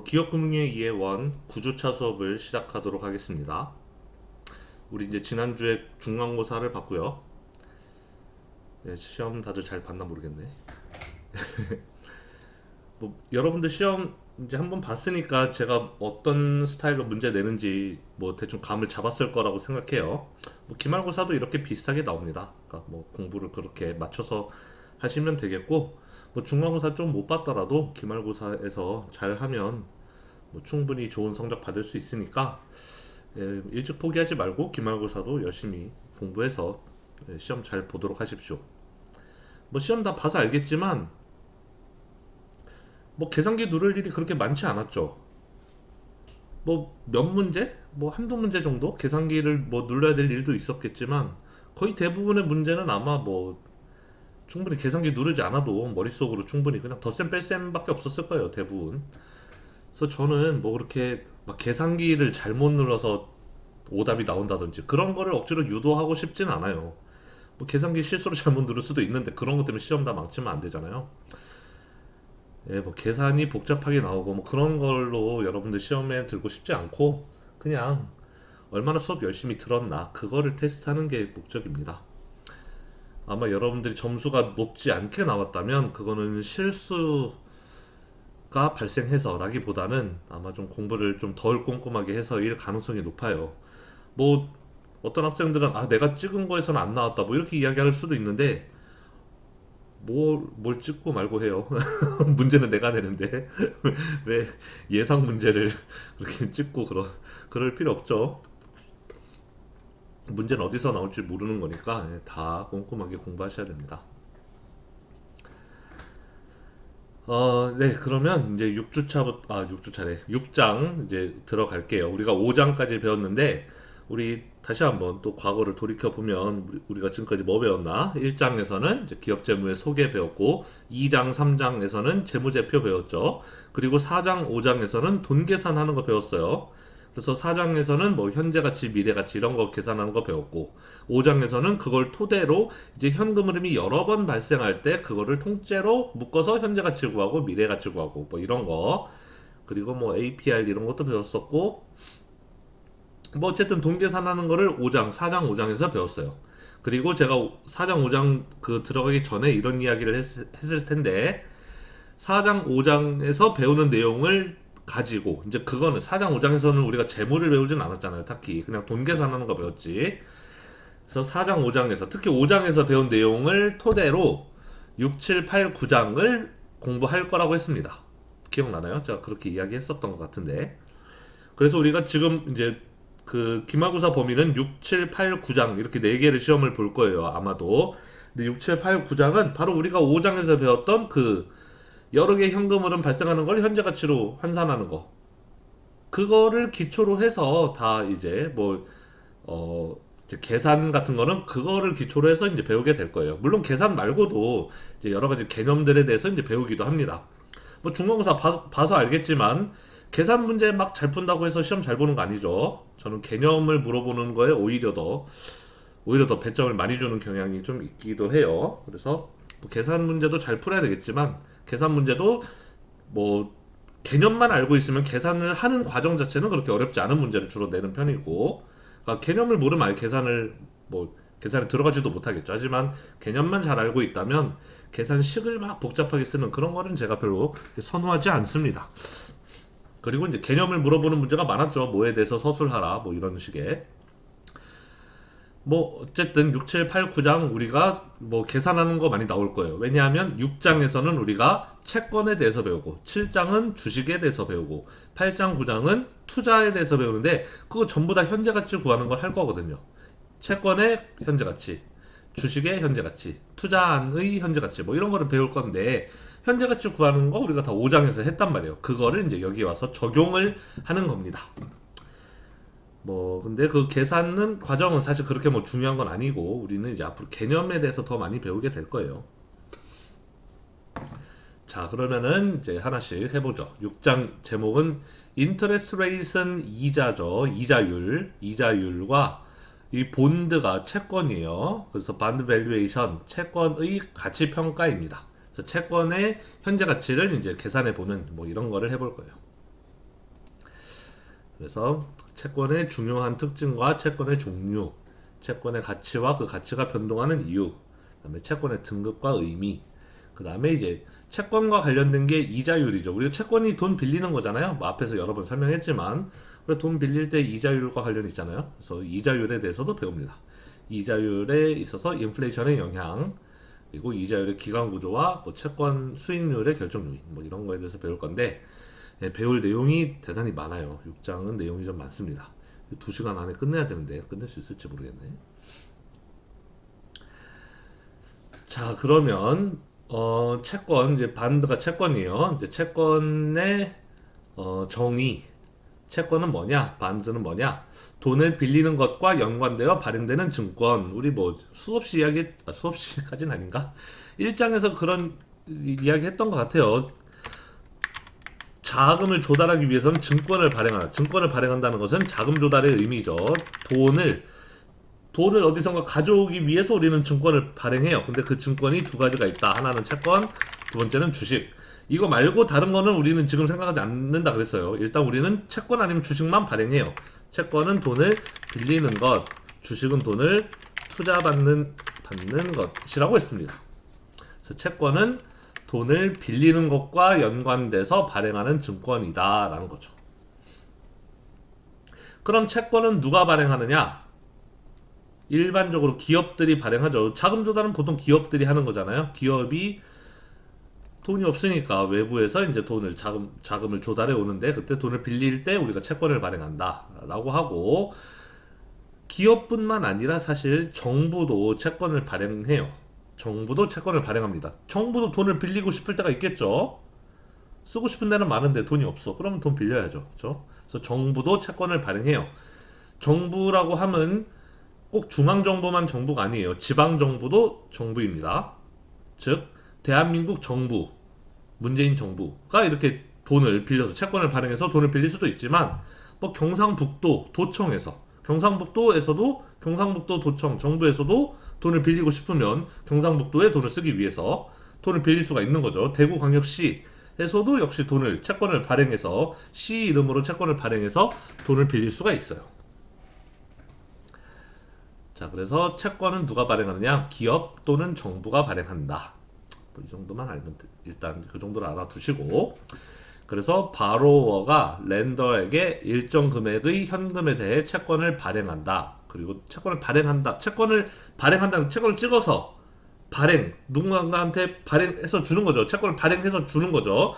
기업금융의 2의 9주차 수업을 시작하도록 하겠습니다. 우리 이제 지난주에 중간고사를 봤고요. 네, 시험 다들 잘 봤나 모르겠네. 뭐 여러분들 시험 이제 한번 봤으니까 제가 어떤 스타일로 문제 내는지 뭐 대충 감을 잡았을 거라고 생각해요. 뭐 기말고사도 이렇게 비슷하게 나옵니다. 그러니까 뭐 공부를 그렇게 맞춰서 하시면 되겠고, 뭐 중간고사 좀 못 봤더라도 기말고사에서 잘 하면 뭐 충분히 좋은 성적 받을 수 있으니까, 일찍 포기하지 말고 기말고사도 열심히 공부해서 시험 잘 보도록 하십시오. 뭐 시험 다 봐서 알겠지만 뭐 계산기 누를 일이 그렇게 많지 않았죠. 뭐 몇 문제? 뭐 한두 문제 정도 계산기를 뭐 눌러야 될 일도 있었겠지만 거의 대부분의 문제는 아마 뭐 충분히 계산기 누르지 않아도 머릿속으로 충분히 그냥 덧셈 뺄셈밖에 없었을 거예요, 대부분. 그래서 저는 뭐 그렇게 막 계산기를 잘못 눌러서 오답이 나온다든지 그런 거를 억지로 유도하고 싶진 않아요. 뭐 계산기 실수로 잘못 누를 수도 있는데 그런 것 때문에 시험 다 망치면 안 되잖아요. 예, 뭐 계산이 복잡하게 나오고 뭐 그런 걸로 여러분들 시험에 들고 싶지 않고 그냥 얼마나 수업 열심히 들었나 그거를 테스트하는 게 목적입니다. 아마 여러분들이 점수가 높지 않게 나왔다면 그거는 실수가 발생해서라기보다는 아마 좀 공부를 좀 덜 꼼꼼하게 해서일 가능성이 높아요. 뭐 어떤 학생들은 아 내가 찍은 거에서는 안 나왔다 뭐 이렇게 이야기할 수도 있는데 뭘 찍고 말고 해요. 문제는 내가 내는데 왜 예상 문제를 그렇게 찍고 그럴 필요 없죠. 문제는 어디서 나올지 모르는 거니까 다 꼼꼼하게 공부하셔야 됩니다. 네, 그러면 이제 6주차래. 6장 이제 들어갈게요. 우리가 5장까지 배웠는데, 우리 다시 한번 또 과거를 돌이켜 보면 우리가 지금까지 뭐 배웠나? 1장에서는 이제 기업 재무의 소개 배웠고, 2장, 3장에서는 재무제표 배웠죠. 그리고 4장, 5장에서는 돈 계산하는 거 배웠어요. 그래서 4장에서는 뭐 현재가치, 미래가치 이런 거 계산하는 거 배웠고, 5장에서는 그걸 토대로 이제 현금 흐름이 여러 번 발생할 때 그거를 통째로 묶어서 현재가치 구하고 미래가치 구하고 뭐 이런 거, 그리고 뭐 APR 이런 것도 배웠었고, 뭐 어쨌든 돈 계산하는 거를 5장, 4장, 5장에서 배웠어요. 그리고 제가 4장, 5장 그 들어가기 전에 이런 이야기를 했을 텐데, 4장, 5장에서 배우는 내용을 가지고 이제 그거는 4장, 5장에서는 우리가 재무를 배우진 않았잖아요. 딱히 그냥 돈 계산하는 거 배웠지. 그래서 4장, 5장에서 특히 5장에서 배운 내용을 토대로 6, 7, 8, 9장을 공부할 거라고 했습니다. 기억나나요? 제가 그렇게 이야기했었던 것 같은데. 그래서 우리가 지금 이제 그 기말고사 범위는 6, 7, 8, 9장 이렇게 4개를 시험을 볼 거예요. 아마도. 근데 6, 7, 8, 9장은 바로 우리가 5장에서 배웠던 그 여러 개의 현금흐름 발생하는 걸 현재 가치로 환산하는 거. 그거를 기초로 해서 다 이제 이제 계산 같은 거는 그거를 기초로 해서 이제 배우게 될 거예요. 물론 계산 말고도 이제 여러 가지 개념들에 대해서 이제 배우기도 합니다. 뭐 중간고사 봐서 알겠지만 계산 문제 막 잘 푼다고 해서 시험 잘 보는 거 아니죠. 저는 개념을 물어보는 거에 오히려 더 배점을 많이 주는 경향이 좀 있기도 해요. 그래서 뭐 계산 문제도 잘 풀어야 되겠지만 계산 문제도 뭐 개념만 알고 있으면 계산을 하는 과정 자체는 그렇게 어렵지 않은 문제를 주로 내는 편이고, 그러니까 개념을 모르면 아예 계산에 들어가지도 못하겠죠. 하지만 개념만 잘 알고 있다면 계산식을 막 복잡하게 쓰는 그런 거는 제가 별로 선호하지 않습니다. 그리고 이제 개념을 물어보는 문제가 많았죠. 뭐에 대해서 서술하라 뭐 이런 식의. 뭐 어쨌든 6, 7, 8, 9장 우리가 뭐 계산하는 거 많이 나올 거예요. 왜냐하면 6장에서는 우리가 채권에 대해서 배우고 7장은 주식에 대해서 배우고 8장, 9장은 투자에 대해서 배우는데 그거 전부 다 현재 가치 구하는 걸 할 거거든요. 채권의 현재 가치, 주식의 현재 가치, 투자안의 현재 가치 뭐 이런 거를 배울 건데 현재 가치 구하는 거 우리가 다 5장에서 했단 말이에요. 그거를 이제 여기 와서 적용을 하는 겁니다. 뭐 근데 그 계산은 과정은 사실 그렇게 뭐 중요한 건 아니고 우리는 이제 앞으로 개념에 대해서 더 많이 배우게 될 거예요. 자, 그러면은 이제 하나씩 해보죠. 6장 제목은 인터레스트 레이트는 이자죠. 이자율과 이 본드가 채권이에요. 그래서 반드 밸류에이션 채권의 가치 평가입니다. 그래서 채권의 현재 가치를 이제 계산해 보는 뭐 이런 거를 해볼 거예요. 그래서 채권의 중요한 특징과 채권의 종류, 채권의 가치와 그 가치가 변동하는 이유, 그다음에 채권의 등급과 의미, 그다음에 이제 채권과 관련된 게 이자율이죠. 우리가 채권이 돈 빌리는 거잖아요. 뭐 앞에서 여러 번 설명했지만 우리가 돈 빌릴 때 이자율과 관련이 있잖아요. 그래서 이자율에 대해서도 배웁니다. 이자율에 있어서 인플레이션의 영향, 그리고 이자율의 기간 구조와 뭐 채권 수익률의 결정 요인, 뭐 이런 거에 대해서 배울 건데, 예, 배울 내용이 대단히 많아요. 6장은 내용이 좀 많습니다. 2시간 안에 끝내야 되는데 끝낼 수 있을지 모르겠네. 자, 그러면 채권, 이제 반드가 채권이에요. 이제 채권의 정의, 채권은 뭐냐, 반드는 뭐냐, 돈을 빌리는 것과 연관되어 발행되는 증권. 우리 뭐 수없이 수없이까지는 아닌가? 1장에서 그런 이야기 했던 것 같아요. 자금을 조달하기 위해서는 증권을 발행한다. 증권을 발행한다는 것은 자금 조달의 의미죠. 돈을 어디선가 가져오기 위해서 우리는 증권을 발행해요. 근데 그 증권이 두 가지가 있다. 하나는 채권, 두 번째는 주식. 이거 말고 다른 거는 우리는 지금 생각하지 않는다 그랬어요. 일단 우리는 채권 아니면 주식만 발행해요. 채권은 돈을 빌리는 것, 주식은 돈을 받는 것이라고 했습니다. 그래서 채권은 돈을 빌리는 것과 연관돼서 발행하는 증권이다 라는 거죠. 그럼 채권은 누가 발행하느냐? 일반적으로 기업들이 발행하죠. 자금 조달은 보통 기업들이 하는 거잖아요. 기업이 돈이 없으니까 외부에서 이제 자금을 조달해 오는데, 그때 돈을 빌릴 때 우리가 채권을 발행한다 라고 하고, 기업뿐만 아니라 사실 정부도 채권을 발행해요. 정부도 채권을 발행합니다. 정부도 돈을 빌리고 싶을 때가 있겠죠. 쓰고 싶은 데는 많은데 돈이 없어. 그러면 돈 빌려야죠. 그렇죠? 그래서 정부도 채권을 발행해요. 정부라고 하면 꼭 중앙정부만 정부가 아니에요. 지방정부도 정부입니다. 즉 대한민국 정부, 문재인 정부가 이렇게 돈을 빌려서 채권을 발행해서 돈을 빌릴 수도 있지만, 뭐 경상북도 도청에서, 경상북도 도청 정부에서도 돈을 빌리고 싶으면 경상북도에 돈을 쓰기 위해서 돈을 빌릴 수가 있는 거죠. 대구광역시에서도 역시 채권을 발행해서, 시 이름으로 채권을 발행해서 돈을 빌릴 수가 있어요. 자, 그래서 채권은 누가 발행하느냐? 기업 또는 정부가 발행한다. 뭐 이 정도만 알면 일단 그 정도를 알아두시고, 그래서 바로워가 렌더에게 일정 금액의 현금에 대해 채권을 발행한다. 그리고 채권을 발행한다는, 채권을 찍어서 누군가한테 발행해서 주는 거죠. 채권을 발행해서 주는 거죠.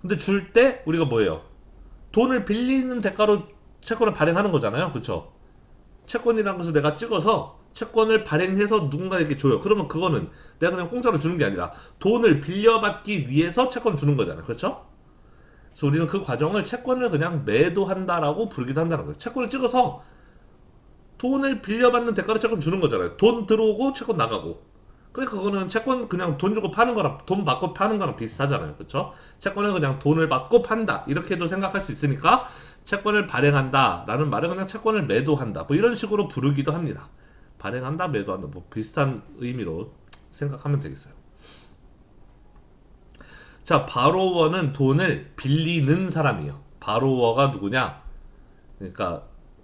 근데 줄 때 우리가 뭐예요? 돈을 빌리는 대가로 채권을 발행하는 거잖아요. 그쵸? 채권이라는 것을 내가 찍어서 채권을 발행해서 누군가에게 줘요. 그러면 그거는 내가 그냥 공짜로 주는 게 아니라 돈을 빌려받기 위해서 채권을 주는 거잖아요. 그렇죠? 그래서 우리는 그 과정을 채권을 그냥 매도한다라고 부르기도 한다는 거예요. 채권을 찍어서 돈을 빌려받는 대가로 채권 주는 거잖아요. 돈 들어오고 채권 나가고. 그러니까 그거는 채권 그냥 돈 주고 파는 거랑, 돈 받고 파는 거랑 비슷하잖아요. 그렇죠? 채권은 그냥 돈을 받고 판다, 이렇게도 생각할 수 있으니까 채권을 발행한다 라는 말은 그냥 채권을 매도한다, 뭐 이런 식으로 부르기도 합니다. 발행한다, 매도한다, 뭐 비슷한 의미로 생각하면 되겠어요. 자, 바로워는 돈을 빌리는 사람이에요. 바로워가 누구냐? 그러니까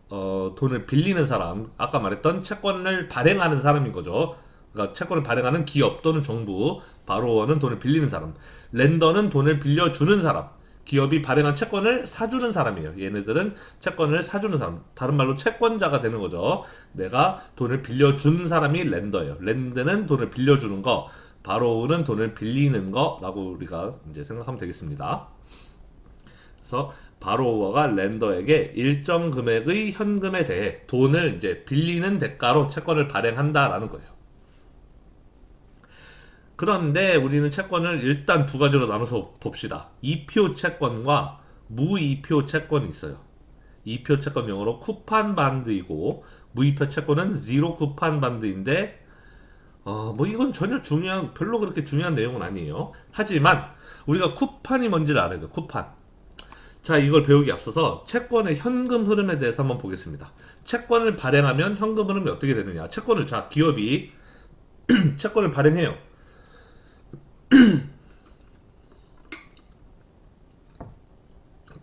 돈을 빌리는 사람, 아까 말했던 채권을 발행하는 사람인 거죠. 그러니까 채권을 발행하는 기업 또는 정부, 바로워는 돈을 빌리는 사람, 렌더는 돈을 빌려주는 사람, 기업이 발행한 채권을 사주는 사람이에요. 얘네들은 채권을 사주는 사람, 다른 말로 채권자가 되는 거죠. 내가 돈을 빌려준 사람이 렌더예요. 렌드는 돈을 빌려주는 거, 바로우는 돈을 빌리는 거라고 우리가 이제 생각하면 되겠습니다. 그래서 바로워가 렌더에게 일정 금액의 현금에 대해 돈을 이제 빌리는 대가로 채권을 발행한다라는 거예요. 그런데 우리는 채권을 일단 두 가지로 나눠서 봅시다. 이표 채권과 무이표 채권이 있어요. 이표 채권 영어로 쿠판 반드이고, 무이표 채권은 지로 쿠판 반드인데, 뭐 이건 별로 그렇게 중요한 내용은 아니에요. 하지만 우리가 쿠판이 뭔지를 알아야 돼요. 쿠판. 자, 이걸 배우기 앞서서 채권의 현금 흐름에 대해서 한번 보겠습니다. 채권을 발행하면 현금 흐름이 어떻게 되느냐? 기업이 채권을 발행해요.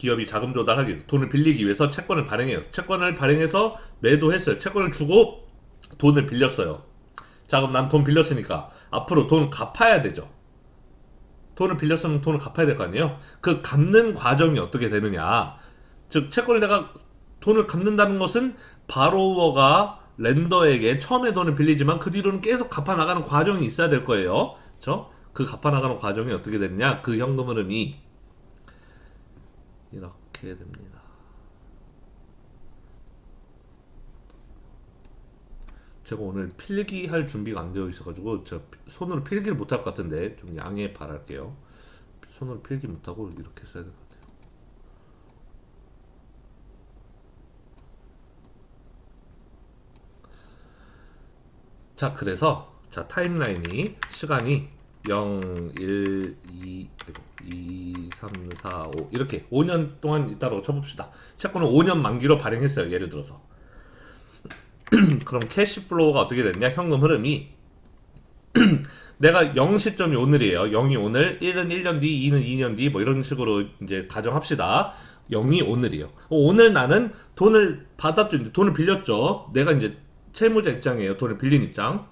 기업이 자금 조달하기 위해서 돈을 빌리기 위해서 채권을 발행해요. 채권을 발행해서 매도했어요. 채권을 주고 돈을 빌렸어요. 자, 그럼 난 돈 빌렸으니까 앞으로 돈 갚아야 되죠. 돈을 빌렸으면 돈을 갚아야 될 거 아니에요. 그 갚는 과정이 어떻게 되느냐, 즉 채권을 내가 돈을 갚는다는 것은 바로워가 렌더에게 처음에 돈을 빌리지만 그 뒤로는 계속 갚아 나가는 과정이 있어야 될 거예요. 그렇죠? 그 갚아 나가는 과정이 어떻게 되느냐, 그 현금 흐름이 이렇게 됩니다. 제가 오늘 필기할 준비가 안 되어 있어가지고 제가 손으로 필기를 못할 것 같은데 좀 양해 바랄게요. 손으로 필기 못하고 이렇게 써야 될 것 같아요. 자, 그래서 자 타임라인이 시간이 0, 1, 2, 3, 4, 5 이렇게 5년 동안 있다고 쳐봅시다. 채권을 5년 만기로 발행했어요. 예를 들어서. 그럼 캐시플로우가 어떻게 됐냐? 현금 흐름이 내가 0 시점이 오늘이에요. 0이 오늘, 1은 1년 뒤, 2는 2년 뒤, 뭐 이런 식으로 이제 가정합시다. 0이 오늘이에요. 오늘 나는 돈을 받았죠. 돈을 빌렸죠. 내가 이제 채무자 입장이에요. 돈을 빌린 입장.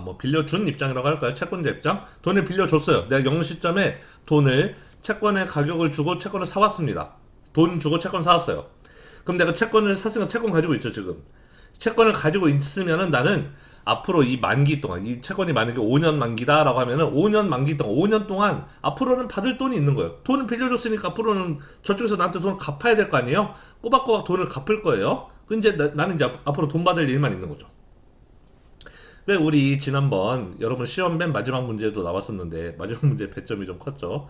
뭐 빌려준 입장이라고 할까요? 채권자 입장. 돈을 빌려줬어요. 내가 0 시점에 돈을 채권의 가격을 주고 채권을 사왔습니다. 돈 주고 채권 사왔어요. 그럼 내가 채권을 샀으니까 채권 가지고 있죠, 지금. 채권을 가지고 있으면은 나는 앞으로 이 만기 동안, 이 채권이 만약에 5년 만기다라고 하면은 5년 만기 동안, 5년 동안 앞으로는 받을 돈이 있는 거예요. 돈을 빌려줬으니까 앞으로는 저쪽에서 나한테 돈을 갚아야 될 거 아니에요? 꼬박꼬박 돈을 갚을 거예요. 그 이제 나는 이제 앞으로 돈 받을 일만 있는 거죠. 왜 우리 지난번 여러분 시험 맨 마지막 문제도 나왔었는데 마지막 문제 배점이 좀 컸죠.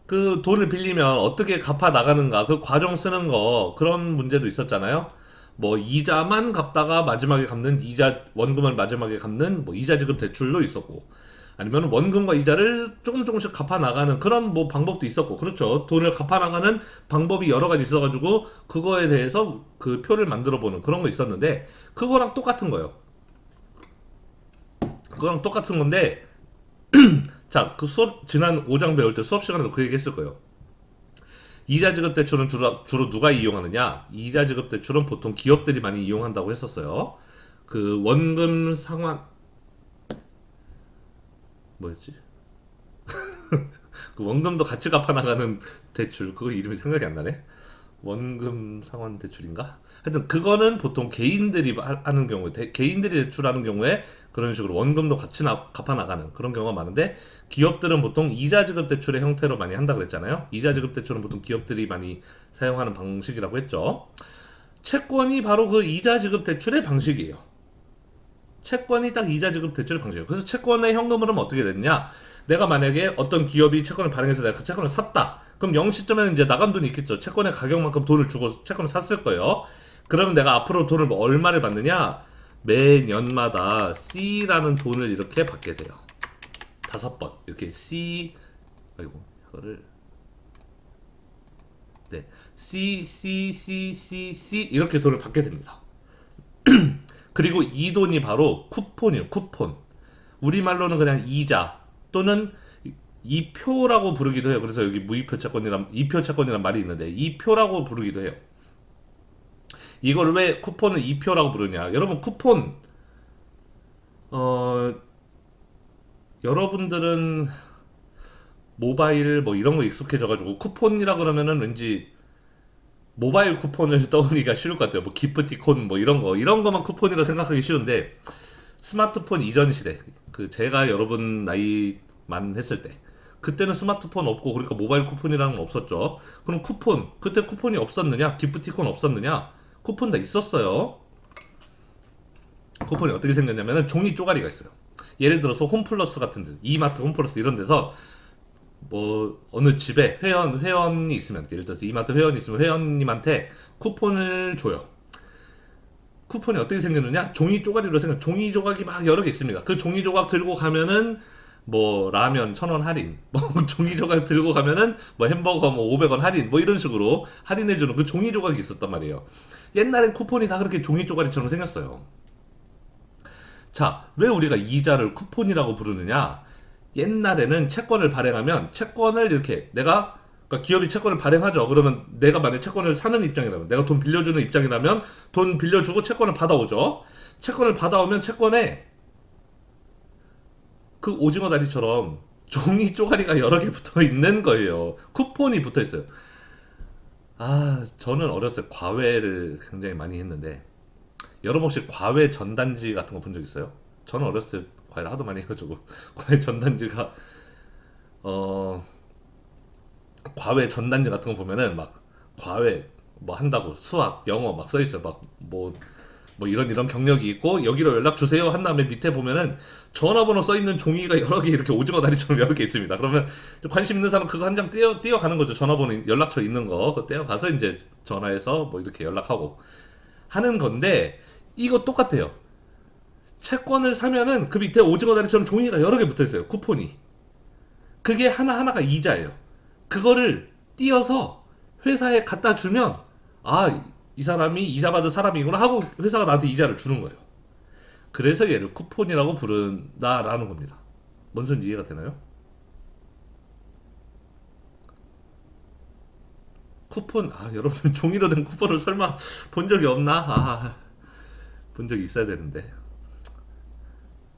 그 돈을 빌리면 어떻게 갚아 나가는가, 그 과정 쓰는 거, 그런 문제도 있었잖아요. 뭐 이자만 갚다가 마지막에 갚는, 이자 원금을 마지막에 갚는 뭐 이자 지급 대출도 있었고, 아니면 원금과 이자를 조금씩 갚아 나가는 그런 뭐 방법도 있었고, 그렇죠. 돈을 갚아 나가는 방법이 여러 가지 있어가지고 그거에 대해서 그 표를 만들어 보는 그런 거 있었는데, 그거랑 똑같은 거예요. 그거랑 똑같은 건데 자, 그 수업, 지난 5장 배울 때 수업 시간에도 그 얘기 했을 거예요. 이자 지급 대출은 주로 누가 이용하느냐? 이자 지급 대출은 보통 기업들이 많이 이용한다고 했었어요. 그 원금 상환, 뭐였지? 그 원금도 같이 갚아 나가는 대출, 그거 이름이 생각이 안 나네. 원금 상환 대출인가? 하여튼 그거는 보통 개인들이 하는 경우에, 개인들이 대출하는 경우에 그런 식으로 원금도 같이 갚아 나가는 그런 경우가 많은데, 기업들은 보통 이자 지급 대출의 형태로 많이 한다 그랬잖아요. 이자 지급 대출은 보통 기업들이 많이 사용하는 방식이라고 했죠. 채권이 바로 그 이자 지급 대출의 방식이에요. 채권이 딱 이자 지급 대출의 방식이에요. 그래서 채권의 현금 흐름은 어떻게 됐냐? 내가 만약에 어떤 기업이 채권을 발행해서 내가 그 채권을 샀다. 그럼 0 시점에는 이제 나간 돈이 있겠죠. 채권의 가격만큼 돈을 주고 채권을 샀을 거예요. 그러면 내가 앞으로 돈을 얼마를 받느냐? 매년마다 C라는 돈을 이렇게 받게 돼요. 5번 이렇게 C, 아이고 이거를 네, C 이렇게 돈을 받게 됩니다. 그리고 이 돈이 바로 쿠폰이에요. 쿠폰. 우리말로는 그냥 이자 또는 이표라고 부르기도 해요. 그래서 여기 무이표 채권이란, 이표 채권이란 말이 있는데 이표라고 부르기도 해요. 이걸 왜 쿠폰을 이표라고 부르냐? 여러분 쿠폰, 여러분들은 모바일 뭐 이런 거 익숙해져가지고 쿠폰이라 그러면은 왠지 모바일 쿠폰을 떠올리기가 쉬울 것 같아요. 뭐 기프티콘 뭐 이런 거만 쿠폰이라 생각하기 쉬운데, 스마트폰 이전 시대, 그 제가 여러분 나이만 했을 때, 그때는 스마트폰 없고 그러니까 모바일 쿠폰이라는 건 없었죠. 그럼 쿠폰, 그때 쿠폰이 없었느냐? 기프티콘 없었느냐? 쿠폰 다 있었어요. 쿠폰이 어떻게 생겼냐면은 종이 쪼가리가 있어요. 예를 들어서 홈플러스 같은 데, 이마트, 홈플러스 이런 데서 뭐 어느 집에 회원이 있으면, 예를 들어서 이마트 회원이 있으면 회원님한테 쿠폰을 줘요. 쿠폰이 어떻게 생겼느냐? 종이 쪼가리로 생겨. 종이 조각이 막 여러 개 있습니다. 그 종이 조각 들고 가면은 뭐 라면 1,000원 할인, 뭐 종이 조각 들고 가면은 뭐 햄버거 뭐 500원 할인, 뭐 이런 식으로 할인해주는 그 종이 조각이 있었단 말이에요. 옛날엔 쿠폰이 다 그렇게 종이 조각처럼 생겼어요. 자, 왜 우리가 이자를 쿠폰이라고 부르느냐? 옛날에는 채권을 발행하면 채권을 이렇게 그러니까 기업이 채권을 발행하죠. 그러면 내가 만약 채권을 사는 입장이라면, 내가 돈 빌려주는 입장이라면 돈 빌려주고 채권을 받아오죠. 채권을 받아오면 채권에 그 오징어 다리처럼 종이 쪼가리가 여러 개 붙어 있는 거예요. 쿠폰이 붙어 있어요. 저는 어렸을 때 과외를 굉장히 많이 했는데, 여러분 혹시 과외 전단지 같은 거 본 적 있어요? 저는 어렸을 때 과외를 하도 많이 해가지고 과외 전단지가 어 과외 전단지 같은 거 보면은 막 과외 뭐 한다고 수학, 영어 막 써 있어요. 막 뭐 이런 경력이 있고 여기로 연락 주세요 한 다음에 밑에 보면은 전화번호 써 있는 종이가 여러 개 이렇게 오징어 다리처럼 여러 개 있습니다. 그러면 관심 있는 사람 그거 한 장 띄어가는 거죠. 전화번호 연락처 있는 거 그거 띄어가서 이제 전화해서 뭐 이렇게 연락하고 하는 건데, 이거 똑같아요. 채권을 사면은 그 밑에 오징어 다리처럼 종이가 여러 개 붙어 있어요. 쿠폰이. 그게 하나하나가 이자예요. 그거를 띄어서 회사에 갖다 주면, 이 사람이 이자 받은 사람이구나 하고 회사가 나한테 이자를 주는 거예요. 그래서 얘를 쿠폰이라고 부른다라는 겁니다. 뭔 소리인지 이해가 되나요? 쿠폰, 여러분들 종이로 된 쿠폰을 설마 본 적이 없나? 본 적이 있어야 되는데.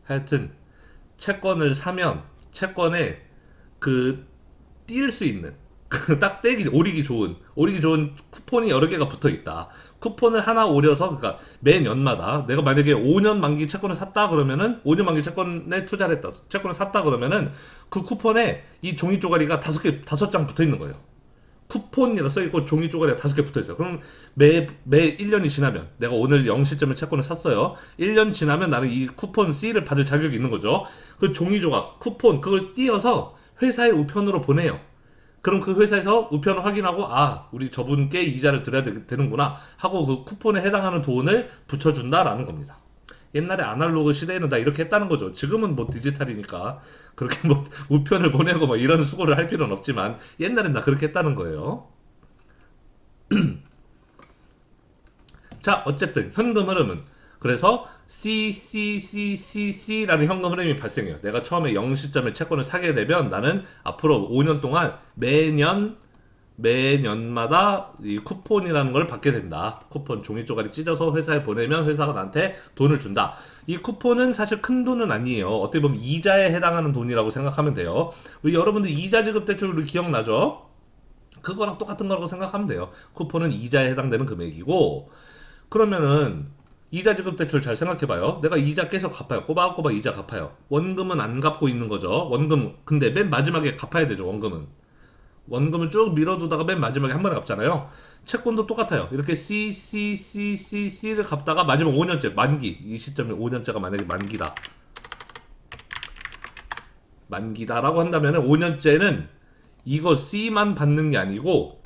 하여튼 채권을 사면 채권에 그 띄일 수 있는 딱 오리기 좋은 쿠폰이 여러 개가 붙어 있다. 쿠폰을 하나 오려서, 그러니까 매년마다 내가 만약에 5년 만기 채권을 샀다 그러면은 5년 만기 채권에 투자를 했다. 채권을 샀다 그러면은 그 쿠폰에 이 종이 쪼가리가 5장 붙어 있는 거예요. 쿠폰이라 써있고 종이 쪼가리가 5개 붙어있어요. 그럼 매 1년이 지나면, 내가 오늘 0시점에 채권을 샀어요. 1년 지나면 나는 이 쿠폰 C를 받을 자격이 있는 거죠. 그 종이 조각, 쿠폰, 그걸 띄어서 회사의 우편으로 보내요. 그럼 그 회사에서 우편을 확인하고, 우리 저분께 이자를 드려야 되는구나 하고 그 쿠폰에 해당하는 돈을 붙여준다라는 겁니다. 옛날에 아날로그 시대에는 다 이렇게 했다는 거죠. 지금은 뭐 디지털이니까 그렇게 뭐 우편을 보내고 뭐 이런 수고를 할 필요는 없지만, 옛날엔 다 그렇게 했다는 거예요. 자, 어쨌든 현금 흐름은, 그래서 CCCCC라는 현금 흐름이 발생해요. 내가 처음에 0시점에 채권을 사게 되면 나는 앞으로 5년 동안 매년마다 이 쿠폰이라는 걸 받게 된다. 쿠폰 종이 쪼가리 찢어서 회사에 보내면 회사가 나한테 돈을 준다. 이 쿠폰은 사실 큰 돈은 아니에요. 어떻게 보면 이자에 해당하는 돈이라고 생각하면 돼요. 우리 여러분들 이자 지급 대출 우리 기억나죠? 그거랑 똑같은 거라고 생각하면 돼요. 쿠폰은 이자에 해당되는 금액이고, 그러면은 이자 지급 대출 잘 생각해봐요. 내가 이자 계속 갚아요. 꼬박꼬박 이자 갚아요. 원금은 안 갚고 있는 거죠. 원금 근데 맨 마지막에 갚아야 되죠. 원금을 쭉 밀어두다가 맨 마지막에 한 번에 갚잖아요. 채권도 똑같아요. 이렇게 CCCCC를 갚다가 마지막 5년째 만기, 이 시점에 5년째가 만약에 만기다라고 한다면 5년째는 이거 C만 받는 게 아니고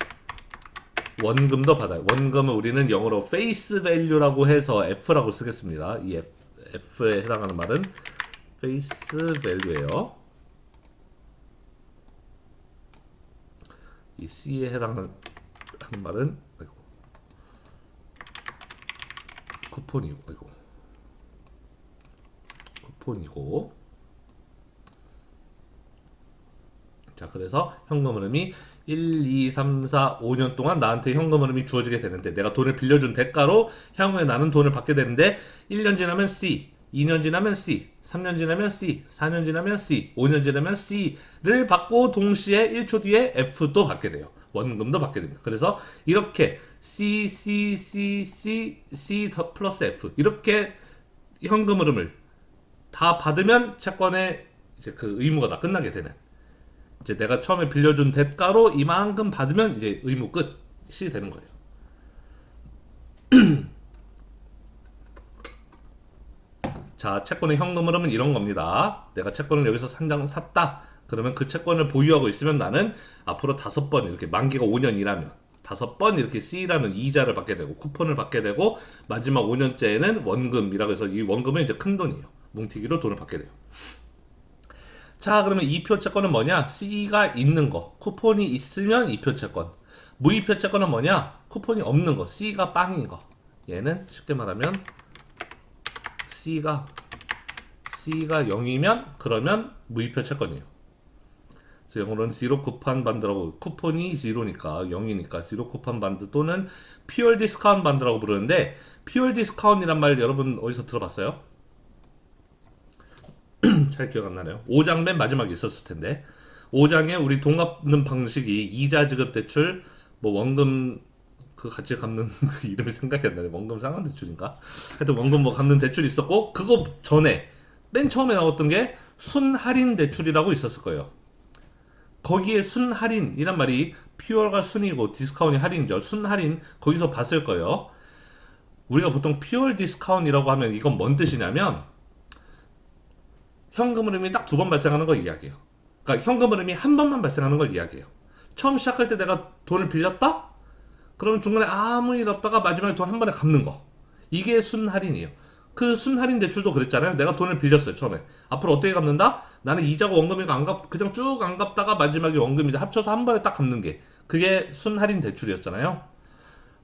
원금도 받아요. 원금은 우리는 영어로 face value라고 해서 F라고 쓰겠습니다. 이 F에 해당하는 말은 face value예요. 이 C에 해당하는 말은 쿠폰이고. 자, 그래서 현금 흐름이 1, 2, 3, 4, 5년 동안 나한테 현금 흐름이 주어지게 되는데, 내가 돈을 빌려준 대가로 향후에 나는 돈을 받게 되는데, 1년 지나면 C, 2년 지나면 C, 3년 지나면 C, 4년 지나면 C, 5년 지나면 C를 받고 동시에 1초 뒤에 F도 받게 돼요. 원금도 받게 됩니다. 그래서 이렇게 C, C, C, C, C 플러스 F 이렇게 현금 흐름을 다 받으면 채권의 이제 그 의무가 다 끝나게 되는, 이제 내가 처음에 빌려준 대가로 이만큼 받으면 이제 의무 끝이 되는 거예요. 자, 채권의 현금 흐름은 이런 겁니다. 내가 채권을 여기서 한 장 샀다. 그러면 그 채권을 보유하고 있으면 나는 앞으로 5번, 이렇게 만기가 5년이라면 5번 이렇게 C라는 이자를 받게 되고 쿠폰을 받게 되고, 마지막 5년째에는 원금이라고 해서 이 원금은 이제 큰 돈이에요. 뭉티기로 돈을 받게 돼요. 자, 그러면 이표 채권은 뭐냐? C가 있는 거, 쿠폰이 있으면 이표 채권. 무이표 채권은 뭐냐? 쿠폰이 없는 거, C가 빵인 거. 얘는 쉽게 말하면 C가 C가 0이면 그러면 무이표 채권이에요. 그래서 영어로는 zero 쿠폰 반드라고, 쿠폰이 0니까 0이니까 zero 쿠폰 반드 또는 pure discount 반드라고 부르는데, pure discount이란 말 여러분 어디서 들어봤어요? 잘 기억 안 나네요. 5장 맨 마지막에 있었을 텐데, 5장에 우리 돈 갚는 방식이 이자 지급 대출, 뭐 원금 그 같이 갚는 그 이름이 생각이 안 나네. 원금 상환 대출인가? 하여튼 원금 뭐 갚는 대출이 있었고, 그거 전에 맨 처음에 나왔던 게 순할인 대출이라고 있었을 거예요. 거기에 순할인이란 말이 퓨어가 순이고 디스카운이 할인이죠. 순할인 거기서 봤을 거예요. 우리가 보통 퓨어 디스카운이라고 하면 이건 뭔 뜻이냐면 현금 흐름이 딱 두 번 발생하는 걸 이야기해요. 그러니까 현금 흐름이 한 번만 발생하는 걸 이야기해요. 처음 시작할 때 내가 돈을 빌렸다? 그러면 중간에 아무 일 없다가 마지막에 돈 한 번에 갚는 거. 이게 순할인이에요. 그 순할인 대출도 그랬잖아요. 내가 돈을 빌렸어요, 처음에. 앞으로 어떻게 갚는다? 나는 이자고 원금이고 그냥 쭉 안 갚다가 마지막에 원금이자 합쳐서 한 번에 딱 갚는 게. 그게 순할인 대출이었잖아요.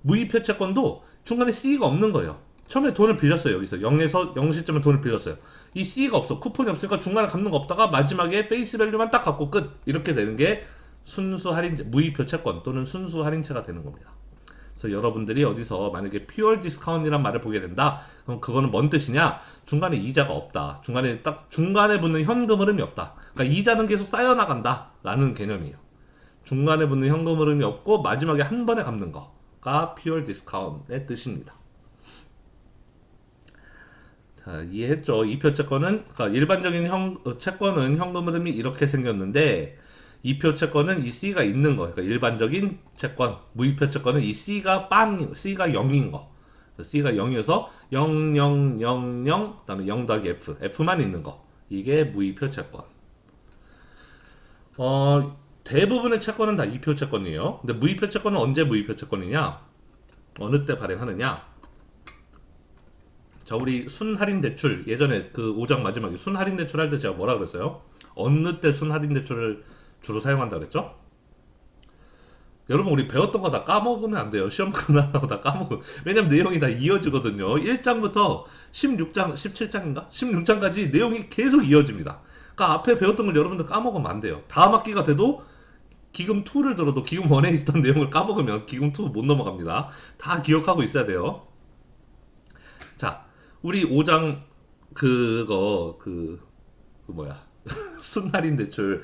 무이표 채권도 중간에 C가 없는 거예요. 처음에 돈을 빌렸어요, 여기서. 0에서 0시점에 돈을 빌렸어요. 이 C가 없어. 쿠폰이 없으니까 중간에 갚는 거 없다가 마지막에 페이스 밸류만 딱 갚고 끝. 이렇게 되는 게 순수 할인제, 무이표 채권 또는 순수 할인채가 되는 겁니다. 그래서 여러분들이 어디서 만약에 퓨어 디스카운트이란 말을 보게 된다, 그럼 그거는 뭔 뜻이냐? 중간에 이자가 없다. 중간에 붙는 현금 흐름이 없다. 그러니까 이자는 계속 쌓여나간다 라는 개념이에요. 중간에 붙는 현금 흐름이 없고 마지막에 한 번에 갚는 거가 퓨어 디스카운트의 뜻입니다. 자, 이해했죠? 이표 채권은, 그러니까 일반적인 채권은 현금 흐름이 이렇게 생겼는데, 이표 채권은 이 C가 있는 거. 그러니까 일반적인 채권, 무이표 채권은 이 C가 0인 거. C가 0이어서 0, 0, 0, 0, 그 다음에 0 더하기 F, F만 있는 거. 이게 무이표 채권. 대부분의 채권은 다 이표 채권이에요. 근데 무이표 채권은 언제 무이표 채권이냐? 어느 때 발행하느냐? 자, 우리 순할인 대출, 예전에 그 5장 마지막에 순할인 대출 할 때 제가 뭐라 그랬어요? 어느 때 순할인 대출을 주로 사용한다 그랬죠? 여러분, 우리 배웠던 거 다 까먹으면 안 돼요. 시험 끝나고 다 까먹으면. 왜냐면 내용이 다 이어지거든요. 1장부터 16장, 17장인가? 16장까지 내용이 계속 이어집니다. 그러니까 앞에 배웠던 걸 여러분들 까먹으면 안 돼요. 다음 학기가 돼도 기금 2를 들어도 기금 1에 있던 내용을 까먹으면 기금 2 못 넘어갑니다. 다 기억하고 있어야 돼요. 자, 우리 5장 순할인 대출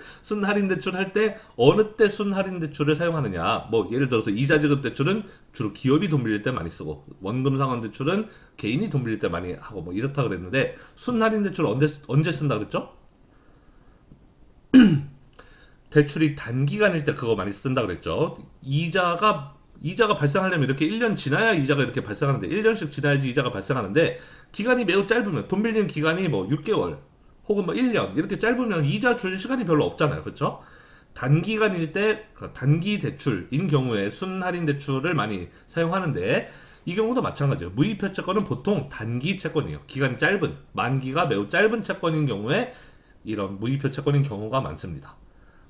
할 때 어느 때 순할인 대출을 사용하느냐? 뭐 예를 들어서 이자 지급 대출은 주로 기업이 돈 빌릴 때 많이 쓰고, 원금 상환 대출은 개인이 돈 빌릴 때 많이 하고, 뭐 이렇다 그랬는데, 순할인 대출 언제 쓴다 그랬죠? 대출이 단기간일 때 그거 많이 쓴다 그랬죠. 이자가 발생하려면 이렇게 1년 지나야 이자가 이렇게 발생하는데, 1년씩 지나야지 이자가 발생하는데, 기간이 매우 짧으면, 돈 빌리는 기간이 뭐 6개월 혹은 뭐 1년 이렇게 짧으면 이자 줄 시간이 별로 없잖아요. 그렇죠? 단기간일 때, 단기 대출인 경우에 순할인 대출을 많이 사용하는데, 이 경우도 마찬가지예요. 무이표 채권은 보통 단기 채권이에요. 기간이 짧은, 만기가 매우 짧은 채권인 경우에 이런 무이표 채권인 경우가 많습니다.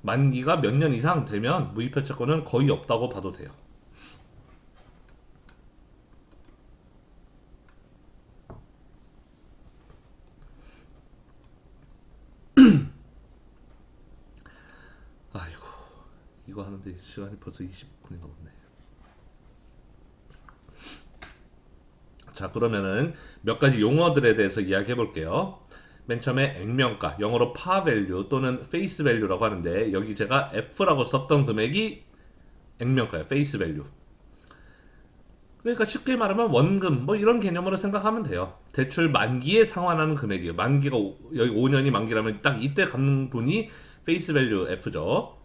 만기가 몇 년 이상 되면 무이표 채권은 거의 없다고 봐도 돼요. 아이고, 이거 하는데 시간이 벌써 20분이 넘었네. 자, 그러면은 몇 가지 용어들에 대해서 이야기해 볼게요. 맨 처음에 액면가, 영어로 par value 또는 face value라고 하는데, 여기 제가 F라고 썼던 금액이 액면가예요. face value. 그러니까 쉽게 말하면 원금 뭐 이런 개념으로 생각하면 돼요. 대출 만기에 상환하는 금액이에요. 만기가 여기 5년이 만기라면 딱 이때 갚는 돈이 face value F죠.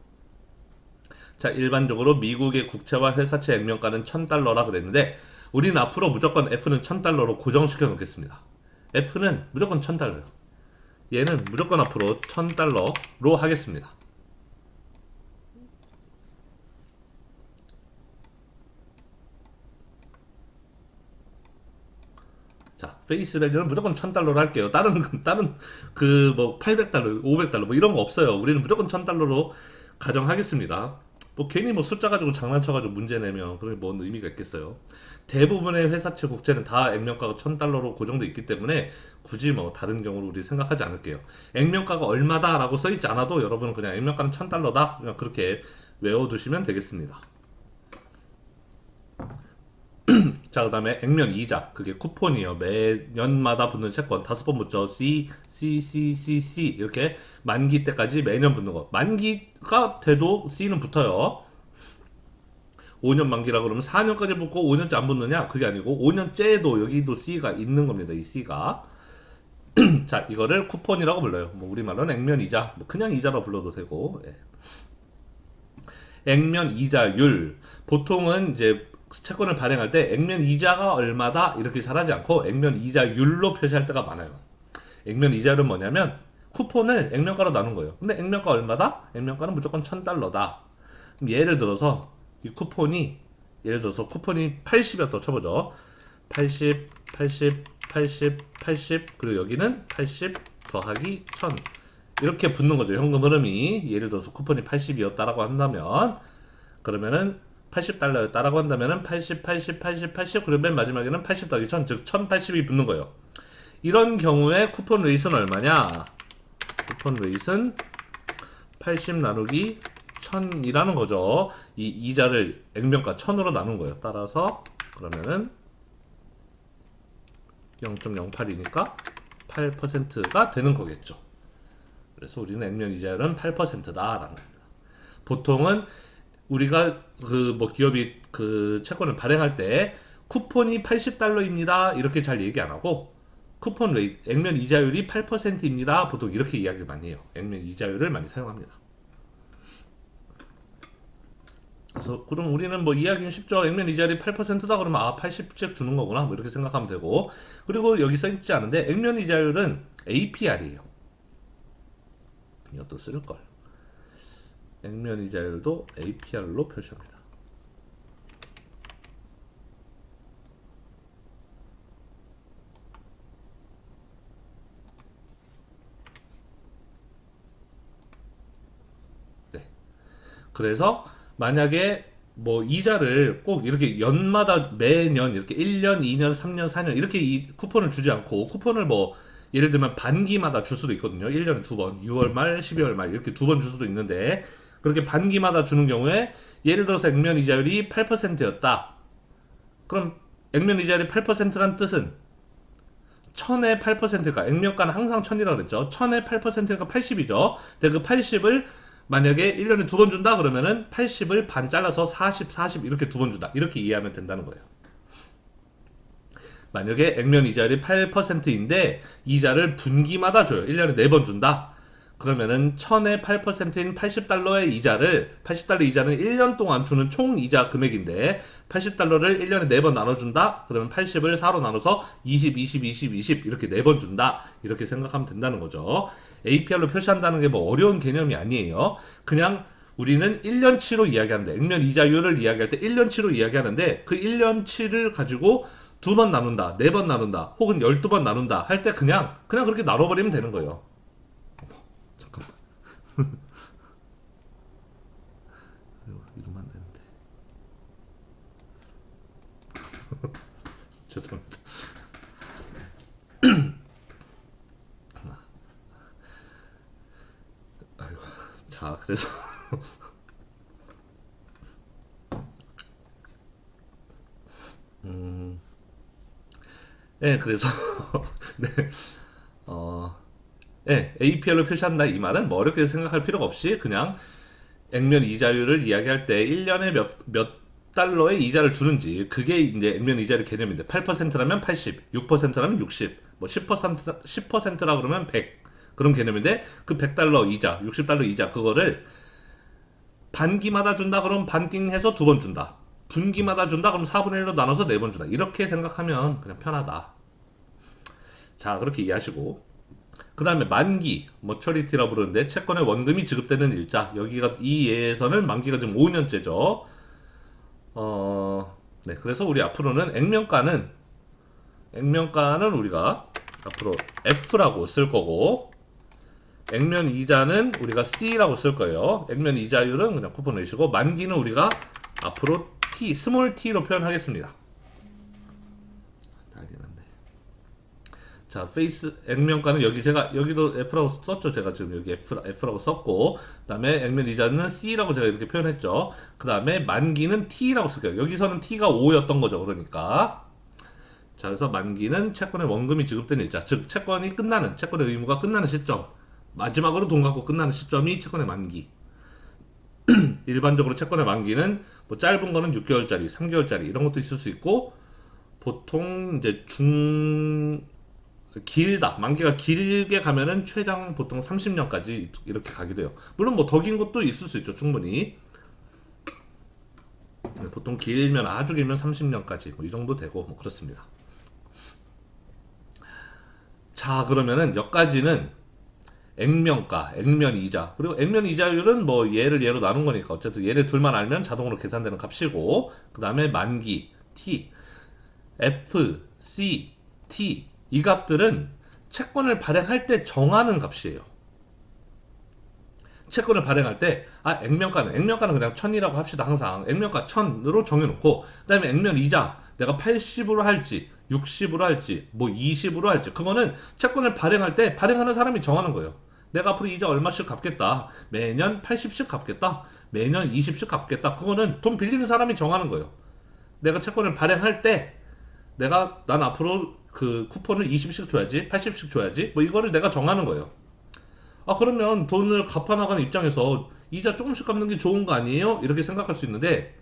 자, 일반적으로 미국의 국채와 회사채 액면가는 $1,000라 그랬는데, 우리는 앞으로 무조건 F는 $1,000로 고정시켜 놓겠습니다. F는 무조건 $1,000예요. 얘는 무조건 앞으로 $1,000로 하겠습니다. 자, 페이스 밸류는 무조건 $1,000로 할게요. 다른 그 뭐 $800, $500 뭐 이런 거 없어요. 우리는 무조건 $1,000로 가정하겠습니다. 뭐 괜히 뭐 숫자 가지고 장난쳐가지고 문제 내면 그게 뭔 의미가 있겠어요. 대부분의 회사채 국채는 다 액면가가 1000달러로 고정돼 있기 때문에 굳이 뭐 다른 경우를 우리 생각하지 않을게요. 액면가가 얼마다라고 써있지 않아도 여러분은 그냥 액면가는 1000달러다 그냥 그렇게 외워두시면 되겠습니다. 자, 그 다음에 액면 이자. 그게 쿠폰이에요. 매년마다 붙는 채권. 5번 붙죠. C 이렇게 만기 때까지 매년 붙는 거. 만기가 돼도 C는 붙어요. 5년 만기라 그러면 4년까지 붙고 5년째 안 붙느냐? 그게 아니고 5년째에도 여기도 C가 있는 겁니다. 이 C가. 자, 이거를 쿠폰이라고 불러요. 뭐 우리말로는 액면 이자. 뭐 그냥 이자로 불러도 되고. 예. 액면 이자율. 보통은 이제 채권을 발행할 때 액면 이자가 얼마다 이렇게 잘하지 않고 액면 이자율로 표시할 때가 많아요. 액면 이자율은 뭐냐면 쿠폰을 액면가로 나눈 거예요. 근데 액면가 얼마다? 액면가는 무조건 1000달러다. 예를 들어서 이 쿠폰이 예를 들어서 쿠폰이 80이었다 쳐보죠. 80, 80, 80, 80 그리고 여기는 80 더하기 1000 이렇게 붙는 거죠. 현금 흐름이 예를 들어서 쿠폰이 80이었다라고 한다면 그러면은 80달러였다라고 한다면은 80, 80, 80, 80 그리고 맨 마지막에는 80 더하기 1000 즉 1080이 붙는 거예요. 이런 경우에 쿠폰 레이트는 얼마냐? 쿠폰 레이트는 80 나누기 1000이라는 거죠. 이 이자를 액면가 1000으로 나눈 거예요. 따라서 그러면은 0.08이니까 8%가 되는 거겠죠. 그래서 우리는 액면 이자율은 8%다라는 겁니다. 보통은 우리가 그 뭐 기업이 그 채권을 발행할 때 쿠폰이 80달러입니다. 이렇게 잘 얘기 안 하고 쿠폰 레이트, 액면 이자율이 8%입니다. 보통 이렇게 이야기를 많이 해요. 액면 이자율을 많이 사용합니다. 그래서 그럼 우리는 뭐 이해하기는 쉽죠. 액면 이자율이 8%다 그러면 아 80씩 주는 거구나 뭐 이렇게 생각하면 되고 그리고 여기 써있지 않은데 액면 이자율은 APR이에요. 이것도 쓸걸. 액면 이자율도 APR로 표시합니다. 네. 그래서 만약에 뭐 이자를 꼭 이렇게 연마다 매년 이렇게 1년, 2년, 3년, 4년 이렇게 이 쿠폰을 주지 않고 쿠폰을 뭐 예를 들면 반기마다 줄 수도 있거든요. 1년에 두 번, 6월 말, 12월 말 이렇게 두 번 줄 수도 있는데 그렇게 반기마다 주는 경우에 예를 들어서 액면 이자율이 8%였다. 그럼 액면 이자율이 8%란 뜻은 1000의 8%가 액면가는 항상 1000이라고 그랬죠. 1000의 8%가 80이죠. 근데 그 80을 만약에 1년에 두 번 준다 그러면은 80을 반 잘라서 40, 40 이렇게 두 번 준다. 이렇게 이해하면 된다는 거예요. 만약에 액면 이자율이 8%인데 이자를 분기마다 줘요. 1년에 4번 준다. 그러면은 1000의 8%인 80달러의 이자를 80달러 이자는 1년 동안 주는 총 이자 금액인데 80달러를 1년에 4번 나눠준다? 그러면 80을 4로 나눠서 20, 20, 20, 20 이렇게 4번 준다. 이렇게 생각하면 된다는 거죠. APR로 표시한다는 게 뭐 어려운 개념이 아니에요. 그냥 우리는 1년치로 이야기하는데 액면 이자율을 이야기할 때 1년치로 이야기하는데 그 1년치를 가지고 2번 나눈다, 4번 나눈다, 혹은 12번 나눈다 할 때 그냥 그렇게 나눠버리면 되는 거예요. 잠깐만. 이러면 안 되는데. 죄송합니다. 아이고. 자, 그래서 네, 그래서 네, 네, APR로 표시한다 이 말은 뭐 어렵게 생각할 필요가 없이 그냥 액면 이자율을 이야기할 때 1년에 몇 달러의 이자를 주는지 그게 이제 액면 이자율 개념인데 8%라면 80, 6%라면 60, 뭐 10%라 그러면 100 그런 개념인데 그 100달러 이자, 60달러 이자 그거를 반기마다 준다 그러면 반띵해서 두 번 준다. 분기마다 준다 그럼 4분의 1로 나눠서 4번 준다. 이렇게 생각하면 그냥 편하다. 자, 그렇게 이해하시고 그 다음에 만기, 머처리티라 부르는데 채권의 원금이 지급되는 일자. 여기가 이 예에서는 만기가 지금 5년째죠. 네, 그래서 우리 앞으로는 액면가는 우리가 앞으로 F라고 쓸 거고 액면 이자는 우리가 C라고 쓸 거예요. 액면 이자율은 그냥 쿠폰 내시고 만기는 우리가 앞으로 T, 스몰 t로 표현하겠습니다. 자, 페이스 액면가는 여기 제가 여기도 F라고 썼죠. 제가 지금 여기 F라고 썼고, 그다음에 액면 이자는 C라고 제가 이렇게 표현했죠. 그다음에 만기는 T라고 쓸게요. 여기서는 T가 5였던 거죠. 그러니까 자, 그래서 만기는 채권의 원금이 지급되는 일자, 즉 채권이 끝나는 채권의 의무가 끝나는 시점, 마지막으로 돈 갚고 끝나는 시점이 채권의 만기. 일반적으로 채권의 만기는 뭐 짧은 거는 6개월짜리, 3개월짜리 이런 것도 있을 수 있고, 보통 이제 길다. 만기가 길게 가면은 최장 보통 30년까지 이렇게 가기도 해요. 물론 뭐 더 긴 것도 있을 수 있죠. 충분히. 보통 길면 아주 길면 30년까지 뭐 이 정도 되고 뭐 그렇습니다. 자, 그러면은 여기까지는 액면가, 액면 이자. 그리고 액면 이자율은 뭐 얘를 얘로 나눈 거니까 어쨌든 얘네 둘만 알면 자동으로 계산되는 값이고, 그다음에 만기 T, F, C, T 이 값들은 채권을 발행할 때 정하는 값이에요. 채권을 발행할 때, 액면가는 그냥 1000이라고 합시다. 항상 액면가 1000으로 정해놓고, 그 다음에 액면 이자 내가 80으로 할지 60으로 할지 뭐 20으로 할지, 그거는 채권을 발행할 때 발행하는 사람이 정하는 거예요. 내가 앞으로 이자 얼마씩 갚겠다, 매년 80씩 갚겠다, 매년 20씩 갚겠다, 그거는 돈 빌리는 사람이 정하는 거예요. 내가 채권을 발행할 때 난 앞으로 그 쿠폰을 20씩 줘야지, 80씩 줘야지, 뭐 이거를 내가 정하는 거예요. 아, 그러면 돈을 갚아나가는 입장에서 이자 조금씩 갚는 게 좋은 거 아니에요? 이렇게 생각할 수 있는데,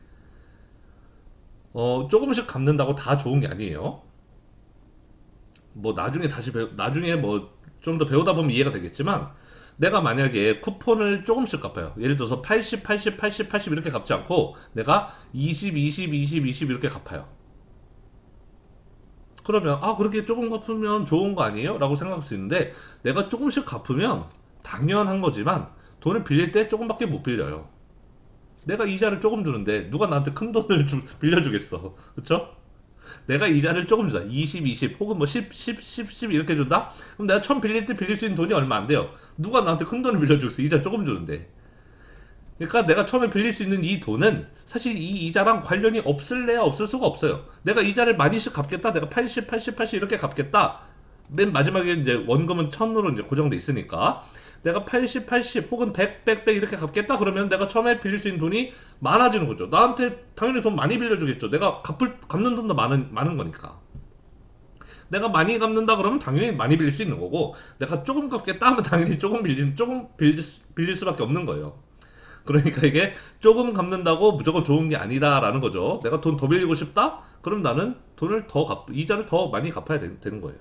조금씩 갚는다고 다 좋은 게 아니에요. 뭐 나중에 뭐 좀 더 배우다 보면 이해가 되겠지만, 내가 만약에 쿠폰을 조금씩 갚아요. 예를 들어서 80, 80, 80, 80 이렇게 갚지 않고 내가 20, 20, 20, 20 이렇게 갚아요. 그러면 그렇게 조금 갚으면 좋은 거 아니에요? 라고 생각할 수 있는데, 내가 조금씩 갚으면 당연한 거지만 돈을 빌릴 때 조금밖에 못 빌려요. 내가 이자를 조금 주는데 누가 나한테 큰 돈을 빌려주겠어. 그쵸? 내가 이자를 조금 준다. 20, 20 혹은 뭐 10, 10, 10, 10 이렇게 준다? 그럼 내가 처음 빌릴 때 빌릴 수 있는 돈이 얼마 안 돼요. 누가 나한테 큰 돈을 빌려주겠어. 이자 조금 주는데. 그러니까 내가 처음에 빌릴 수 있는 이 돈은 사실 이 이자랑 관련이 없을래야 없을 수가 없어요. 내가 이자를 많이씩 갚겠다. 내가 80, 80, 80 이렇게 갚겠다. 맨 마지막에 이제 원금은 1000으로 이제 고정돼 있으니까 내가 80, 80 혹은 100, 100, 100 이렇게 갚겠다. 그러면 내가 처음에 빌릴 수 있는 돈이 많아지는 거죠. 나한테 당연히 돈 많이 빌려주겠죠. 내가 갚는 돈도 많은 거니까. 내가 많이 갚는다 그러면 당연히 많이 빌릴 수 있는 거고, 내가 조금 갚겠다 하면 당연히 조금 빌릴 수밖에 없는 거예요. 그러니까 이게 조금 갚는다고 무조건 좋은 게 아니다라는 거죠. 내가 돈 더 빌리고 싶다? 그럼 나는 이자를 더 많이 갚아야 되는 거예요.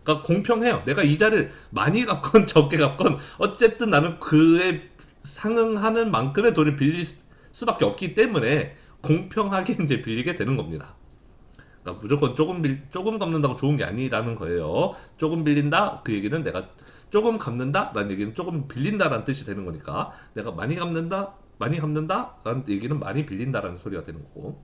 그러니까 공평해요. 내가 이자를 많이 갚건 적게 갚건 어쨌든 나는 그에 상응하는 만큼의 돈을 빌릴 수밖에 없기 때문에 공평하게 이제 빌리게 되는 겁니다. 그러니까 무조건 조금 갚는다고 좋은 게 아니라는 거예요. 조금 빌린다? 그 얘기는 내가 조금 갚는다? 라는 얘기는 조금 빌린다라는 뜻이 되는 거니까, 내가 많이 갚는다? 많이 갚는다? 라는 얘기는 많이 빌린다라는 소리가 되는 거고.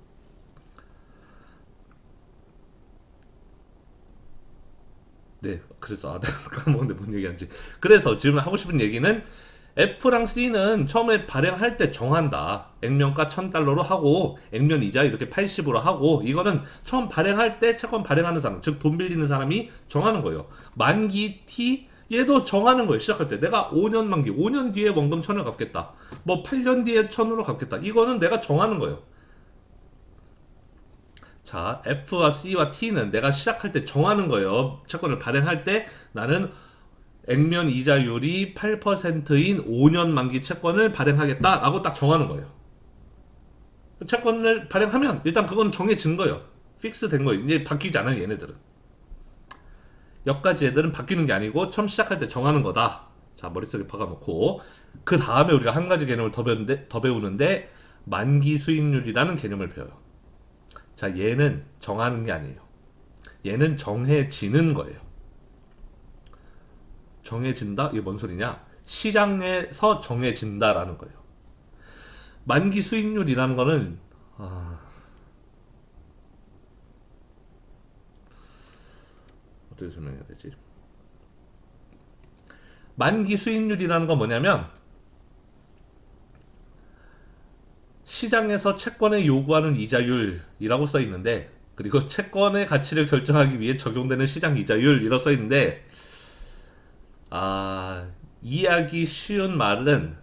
네, 그래서 내가 까먹었는데 뭔 얘기하는지. 그래서 지금 하고 싶은 얘기는, F랑 C는 처음에 발행할 때 정한다. 액면가 1000달러로 하고 액면 이자 이렇게 80으로 하고, 이거는 처음 발행할 때 채권 발행하는 사람, 즉 돈 빌리는 사람이 정하는 거예요. 만기 T 얘도 정하는 거예요. 시작할 때 내가 5년 만기, 5년 뒤에 원금 1000을 갚겠다, 뭐 8년 뒤에 1000으로 갚겠다, 이거는 내가 정하는 거예요. 자, F와 C와 T는 내가 시작할 때 정하는 거예요. 채권을 발행할 때 나는 액면 이자율이 8%인 5년 만기 채권을 발행하겠다라고 딱 정하는 거예요. 채권을 발행하면 일단 그건 정해진 거예요. 픽스 된 거예요. 이제 바뀌지 않아요, 얘네들은. 여기까지 애들은 바뀌는 게 아니고 처음 시작할 때 정하는 거다. 자, 머릿속에 박아놓고, 그 다음에 우리가 한 가지 개념을 더 배우는데 만기 수익률이라는 개념을 배워요. 자, 얘는 정하는 게 아니에요. 얘는 정해지는 거예요. 정해진다? 이게 뭔 소리냐? 시장에서 정해진다라는 거예요. 만기 수익률이라는 거는 어떻게 설명해야 되지? 만기 수익률이라는 건 뭐냐면 시장에서 채권에 요구하는 이자율이라고 써 있는데, 그리고 채권의 가치를 결정하기 위해 적용되는 시장 이자율이라고 써 있는데, 이해하기 쉬운 말은,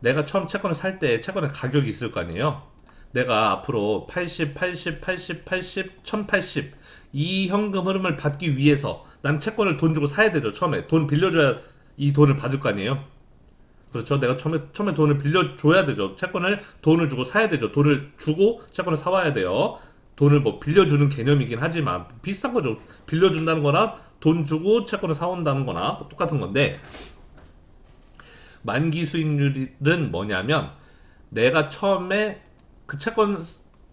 내가 처음 채권을 살 때 채권의 가격이 있을 거 아니에요. 내가 앞으로 80, 80, 80, 80, 1080 이 현금 흐름을 받기 위해서 난 채권을 돈 주고 사야 되죠. 처음에 돈 빌려줘야 이 돈을 받을 거 아니에요. 그렇죠. 내가 처음에 돈을 빌려줘야 되죠. 채권을 돈을 주고 사야 되죠. 돈을 주고 채권을 사와야 돼요. 돈을 뭐 빌려주는 개념이긴 하지만 비슷한 거죠. 빌려준다는 거나 돈 주고 채권을 사온다는 거나 뭐 똑같은 건데, 만기 수익률은 뭐냐면 내가 처음에 그 채권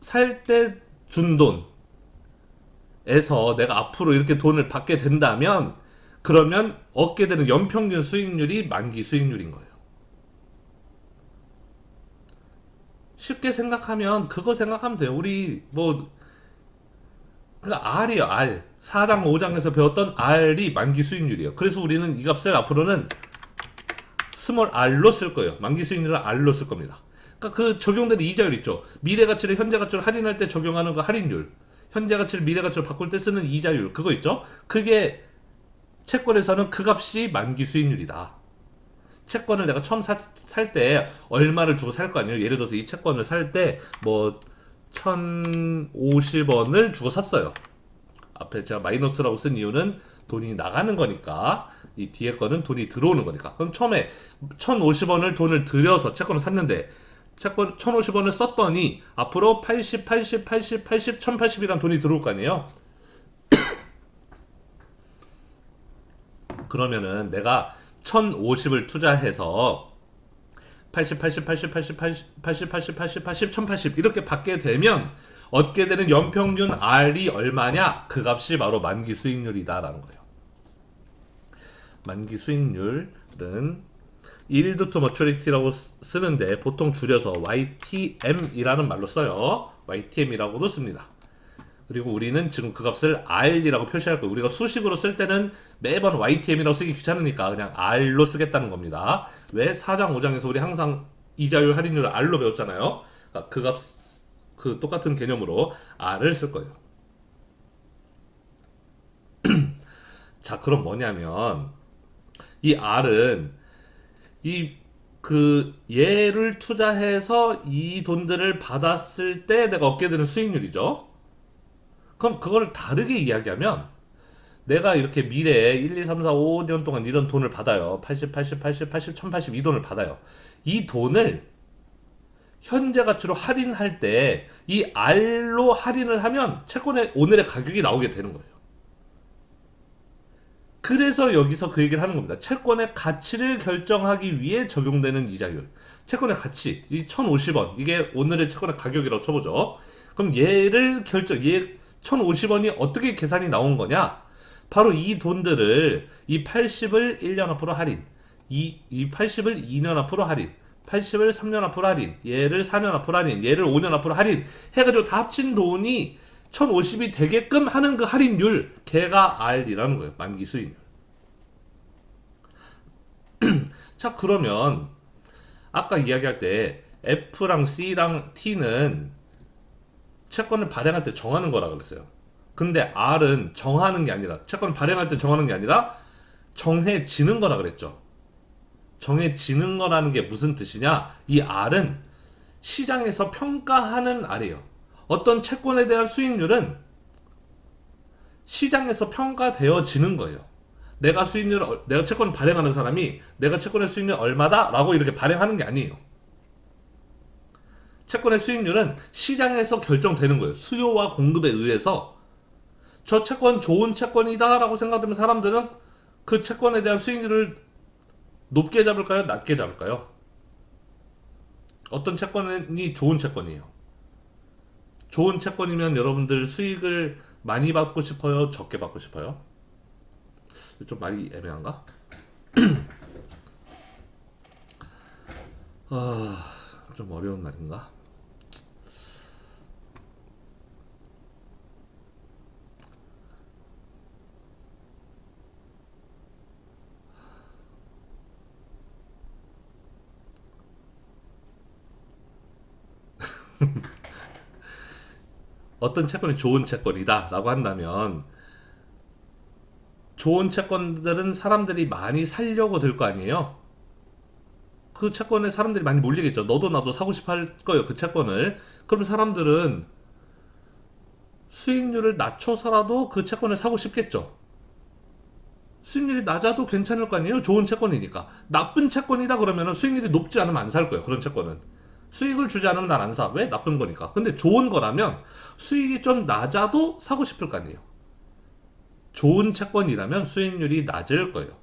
살 때 준 돈에서 내가 앞으로 이렇게 돈을 받게 된다면, 그러면 얻게 되는 연평균 수익률이 만기 수익률인 거예요. 쉽게 생각하면 그거 생각하면 돼요. 우리 뭐 그러니까 R이에요. R. 4장 5장에서 배웠던 R이 만기 수익률이에요. 그래서 우리는 이 값을 앞으로는 스몰 r로 쓸 거예요. 만기 수익률을 r로 쓸 겁니다. 그러니까 그 적용되는 이자율 있죠. 미래 가치를 현재 가치로 할인할 때 적용하는 그 할인율, 현재 가치를 미래 가치로 바꿀 때 쓰는 이자율, 그거 있죠. 그게 채권에서는 그 값이 만기 수익률이다. 채권을 내가 처음 살 때 얼마를 주고 살 거 아니에요. 예를 들어서 이 채권을 살 때 뭐 1050원을 주고 샀어요. 앞에 제가 마이너스라고 쓴 이유는 돈이 나가는 거니까, 이 뒤에 거는 돈이 들어오는 거니까. 그럼 처음에 1050원을 돈을 들여서 채권을 샀는데, 채권 1050원을 썼더니 앞으로 80, 80, 80, 80, 1080이란 돈이 들어올 거 아니에요. 그러면은 내가 1050을 투자해서 80, 80, 80, 80, 80, 80, 80, 80, 80, 1080 이렇게 받게 되면 얻게 되는 연평균 R이 얼마냐? 그 값이 바로 만기 수익률이다라는 거예요. 만기 수익률은 Yield to Maturity라고 쓰는데 보통 줄여서 YTM이라는 말로 써요. YTM이라고도 씁니다. 그리고 우리는 지금 그 값을 R이라고 표시할 거예요. 우리가 수식으로 쓸 때는 매번 YTM이라고 쓰기 귀찮으니까 그냥 R로 쓰겠다는 겁니다. 왜? 4장 5장에서 우리 항상 이자율 할인율을 R로 배웠잖아요. 그러니까 그 값, 그 똑같은 개념으로 R을 쓸 거예요. 자, 그럼 뭐냐면 이 R은 얘를 투자해서 이 돈들을 받았을 때 내가 얻게 되는 수익률이죠. 그럼 그걸 다르게 이야기하면, 내가 이렇게 미래에 1, 2, 3, 4, 5년 동안 이런 돈을 받아요. 80, 80, 80, 80, 1080 이 돈을 받아요. 이 돈을 현재 가치로 할인할 때 이 R로 할인을 하면 채권의 오늘의 가격이 나오게 되는 거예요. 그래서 여기서 그 얘기를 하는 겁니다. 채권의 가치를 결정하기 위해 적용되는 이자율. 채권의 가치, 이 1050원. 이게 오늘의 채권의 가격이라고 쳐보죠. 그럼 얘 1050원이 어떻게 계산이 나온 거냐? 바로 이 돈들을, 이 80을 1년 앞으로 할인, 이 80을 2년 앞으로 할인, 80을 3년 앞으로 할인, 얘를 4년 앞으로 할인, 얘를 5년 앞으로 할인 해가지고 다 합친 돈이 1050이 되게끔 하는 그 할인율, 걔가 R이라는 거예요. 만기 수익률. 자, 그러면 아까 이야기할 때 F랑 C랑 T는 채권을 발행할 때 정하는 거라 그랬어요. 근데 R은 정하는 게 아니라, 채권을 발행할 때 정하는 게 아니라 정해지는 거라 그랬죠. 정해지는 거라는 게 무슨 뜻이냐? 이 R은 시장에서 평가하는 R이에요. 어떤 채권에 대한 수익률은 시장에서 평가되어지는 거예요. 내가 채권 발행하는 사람이 내가 채권의 수익률 얼마다? 라고 이렇게 발행하는 게 아니에요. 채권의 수익률은 시장에서 결정되는 거예요. 수요와 공급에 의해서 저 채권 좋은 채권이다 라고 생각되면 사람들은 그 채권에 대한 수익률을 높게 잡을까요? 낮게 잡을까요? 어떤 채권이 좋은 채권이에요? 좋은 채권이면 여러분들 수익을 많이 받고 싶어요? 적게 받고 싶어요? 좀 말이 애매한가? 좀 어려운 말인가? 어떤 채권이 좋은 채권이다 라고 한다면 좋은 채권들은 사람들이 많이 사려고 들 거 아니에요. 그 채권에 사람들이 많이 몰리겠죠. 너도 나도 사고 싶어 할 거예요, 그 채권을. 그럼 사람들은 수익률을 낮춰서라도 그 채권을 사고 싶겠죠. 수익률이 낮아도 괜찮을 거 아니에요? 좋은 채권이니까. 나쁜 채권이다 그러면 수익률이 높지 않으면 안 살 거예요, 그런 채권은. 수익을 주지 않으면 난 안 사. 왜? 나쁜 거니까. 근데 좋은 거라면 수익이 좀 낮아도 사고 싶을 거 아니에요. 좋은 채권이라면 수익률이 낮을 거예요.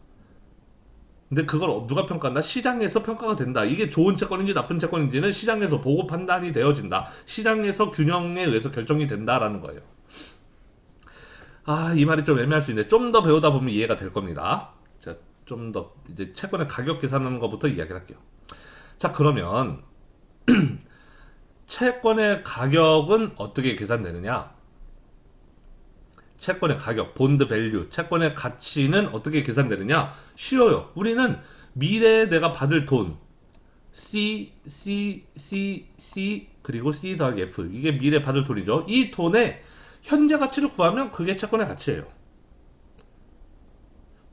근데 그걸 누가 평가한다? 시장에서 평가가 된다. 이게 좋은 채권인지 나쁜 채권인지는 시장에서 보고 판단이 되어진다. 시장에서 균형에 의해서 결정이 된다라는 거예요. 아, 이 말이 좀 애매할 수 있는데 좀 더 배우다 보면 이해가 될 겁니다. 자, 좀 더 이제 채권의 가격 계산하는 것부터 이야기를 할게요. 자, 그러면 채권의 가격은 어떻게 계산되느냐? 채권의 가격, 본드 밸류, 채권의 가치는 어떻게 계산되느냐? 쉬워요. 우리는 미래에 내가 받을 돈, C, 그리고 C 더하기 F. 이게 미래에 받을 돈이죠. 이 돈의 현재 가치를 구하면 그게 채권의 가치예요.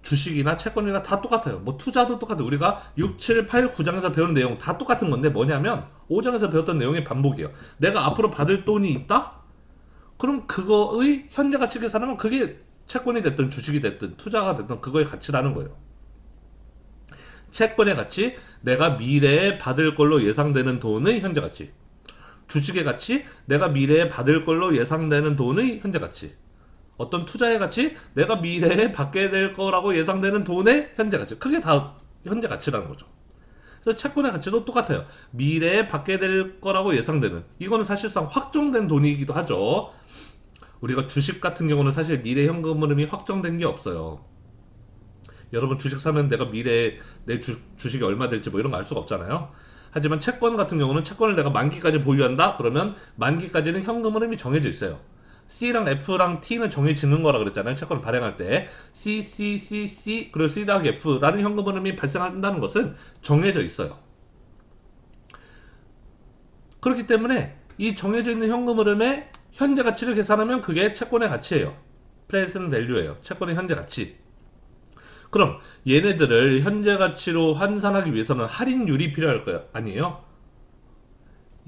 주식이나 채권이나 다 똑같아요. 뭐 투자도 똑같아요. 우리가 6, 7, 8, 9장에서 배운 내용 다 똑같은 건데 뭐냐면 5장에서 배웠던 내용의 반복이에요. 내가 앞으로 받을 돈이 있다? 그럼 그거의 현재 가치 계산하면 그게 채권이 됐든 주식이 됐든 투자가 됐든 그거의 가치라는 거예요. 채권의 가치, 내가 미래에 받을 걸로 예상되는 돈의 현재 가치. 주식의 가치, 내가 미래에 받을 걸로 예상되는 돈의 현재 가치. 어떤 투자의 가치, 내가 미래에 받게 될 거라고 예상되는 돈의 현재 가치. 그게 다 현재 가치라는 거죠. 그래서 채권의 가치도 똑같아요. 미래에 받게 될 거라고 예상되는. 이거는 사실상 확정된 돈이기도 하죠. 우리가 주식 같은 경우는 사실 미래 현금 흐름이 확정된 게 없어요. 여러분 주식 사면 내가 미래에 내 주식이 얼마 될지 뭐 이런 거 알 수가 없잖아요. 하지만 채권 같은 경우는 채권을 내가 만기까지 보유한다? 그러면 만기까지는 현금 흐름이 정해져 있어요. C랑 F랑 T는 정해지는 거라 그랬잖아요. 채권을 발행할 때 C 그리고 C 더하기 F라는 현금 흐름이 발생한다는 것은 정해져 있어요. 그렇기 때문에 이 정해져 있는 현금 흐름의 현재 가치를 계산하면 그게 채권의 가치예요. 프레젠트 밸류예요. 채권의 현재 가치. 그럼 얘네들을 현재 가치로 환산하기 위해서는 할인율이 필요할 거 아니에요?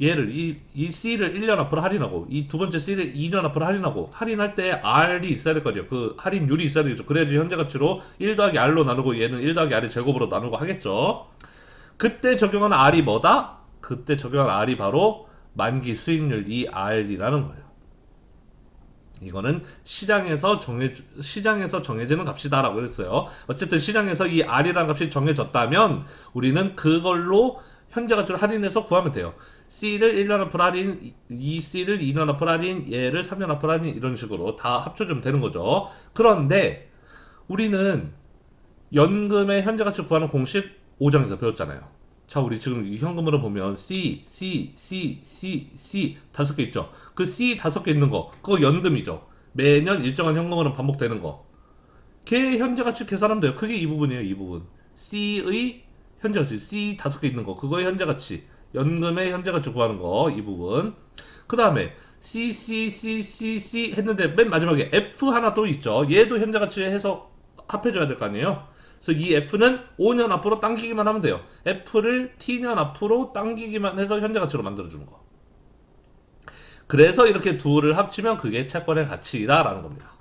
얘를 이 C를 1년 앞으로 할인하고 이 두 번째 C를 2년 앞으로 할인하고 할인할 때 R이 있어야 될 거죠. 그 할인율이 있어야 되겠죠. 그래야지 현재 가치로 1 더하기 R로 나누고 얘는 1 더하기 R의 제곱으로 나누고 하겠죠. 그때 적용한 R이 뭐다? 그때 적용한 R이 바로 만기 수익률 이 R이라는 거예요. 이거는 시장에서 정해지는 값이다라고 그랬어요. 어쨌든 시장에서 이 R이라는 값이 정해졌다면 우리는 그걸로 현재 가치를 할인해서 구하면 돼요. C를 1년 앞으로 할인, 이 C를 2년 앞으로 할인, 얘를 3년 앞으로 할인 이런 식으로 다 합쳐주면 되는 거죠. 그런데 우리는 연금의 현재 가치를 구하는 공식 5장에서 배웠잖아요. 자, 우리 지금 이 현금으로 보면 C 다섯 개 있죠. 그 C 다섯 개 있는 거, 그거 연금이죠. 매년 일정한 현금으로 반복되는 거. 걔 현재 가치 계산하면 돼요. 그게 이 부분이에요, 이 부분. C의 현재 가치, C 다섯 개 있는 거, 그거의 현재 가치. 연금의 현재 가치 구하는 거, 이 부분. 그 다음에 C 했는데 맨 마지막에 F 하나 또 있죠. 얘도 현재 가치 해서 합해줘야 될 거 아니에요. 그래서 이 F는 5년 앞으로 당기기만 하면 돼요. F를 T년 앞으로 당기기만 해서 현재 가치로 만들어주는 거. 그래서 이렇게 둘을 합치면 그게 채권의 가치다라는 겁니다.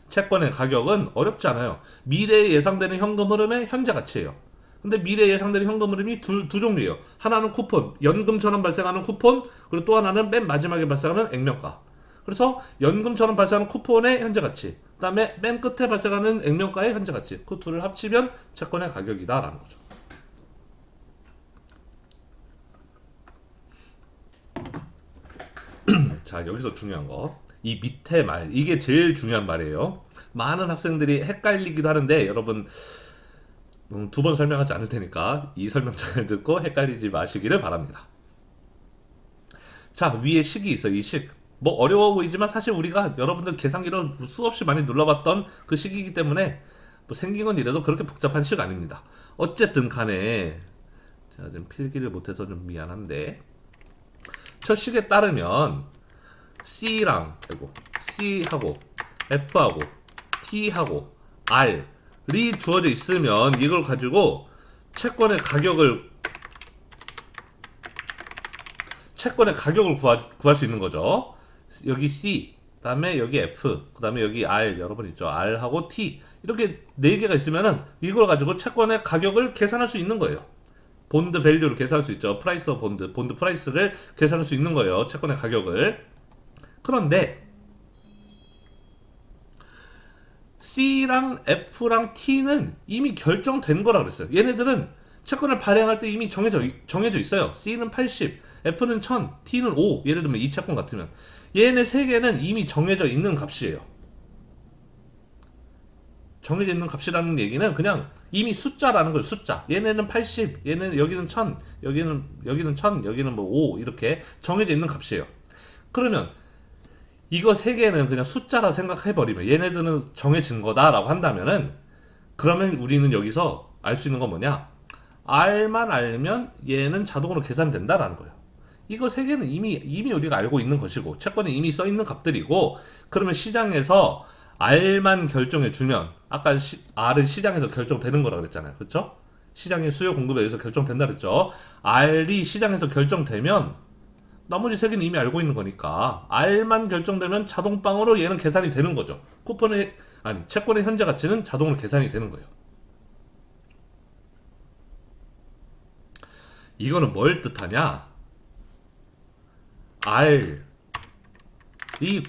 채권의 가격은 어렵지 않아요. 미래에 예상되는 현금 흐름의 현재 가치예요. 근데 미래에 예상되는 현금 흐름이 두 종류예요. 하나는 쿠폰, 연금처럼 발생하는 쿠폰, 그리고 또 하나는 맨 마지막에 발생하는 액면가. 그래서 연금처럼 발생하는 쿠폰의 현재 가치, 그 다음에 맨 끝에 발생하는 액면가의 현재 가치, 그 둘을 합치면 채권의 가격이다라는 거죠. 자, 여기서 중요한 거, 이 밑에 말, 이게 제일 중요한 말이에요. 많은 학생들이 헷갈리기도 하는데 여러분 두 번 설명하지 않을 테니까 이 설명 잘 듣고 헷갈리지 마시기를 바랍니다. 자, 위에 식이 있어. 이 식. 뭐 어려워 보이지만 사실 우리가 여러분들 계산기로 수없이 많이 눌러봤던 그 식이기 때문에 뭐 생긴 건 이래도 그렇게 복잡한 식 아닙니다. 어쨌든 간에 좀 필기를 못해서 좀 미안한데 저 식에 따르면 C하고 F하고 T하고 R이 주어져 있으면 이걸 가지고 채권의 가격을 구할 수 있는 거죠. 여기 C, 그다음에 여기 F, 그다음에 여기 R 여러 번 있죠. R하고 T 이렇게 네 개가 있으면은 이걸 가지고 채권의 가격을 계산할 수 있는 거예요. 본드 밸류를 계산할 수 있죠. 프라이스 오브 본드 프라이스를 계산할 수 있는 거예요. 채권의 가격을. 그런데 C랑 F랑 T는 이미 결정된 거라 그랬어요. 얘네들은 채권을 발행할 때 이미 정해져 있어요. C는 80, F는 1000, T는 5. 예를 들면 이 채권 같으면 얘네 세 개는 이미 정해져 있는 값이에요. 정해져 있는 값이라는 얘기는 그냥 이미 숫자라는 거예요. 숫자. 얘네는 80, 얘는 여기는 1000, 여기는 1000, 여기는 뭐 5 이렇게 정해져 있는 값이에요. 그러면 이거 세 개는 그냥 숫자라 생각해버리면 얘네들은 정해진 거다라고 한다면은 그러면 우리는 여기서 알 수 있는 건 뭐냐? R만 알면 얘는 자동으로 계산된다라는 거예요. 이거 세 개는 이미 우리가 알고 있는 것이고 채권에 이미 써 있는 값들이고 그러면 시장에서 R만 결정해 주면 아까 R은 시장에서 결정되는 거라 그랬잖아요. 그렇죠? 시장의 수요 공급에 의해서 결정된다 그랬죠. R이 시장에서 결정되면 나머지 세 개는 이미 알고 있는 거니까 R만 결정되면 자동방으로 얘는 계산이 되는 거죠. 채권의 현재 가치는 자동으로 계산이 되는 거예요. 이거는 뭘 뜻하냐? R이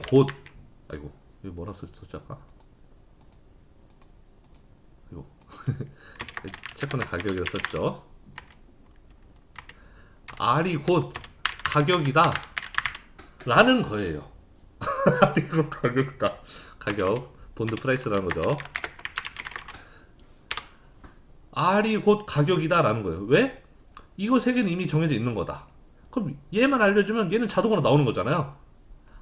곧 아이고 이거 뭐라 썼지 아까? 이거 채권의 가격이라 썼죠. R이 곧 가격이다 라는 거예요. R이 곧 가격이다. 가격 본드 프라이스라는 거죠. R이 곧 가격이다 라는 거예요. 왜? 이거 세 개는 이미 정해져 있는 거다. 그럼 얘만 알려주면 얘는 자동으로 나오는 거잖아요.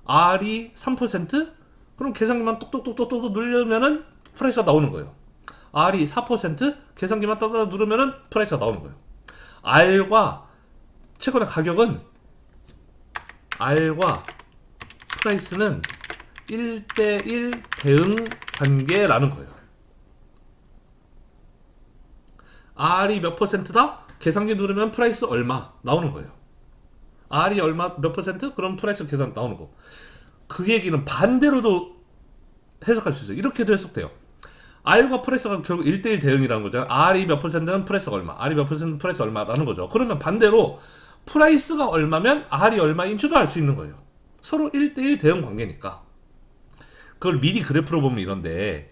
R이 3%? 그럼 계산기만 똑똑똑똑똑 누르면은 프라이스가 나오는 거예요. R이 4%? 계산기만 따다 누르면은 프라이스가 나오는 거예요. R과 채권의 가격은 R과 프라이스는 1대1 대응 관계라는 거예요. R이 몇 %다? 계산기 누르면 프라이스 얼마 나오는 거예요. R이 얼마 몇 %? 그럼 프라이스 계산 나오는 거. 그 얘기는 반대로도 해석할 수 있어요. 이렇게도 해석돼요. R과 프라이스가 결국 1대1 대응이라는 거잖아요. R이 몇 %는 프라이스가 얼마, R이 몇 %는 프라이스 얼마라는 거죠. 그러면 반대로 프라이스가 얼마면 R이 얼마인 줄도 알 수 있는 거예요. 서로 1대1 대응 관계니까. 그걸 미리 그래프로 보면 이런데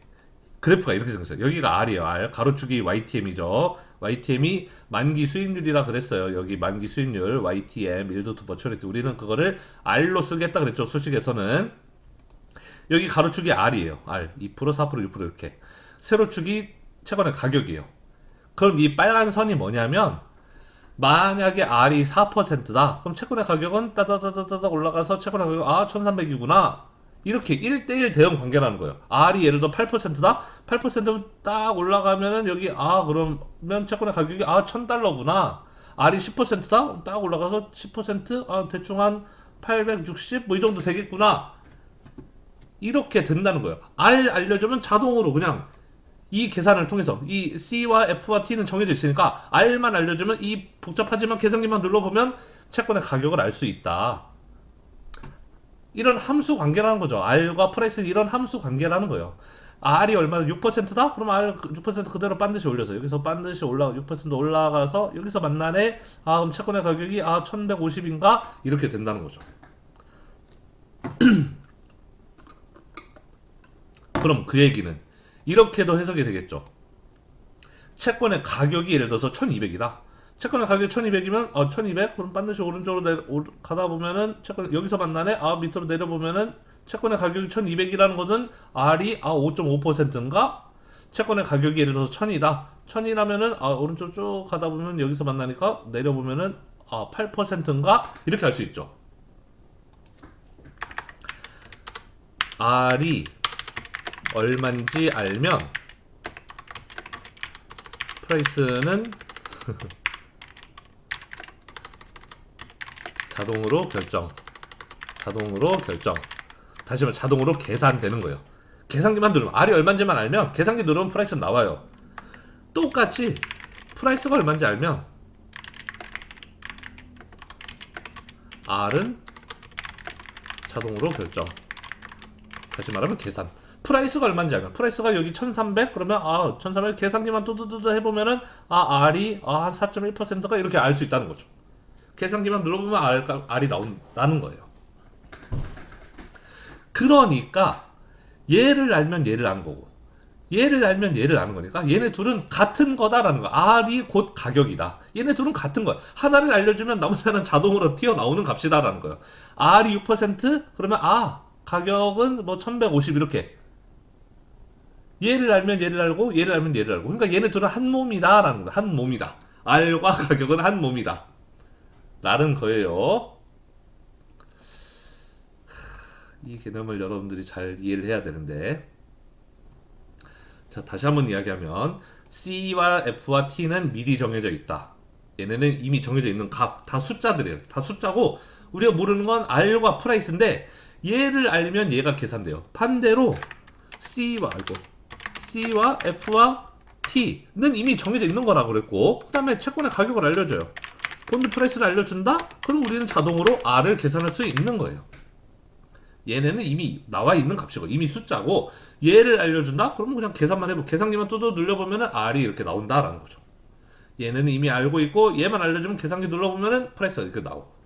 그래프가 이렇게 생겼어요. 여기가 R이에요. R 가로축이 YTM이죠. YTM이 만기 수익률이라 그랬어요. 여기 만기 수익률 YTM Yield to Maturity 우리는 그거를 R로 쓰겠다 그랬죠. 수식에서는 여기 가로축이 R이에요. R 2% 4% 6% 이렇게 세로축이 채권의 가격이에요. 그럼 이 빨간 선이 뭐냐면 만약에 R이 4%다. 그럼 채권의 가격은 따다다다다 올라가서 채권의 가격 1300이구나. 이렇게 1대1 대응 관계라는 거예요. R이 예를 들어 8%다? 8%면 딱 올라가면은 여기 그러면 채권의 가격이 $1000구나. R이 10%다? 딱 올라가서 10% 대충 한 860 뭐 이 정도 되겠구나. 이렇게 된다는 거예요. R 알려주면 자동으로 그냥 이 계산을 통해서 이 C와 F와 T는 정해져 있으니까 R만 알려주면 이 복잡하지만 계산기만 눌러보면 채권의 가격을 알 수 있다. 이런 함수 관계라는 거죠. R과 프라이스는 이런 함수 관계라는 거예요. R이 얼마나 6%다? 그럼 R 6% 그대로 반드시 올려서 여기서 반드시 6% 올라가서 여기서 만나네. 그럼 채권의 가격이 1150인가? 이렇게 된다는 거죠. 그럼 그 얘기는 이렇게도 해석이 되겠죠. 채권의 가격이 예를 들어서 1200이다. 채권의 가격이 1200이면 1200 그럼 반드시 오른쪽으로 가다 보면은 채권 여기서 만나네. 밑으로 내려보면은 채권의 가격이 1200이라는 것은 R이 5.5%인가? 채권의 가격이 예를 들어서 1000이다. 1000이라면은 오른쪽 쭉 가다 보면 여기서 만나니까 내려보면은 8%인가? 이렇게 알 수 있죠. R이 얼마인지 알면 프라이스는 자동으로 결정 자동으로 결정. 다시 말해 자동으로 계산되는 거예요. 계산기만 누르면 R이 얼마인지만 알면 계산기 누르면 프라이스는 나와요. 똑같이 프라이스가 얼마인지 알면 R은 자동으로 결정. 다시 말하면 계산. 프라이스가 얼마인지 알면 프라이스가 여기 1300 그러면 1300 계산기만 뚜두두두 해보면은 R이 한 4.1%가 이렇게 알 수 있다는 거죠. 계산기만 눌러보면 R이 나는 거예요. 그러니까 얘를 알면 얘를 아는 거고 얘를 알면 얘를 아는 거니까 얘네 둘은 같은 거다라는 거야. R이 곧 가격이다. 얘네 둘은 같은 거야. 하나를 알려주면 나머지 하나는 자동으로 튀어나오는 값이다라는 거예요. R이 6% 그러면 가격은 뭐 1150 이렇게. 얘를 알면 얘를 알고 얘를 알면 얘를 알고. 그러니까 얘네 둘은 한 몸이다라는 거야. 한 몸이다. R과 가격은 한 몸이다 라는 거예요. 이 개념을 여러분들이 잘 이해를 해야 되는데, 자 다시 한번 이야기하면 C와 F와 T는 미리 정해져 있다. 얘네는 이미 정해져 있는 값, 다 숫자들이에요. 다 숫자고 우리가 모르는 건 R과 프라이스인데 얘를 알면 얘가 계산돼요. 반대로 C와 F와 T는 이미 정해져 있는 거라고 그랬고, 그 다음에 채권의 가격을 알려줘요. 본드 프라이스를 알려준다? 그럼 우리는 자동으로 R을 계산할 수 있는 거예요. 얘네는 이미 나와 있는 값이고 이미 숫자고, 얘를 알려준다? 그러면 그냥 계산만 해보고 계산기만 뚜두 눌려보면은 R이 이렇게 나온다라는 거죠. 얘네는 이미 알고 있고 얘만 알려주면 계산기 눌러보면은 프라이스가 이렇게 나오고.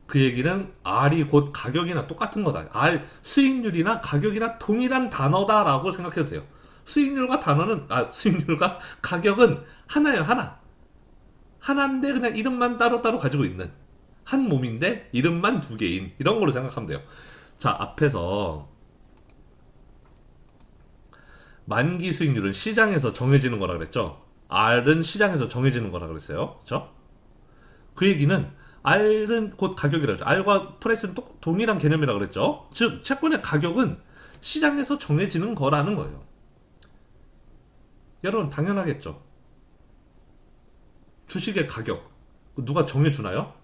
그 얘기는 R이 곧 가격이나 똑같은 거다. R 수익률이나 가격이나 동일한 단어다라고 생각해도 돼요. 수익률과 가격은 하나예요. 하나인데 그냥 이름만 따로따로 가지고 있는 한 몸인데 이름만 두 개인 이런 걸로 생각하면 돼요. 자, 앞에서 만기 수익률은 시장에서 정해지는 거라 그랬죠. R은 시장에서 정해지는 거라 그랬어요. 그렇죠? 그 얘기는 R은 곧 가격이라 그랬죠. R과 프라이스는 동일한 개념이라 그랬죠. 즉 채권의 가격은 시장에서 정해지는 거라는 거예요. 여러분 당연하겠죠. 주식의 가격 누가 정해주나요?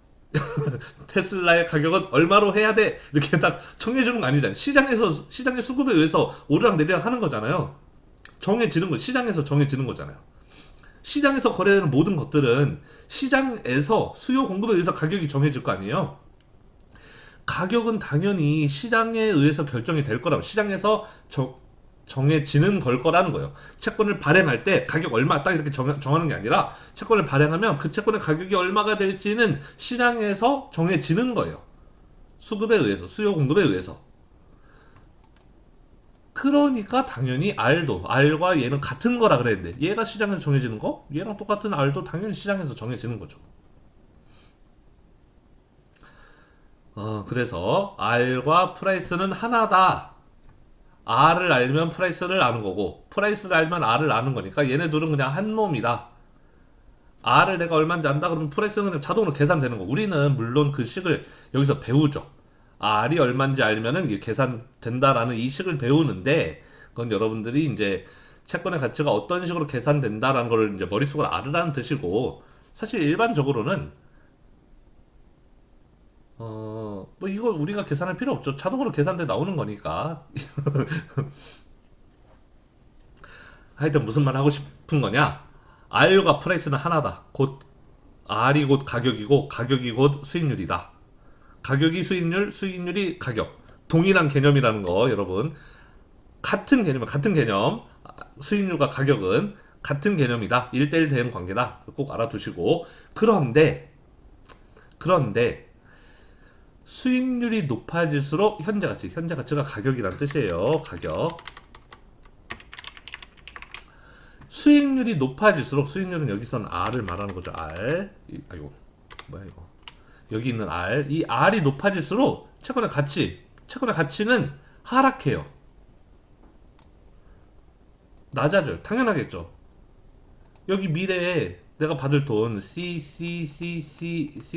테슬라의 가격은 얼마로 해야 돼 이렇게 딱 정해주는 거 아니잖아요. 시장의 수급에 의해서 오르락 내리락 하는 거잖아요. 정해지는 거, 시장에서 정해지는 거잖아요. 시장에서 거래되는 모든 것들은 시장에서 수요 공급에 의해서 가격이 정해질 거 아니에요. 가격은 당연히 시장에 의해서 결정이 될 거라고, 시장에서 정해지는 걸 거라는 거예요. 채권을 발행할 때 가격 얼마 딱 이렇게 정하는 게 아니라 채권을 발행하면 그 채권의 가격이 얼마가 될지는 시장에서 정해지는 거예요. 수급에 의해서, 수요 공급에 의해서. 그러니까 당연히 R과 얘는 같은 거라 그랬는데 얘가 시장에서 정해지는 거? 얘랑 똑같은 R도 당연히 시장에서 정해지는 거죠. 그래서 R과 프라이스는 하나다. R을 알면 프라이스를 아는 거고 프라이스를 알면 R을 아는 거니까 얘네 둘은 그냥 한 몸이다. R을 내가 얼마인지 안다 그러면 프라이스는 그냥 자동으로 계산되는 거. 우리는 물론 그 식을 여기서 배우죠. R이 얼마인지 알면은 이게 계산된다라는 이 식을 배우는데, 그건 여러분들이 이제 채권의 가치가 어떤 식으로 계산된다라는 걸 이제 머릿속으로 알으라는 뜻이고, 사실 일반적으로는 뭐 이거 우리가 계산할 필요 없죠. 자동으로 계산돼 나오는 거니까. 하여튼 무슨 말 하고 싶은 거냐? R과 프라이스는 하나다. 곧 R이 곧 가격이고 가격이 곧 수익률이다. 가격이 수익률, 수익률이 가격. 동일한 개념이라는 거 여러분. 같은 개념. 수익률과 가격은 같은 개념이다. 1대1 대응 관계다. 꼭 알아두시고. 그런데 수익률이 높아질수록 현재 가치가 가격이라는 뜻이에요. 가격. 수익률이 높아질수록, 수익률은 여기서는 R을 말하는 거죠. R. 아이고, 뭐야 이거. 여기 있는 R. 이 R이 높아질수록 채권의 가치는 하락해요. 낮아져요. 당연하겠죠. 여기 미래에 내가 받을 돈 C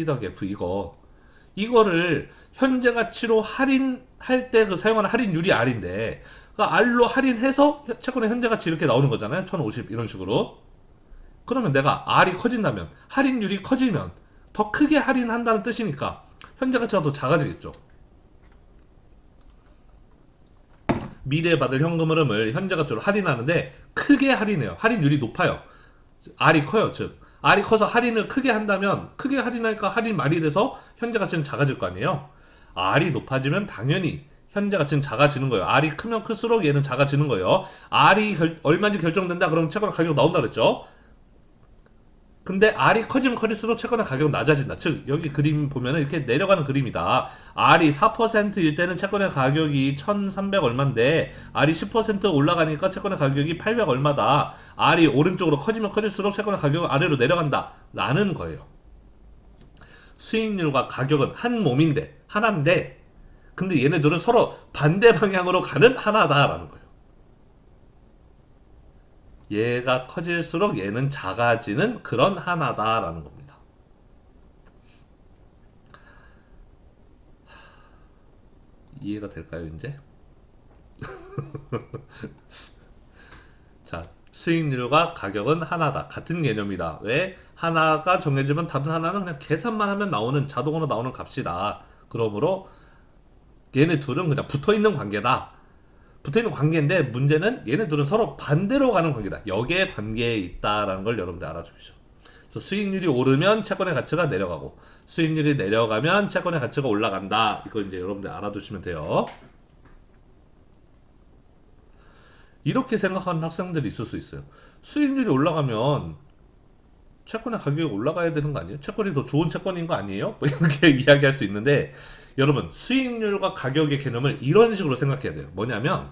더하기 F 이거를 현재 가치로 할인할 때 그 사용하는 할인율이 R인데, 그 R로 할인해서 채권의 현재 가치 이렇게 나오는 거잖아요. 1050 이런 식으로. 그러면 내가 R이 커진다면, 할인율이 커지면 더 크게 할인한다는 뜻이니까 현재 가치가 더 작아지겠죠. 미래에 받을 현금 흐름을 현재 가치로 할인하는데 크게 할인해요. 할인율이 높아요. R이 커요. 즉 R이 커서 할인을 크게 한다면 크게 할인하니까 할인 말이 돼서 현재 가치는 작아질 거 아니에요. R이 높아지면 당연히 현재 가치는 작아지는 거예요. R이 크면 클수록 얘는 작아지는 거예요. R이 얼마인지 결정된다 그러면 채권의 가격 나온다 그랬죠. 근데 R이 커지면 커질수록 채권의 가격은 낮아진다. 즉 여기 그림 보면은 이렇게 내려가는 그림이다. R이 4%일 때는 채권의 가격이 1300 얼마인데 R이 10% 올라가니까 채권의 가격이 800 얼마다. R이 오른쪽으로 커지면 커질수록 채권의 가격은 아래로 내려간다 라는 거예요. 수익률과 가격은 한 몸인데 하나인데 근데 얘네들은 서로 반대 방향으로 가는 하나다라는 거예요. 얘가 커질수록 얘는 작아지는 그런 하나다라는 겁니다. 이해가 될까요, 이제? 자, 수익률과 가격은 하나다. 같은 개념이다. 왜? 하나가 정해지면 다른 하나는 그냥 계산만 하면 나오는, 자동으로 나오는 값이다. 그러므로 얘네 둘은 그냥 붙어있는 관계다. 붙어있는 관계인데 문제는 얘네 둘은 서로 반대로 가는 관계다. 역의 관계에 있다라는 걸 여러분들 알아주십시오. 그래서 수익률이 오르면 채권의 가치가 내려가고 수익률이 내려가면 채권의 가치가 올라간다. 이거 이제 여러분들 알아두시면 돼요. 이렇게 생각하는 학생들이 있을 수 있어요. 수익률이 올라가면 채권의 가격이 올라가야 되는 거 아니에요? 채권이 더 좋은 채권인 거 아니에요? 뭐 이렇게 이야기할 수 있는데 여러분 수익률과 가격의 개념을 이런 식으로 생각해야 돼요. 뭐냐면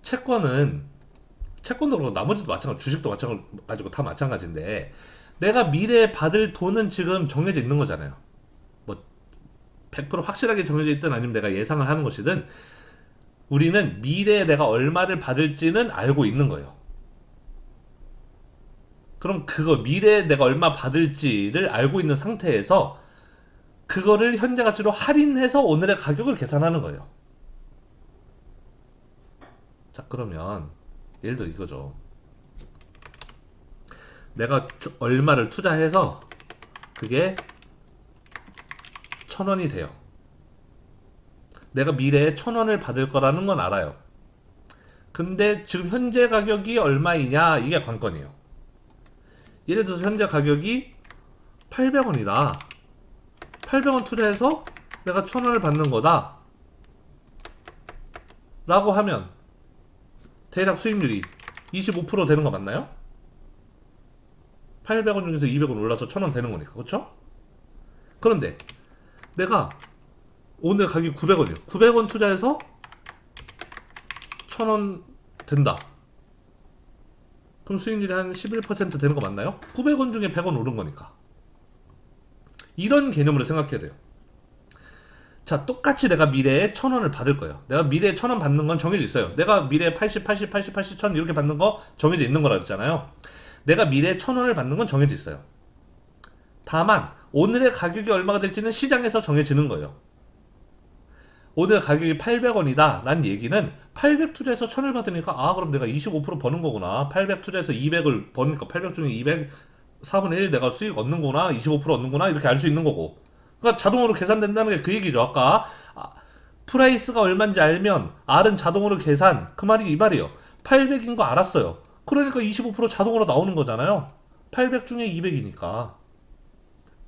채권도 그렇고 나머지도 마찬가지, 주식도 마찬가지고 다 마찬가지인데 내가 미래에 받을 돈은 지금 정해져 있는 거잖아요. 뭐 100% 확실하게 정해져 있든 아니면 내가 예상을 하는 것이든 우리는 미래에 내가 얼마를 받을지는 알고 있는 거예요. 그럼 그거 미래에 내가 얼마 받을지를 알고 있는 상태에서 그거를 현재 가치로 할인해서 오늘의 가격을 계산하는 거예요. 자, 그러면 예를 들어 이거죠. 내가 얼마를 투자해서 그게 1000원이 돼요. 내가 미래에 1000원을 받을 거라는 건 알아요. 근데 지금 현재 가격이 얼마이냐 이게 관건이에요. 예를 들어서 현재 가격이 800원이다. 800원 투자해서 내가 1000원을 받는 거다 라고 하면 대략 수익률이 25% 되는 거 맞나요? 800원 중에서 200원 올라서 1000원 되는 거니까, 그렇죠? 그런데 내가 오늘 가격이 900원이에요 900원 투자해서 1000원 된다. 그럼 수익률이 한 11% 되는 거 맞나요? 900원 중에 100원 오른 거니까. 이런 개념으로 생각해야 돼요. 자, 똑같이 내가 미래에 1000원을 받을 거예요. 내가 미래에 1000원 받는 건 정해져 있어요. 내가 미래에 80, 80, 80, 80, 1000 이렇게 받는 거 정해져 있는 거라 그랬잖아요. 내가 미래에 1000원을 받는 건 정해져 있어요. 다만 오늘의 가격이 얼마가 될지는 시장에서 정해지는 거예요. 오늘 가격이 800원이다 라는 얘기는 800 투자해서 1000을 받으니까 그럼 내가 25% 버는 거구나. 800 투자해서 200을 버니까 800 중에 200 4분의 1 내가 수익 얻는 거나 25% 얻는 거나 이렇게 알 수 있는 거고. 그러니까 자동으로 계산된다는 게 그 얘기죠. 아까 프라이스가 얼마인지 알면 R은 자동으로 계산. 그 말이 이 말이에요. 800인 거 알았어요. 그러니까 25% 자동으로 나오는 거잖아요. 800 중에 200이니까.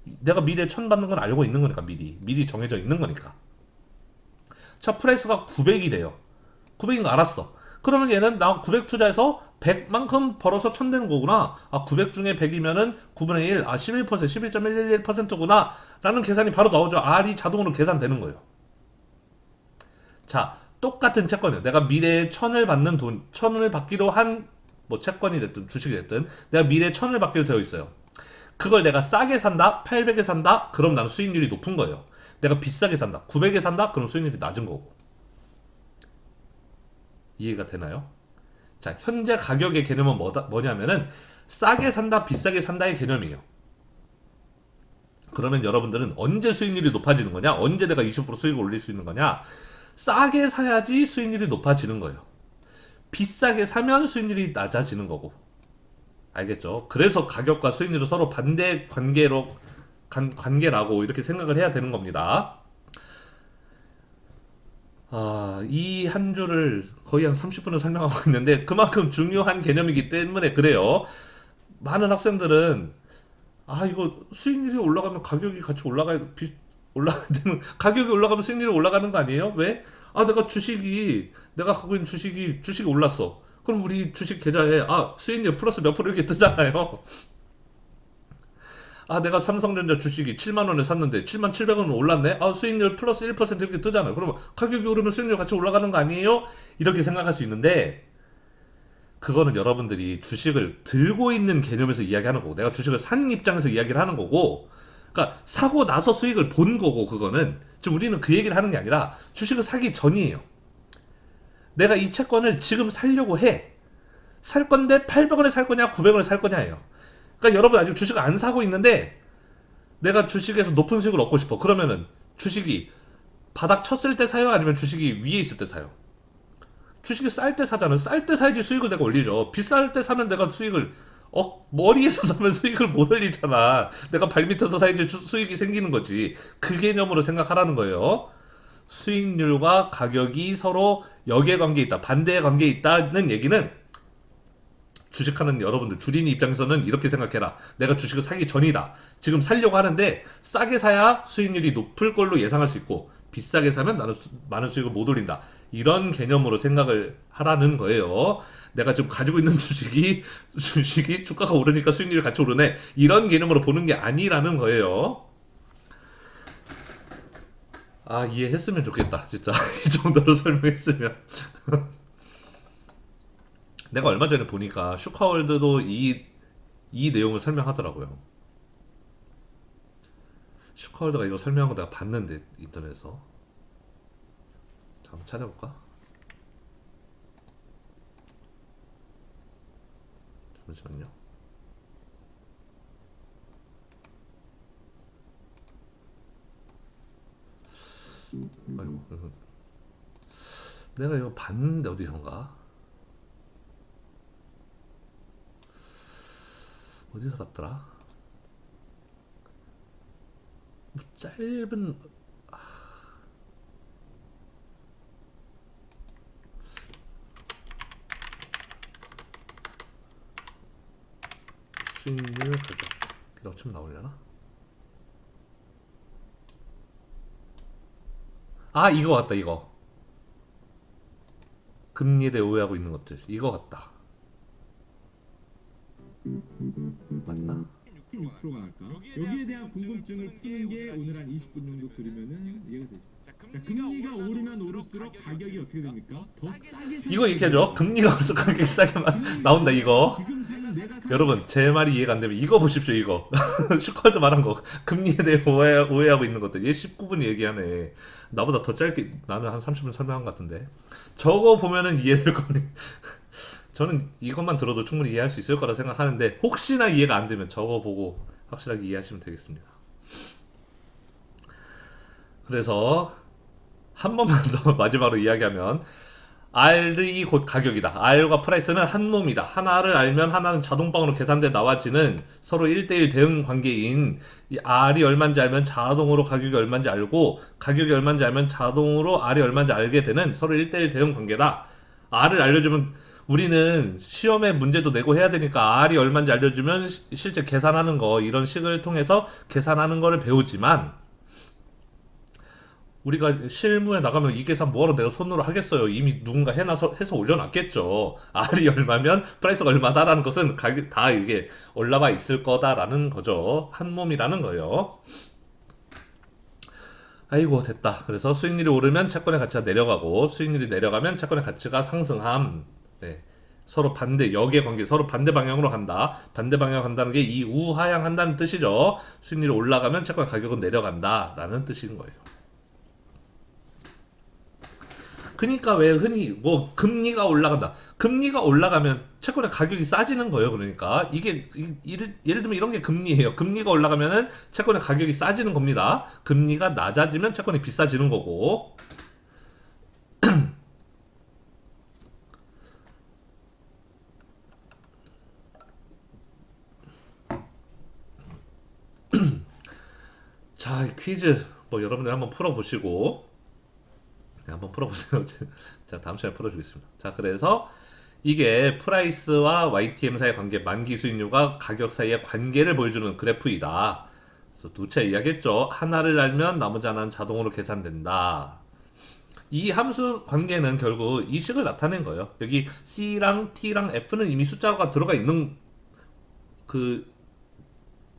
내가 미래에 1000 받는 건 알고 있는 거니까 미리 정해져 있는 거니까. 자, 프라이스가 900이 돼요. 900인 거 알았어. 그러면 얘는 나 900 투자해서 100만큼 벌어서 1000 되는 거구나. 900 중에 100이면은 9분의 1, 11%, 11.111%구나. 라는 계산이 바로 나오죠. R이 자동으로 계산되는 거예요. 자, 똑같은 채권이에요. 내가 미래에 1000을 받는 돈, 1000을 받기로 한, 뭐 채권이 됐든 주식이 됐든, 내가 미래에 1000을 받기로 되어 있어요. 그걸 내가 싸게 산다, 800에 산다, 그럼 나는 수익률이 높은 거예요. 내가 비싸게 산다, 900에 산다, 그럼 수익률이 낮은 거고. 이해가 되나요? 자, 현재 가격의 개념은 뭐냐면은 싸게 산다, 비싸게 산다의 개념이에요. 그러면 여러분들은 언제 수익률이 높아지는 거냐? 언제 내가 20% 수익을 올릴 수 있는 거냐? 싸게 사야지 수익률이 높아지는 거예요. 비싸게 사면 수익률이 낮아지는 거고. 알겠죠? 그래서 가격과 수익률은 서로 반대 관계라고 이렇게 생각을 해야 되는 겁니다. 이 한 주를 거의 한 30분을 설명하고 있는데 그만큼 중요한 개념이기 때문에 그래요. 많은 학생들은 이거 수익률이 올라가면 가격이 같이 올라가야 되는, 가격이 올라가면 수익률이 올라가는 거 아니에요? 왜? 내가 갖고 있는 주식이 올랐어. 그럼 우리 주식 계좌에 수익률 플러스 몇 프로 이렇게 뜨잖아요. 내가 삼성전자 주식이 7만 원에 샀는데 7만 700원 올랐네. 수익률 플러스 1% 이렇게 뜨잖아요. 그러면 가격이 오르면 수익률 같이 올라가는 거 아니에요? 이렇게 생각할 수 있는데 그거는 여러분들이 주식을 들고 있는 개념에서 이야기하는 거고, 내가 주식을 산 입장에서 이야기를 하는 거고, 그러니까 사고 나서 수익을 본 거고, 그거는 지금 우리는 그 얘기를 하는 게 아니라 주식을 사기 전이에요. 내가 이 채권을 지금 살려고 해. 살 건데 800원에 살 거냐 900원에 살 거냐예요. 그러니까 여러분 아직 주식을 안 사고 있는데 내가 주식에서 높은 수익을 얻고 싶어. 그러면은 주식이 바닥 쳤을 때 사요? 아니면 주식이 위에 있을 때 사요? 주식이 쌀 때 사잖아요. 쌀 때 사야지 수익을 내가 올리죠. 비쌀 때 사면 내가 수익을 머리에서 사면 수익을 못 올리잖아. 내가 발밑에서 사야지 수익이 생기는 거지. 그 개념으로 생각하라는 거예요. 수익률과 가격이 서로 역의 관계에 있다, 반대의 관계에 있다는 얘기는 주식하는 여러분들, 주린이 입장에서는 이렇게 생각해라. 내가 주식을 사기 전이다. 지금 살려고 하는데 싸게 사야 수익률이 높을 걸로 예상할 수 있고 비싸게 사면 나는 많은 수익을 못 올린다. 이런 개념으로 생각을 하라는 거예요. 내가 지금 가지고 있는 주식이 주가가 오르니까 수익률이 같이 오르네. 이런 개념으로 보는 게 아니라는 거예요. 이해했으면 좋겠다. 진짜 이 정도로 설명했으면. 내가 얼마 전에 보니까 슈카월드도 이 내용을 설명하더라고요. 슈카월드가 이거 설명한 거 내가 봤는데 인터넷에서. 자, 한번 찾아볼까? 잠시만요. 아이고, 내가 이거 봤는데 어디선가? 어디서 봤더라? 짧은 수익률 가격 이거 어쩜 나오려나? 이거 같다. 이거 금리에 대해 오해하고 있는 것들 이거 같다. 맞나? 6%가 날까? 여기에 대한 궁금증을 푸는 게 오늘 한 20분 정도 들으면은 이해가 되죠. 자, 금리가 오르면 오를수록 가격이 어떻게 됩니까? 더 싸게 이거 이렇게 하죠. 금리가 올수록 가격이 싸게만 나온다. 이거 지금 사면 내가 사 여러분 제 말이 이해가 안 되면 이거 보십시오. 이거 슈커드 말한 거 금리에 대해 오해하고 있는 것들. 얘 19분 얘기하네. 나보다 더 짧게 나는 한 30분 설명한 것 같은데 저거 보면은 이해될 거네. 저는 이것만 들어도 충분히 이해할 수 있을 거라 생각하는데 혹시나 이해가 안 되면 저거 보고 확실하게 이해하시면 되겠습니다. 그래서 한 번만 더 마지막으로 이야기하면 R이 곧 가격이다. R과 프라이스는 한 몸이다. 하나를 알면 하나는 자동방으로 계산돼 나와지는 서로 1대1 대응 관계인 이 R이 얼마인지 알면 자동으로 가격이 얼마인지 알고 가격이 얼마인지 알면 자동으로 R이 얼마인지 알게 되는 서로 1대1 대응 관계다. R을 알려주면 우리는 시험에 문제도 내고 해야 되니까 R이 얼마인지 알려주면 실제 계산하는 거 이런 식을 통해서 계산하는 거를 배우지만 우리가 실무에 나가면 이 계산 뭐하러 내가 손으로 하겠어요. 이미 누군가 해서 올려놨겠죠. R이 얼마면 프라이스가 얼마다라는 것은 가격 다 이게 올라와 있을 거다라는 거죠. 한 몸이라는 거예요. 아이고 됐다. 그래서 수익률이 오르면 채권의 가치가 내려가고 수익률이 내려가면 채권의 가치가 상승함. 네. 서로 반대 역의 관계 서로 반대 방향으로 간다. 반대 방향으로 간다는 게 이 우하향한다는 뜻이죠. 수익률이 올라가면 채권의 가격은 내려간다 라는 뜻인 거예요. 그러니까 왜 흔히 뭐 금리가 올라간다. 금리가 올라가면 채권의 가격이 싸지는 거예요. 그러니까 이게 예를 들면 이런 게 금리예요. 금리가 올라가면은 채권의 가격이 싸지는 겁니다. 금리가 낮아지면 채권이 비싸지는 거고. 자, 이 퀴즈 뭐 여러분들 한번 풀어보시고, 네, 한번 풀어보세요. 자, 다음 시간에 풀어주겠습니다. 자, 그래서 이게 프라이스와 YTM 사이의 관계, 만기 수익률과 가격 사이의 관계를 보여주는 그래프이다. 그래서 누차 이야기했죠. 하나를 알면 나머지 하나는 자동으로 계산된다. 이 함수 관계는 결국 이 식을 나타낸 거예요. 여기 C랑 T랑 F는 이미 숫자가 들어가 있는 그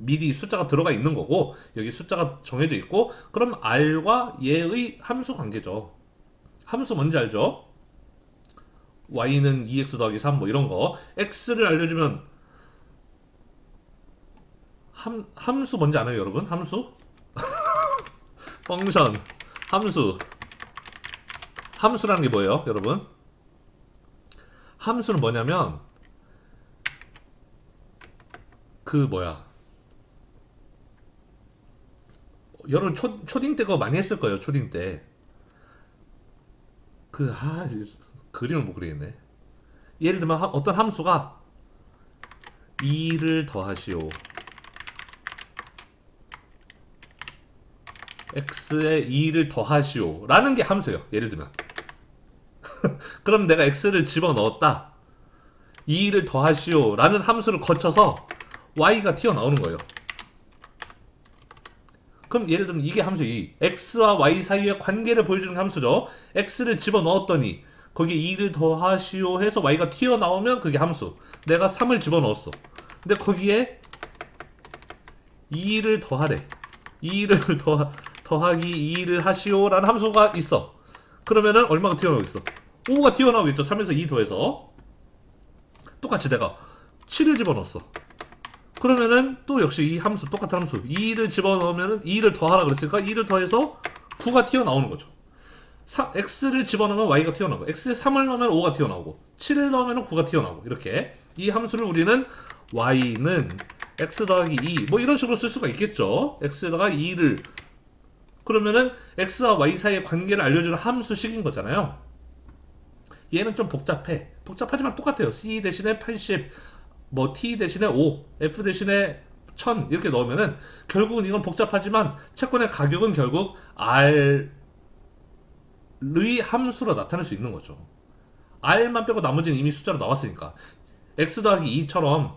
미리 숫자가 들어가 있는 거고, 여기 숫자가 정해져 있고, 그럼 R과 얘의 함수 관계죠. 함수 뭔지 알죠? Y는 2x 더하기 3 뭐 이런 거. X를 알려주면 함수 뭔지 아나요, 여러분? 함수? 펑션, 함수. 함수라는 게 뭐예요, 여러분? 함수는 뭐냐면 그 뭐야, 여러분 초딩 때 그거 많이 했을 거예요. 초딩 때 그림을 못 그리겠네. 예를 들면 어떤 함수가 2를 더하시오, x에 2를 더하시오 라는 게 함수예요. 예를 들면 그럼 내가 x를 집어넣었다, 2를 더하시오 라는 함수를 거쳐서 y가 튀어나오는 거예요. 그럼 예를 들면 이게 함수 이 x와 y 사이의 관계를 보여주는 함수죠. x를 집어넣었더니 거기에 2를 더하시오 해서 y가 튀어나오면 그게 함수. 내가 3을 집어넣었어. 근데 거기에 2를 더하래. 2를 더하기 2를 하시오 라는 함수가 있어. 그러면은 얼마가 튀어나오겠어? 5가 튀어나오겠죠. 3에서 2 더해서. 똑같이 내가 7을 집어넣었어. 그러면은 또 역시 이 함수, 똑같은 함수 2를 집어넣으면은 2를 더하라 그랬으니까 2를 더해서 9가 튀어나오는 거죠. x를 집어넣으면 y가 튀어나오고, x에 3을 넣으면 5가 튀어나오고, 7을 넣으면 9가 튀어나오고, 이렇게 이 함수를 우리는 y는 x 더하기 2 뭐 이런 식으로 쓸 수가 있겠죠. x에다가 2를, 그러면은 x와 y 사이의 관계를 알려주는 함수식인 거잖아요. 얘는 좀 복잡해. 복잡하지만 똑같아요. c 대신에 80, 뭐 t 대신에 5, f 대신에 1000 이렇게 넣으면은 결국은 이건 복잡하지만 채권의 가격은 결국 R의 함수로 나타낼 수 있는 거죠. R만 빼고 나머지는 이미 숫자로 나왔으니까. x 더하기 2처럼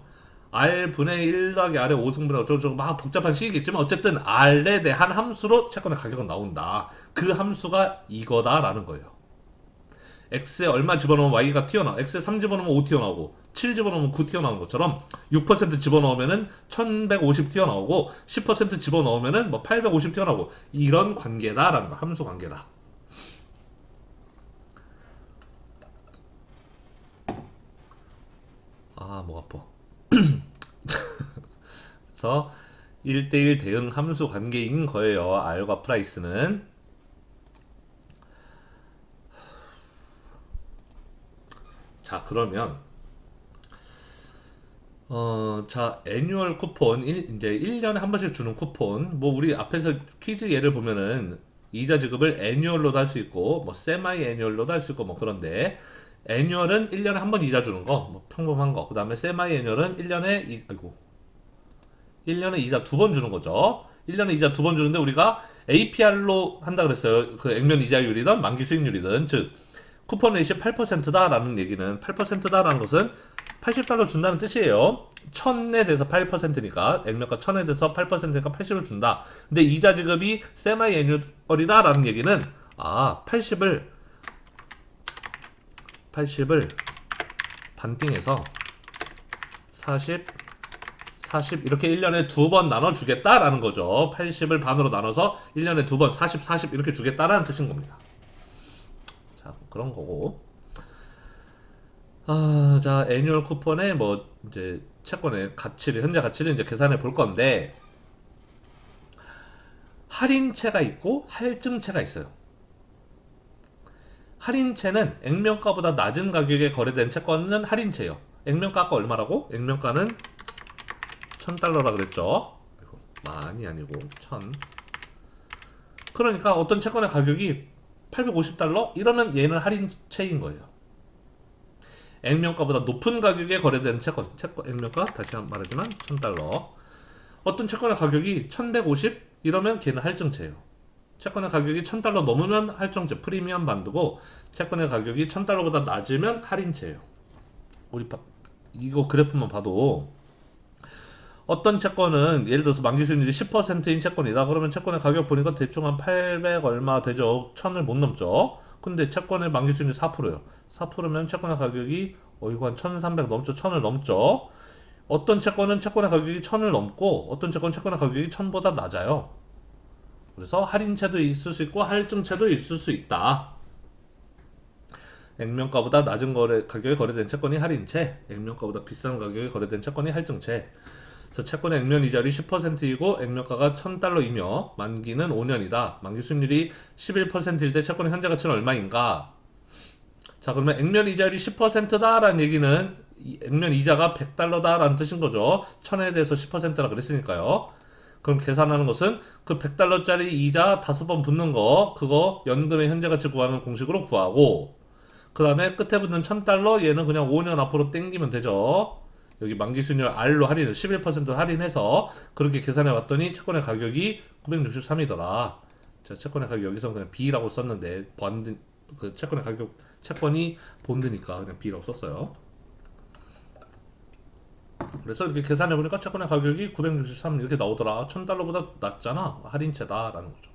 R분의 1 더하기 R의 5승분의 어쩌고저쩌고 막 복잡한 식이겠지만 어쨌든 R에 대한 함수로 채권의 가격은 나온다. 그 함수가 이거다라는 거예요. x에 얼마 집어넣으면 y가 튀어나와, x에 3 집어넣으면 5 튀어나오고, 7 집어넣으면 9 튀어나오는 것처럼 6% 집어넣으면은 1150 튀어나오고, 10% 집어넣으면은 뭐 850 튀어나오고, 이런 관계다라는 거. 함수 관계다. 목 아파. 그래서 1대1 대응 함수 관계인 거예요. R과 프라이스는. 자, 그러면 자, 애뉴얼 쿠폰 이제 1년에 한 번씩 주는 쿠폰, 뭐 우리 앞에서 퀴즈 예를 보면은 이자 지급을 애뉴얼로도 할 수 있고 뭐 세마이 애뉴얼로도 할 수 있고 뭐 그런데, 애뉴얼은 1년에 한 번 이자 주는 거, 뭐 평범한 거. 그다음에 세마이 애뉴얼은 1년에 이자 2번 주는 거죠. 1년에 이자 2번 주는데 우리가 APR로 한다 그랬어요. 그 액면 이자율이든 만기 수익률이든, 즉 쿠폰 레이시 8%다라는 얘기는, 8%다라는 것은 80달러 준다는 뜻이에요. 1000에 대해서 8%니까, 액면가 1000에 대해서 8%니까 80을 준다. 근데 이자 지급이 세마이 애뉴얼이다라는 얘기는 80을 반띵해서 40 이렇게 1년에 2번 나눠주겠다라는 거죠. 80을 반으로 나눠서 1년에 2번 40 이렇게 주겠다라는 뜻인 겁니다. 자, 그런 거고. 자, 애뉴얼 쿠폰의 뭐 이제 채권의 가치를, 현재 가치를 이제 계산해 볼 건데, 할인채가 있고 할증채가 있어요. 할인채는 액면가보다 낮은 가격에 거래된 채권은 할인채예요. 액면가가 얼마라고? 액면가는 1000달러라 그랬죠. 많이 아니고 1000. 그러니까 어떤 채권의 가격이 850달러? 이러면 얘는 할인채인 거예요. 액면가보다 높은 가격에 거래된 채권 액면가 다시 한번 말하지만 1000달러. 어떤 채권의 가격이 1150? 이러면 걔는 할증채예요. 채권의 가격이 1000달러 넘으면 할증채 프리미엄 반드고, 채권의 가격이 1000달러보다 낮으면 할인채예요. 우리 이거 그래프만 봐도 어떤 채권은 예를 들어서 만기 수익률이 10%인 채권이다. 그러면 채권의 가격 보니까 대충 한 800 얼마 되죠. 1000을 못 넘죠. 근데 채권의 만기 수익률이 4%예요. 4%면 채권의 가격이 이거 한 1300 넘죠. 1000을 넘죠. 어떤 채권은 채권의 가격이 1000을 넘고, 어떤 채권은 채권의 가격이 1000보다 낮아요. 그래서 할인채도 있을 수 있고 할증채도 있을 수 있다. 액면가보다 낮은 가격에 거래된 채권이 할인채, 액면가보다 비싼 가격에 거래된 채권이 할증채. 그래서 채권의 액면 이자율이 10%이고 액면가가 1000달러이며 만기는 5년이다. 만기 수익률이 11%일 때 채권의 현재 가치는 얼마인가? 자, 그러면 액면 이자율이 10%다라는 얘기는 액면 이자가 100달러다라는 뜻인 거죠. 1000에 대해서 10%라 그랬으니까요. 그럼 계산하는 것은 그 100달러짜리 이자 5번 붙는 거, 그거 연금의 현재 가치 구하는 공식으로 구하고, 그 다음에 끝에 붙는 1000달러 얘는 그냥 5년 앞으로 땡기면 되죠. 여기 만기 수익률 R로 할인을 11%로 할인해서 그렇게 계산해 봤더니 채권의 가격이 963이더라. 자, 채권의 가격 여기서 그냥 B라고 썼는데 그 채권의 가격, 채권이 본드니까 그냥 B라고 썼어요. 그래서 이렇게 계산해 보니까 채권의 가격이 963 이렇게 나오더라. 1000달러보다 낮잖아. 할인채다라는 거죠.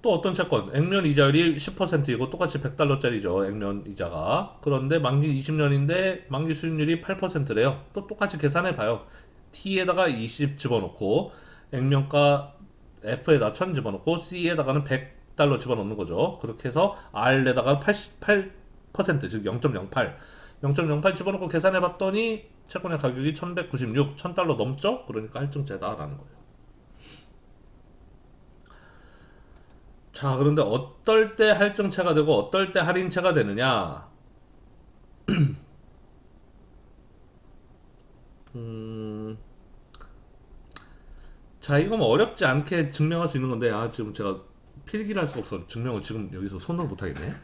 또 어떤 채권, 액면 이자율이 10%이고 똑같이 100달러짜리죠. 액면 이자가. 그런데 만기 20년인데 만기 수익률이 8%래요. 또 똑같이 계산해 봐요. T에다가 20 집어넣고, 액면가 F에다 1000 집어넣고, C에다가는 100달러 집어넣는 거죠. 그렇게 해서 R에다가 88%, 즉 0.08 집어넣고 계산해 봤더니 채권의 가격이 1196, 1000달러 넘죠? 그러니까 할증채다라는 거예요. 자, 그런데 어떨 때 할증채가 되고 어떨 때 할인채가 되느냐? 자, 이거 뭐 어렵지 않게 증명할 수 있는 건데, 지금 제가 필기를 할 수가 없어. 증명을 지금 여기서 손으로 못하겠네.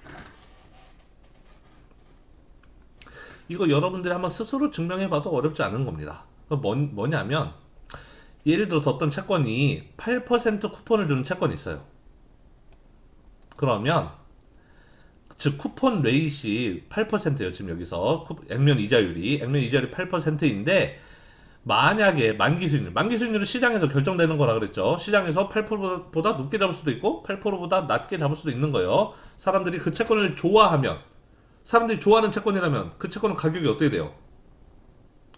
이거 여러분들이 한번 스스로 증명해봐도 어렵지 않은 겁니다. 뭐냐면, 예를 들어서 어떤 채권이 8% 쿠폰을 주는 채권이 있어요. 그러면 즉 쿠폰 레이시 8%예요. 지금 여기서 액면 이자율이 8%인데, 만약에 만기 수익률은 시장에서 결정되는 거라 그랬죠. 시장에서 8%보다 높게 잡을 수도 있고 8%보다 낮게 잡을 수도 있는 거예요. 사람들이 그 채권을 좋아하면, 사람들이 좋아하는 채권이라면 그 채권은 가격이 어떻게 돼요?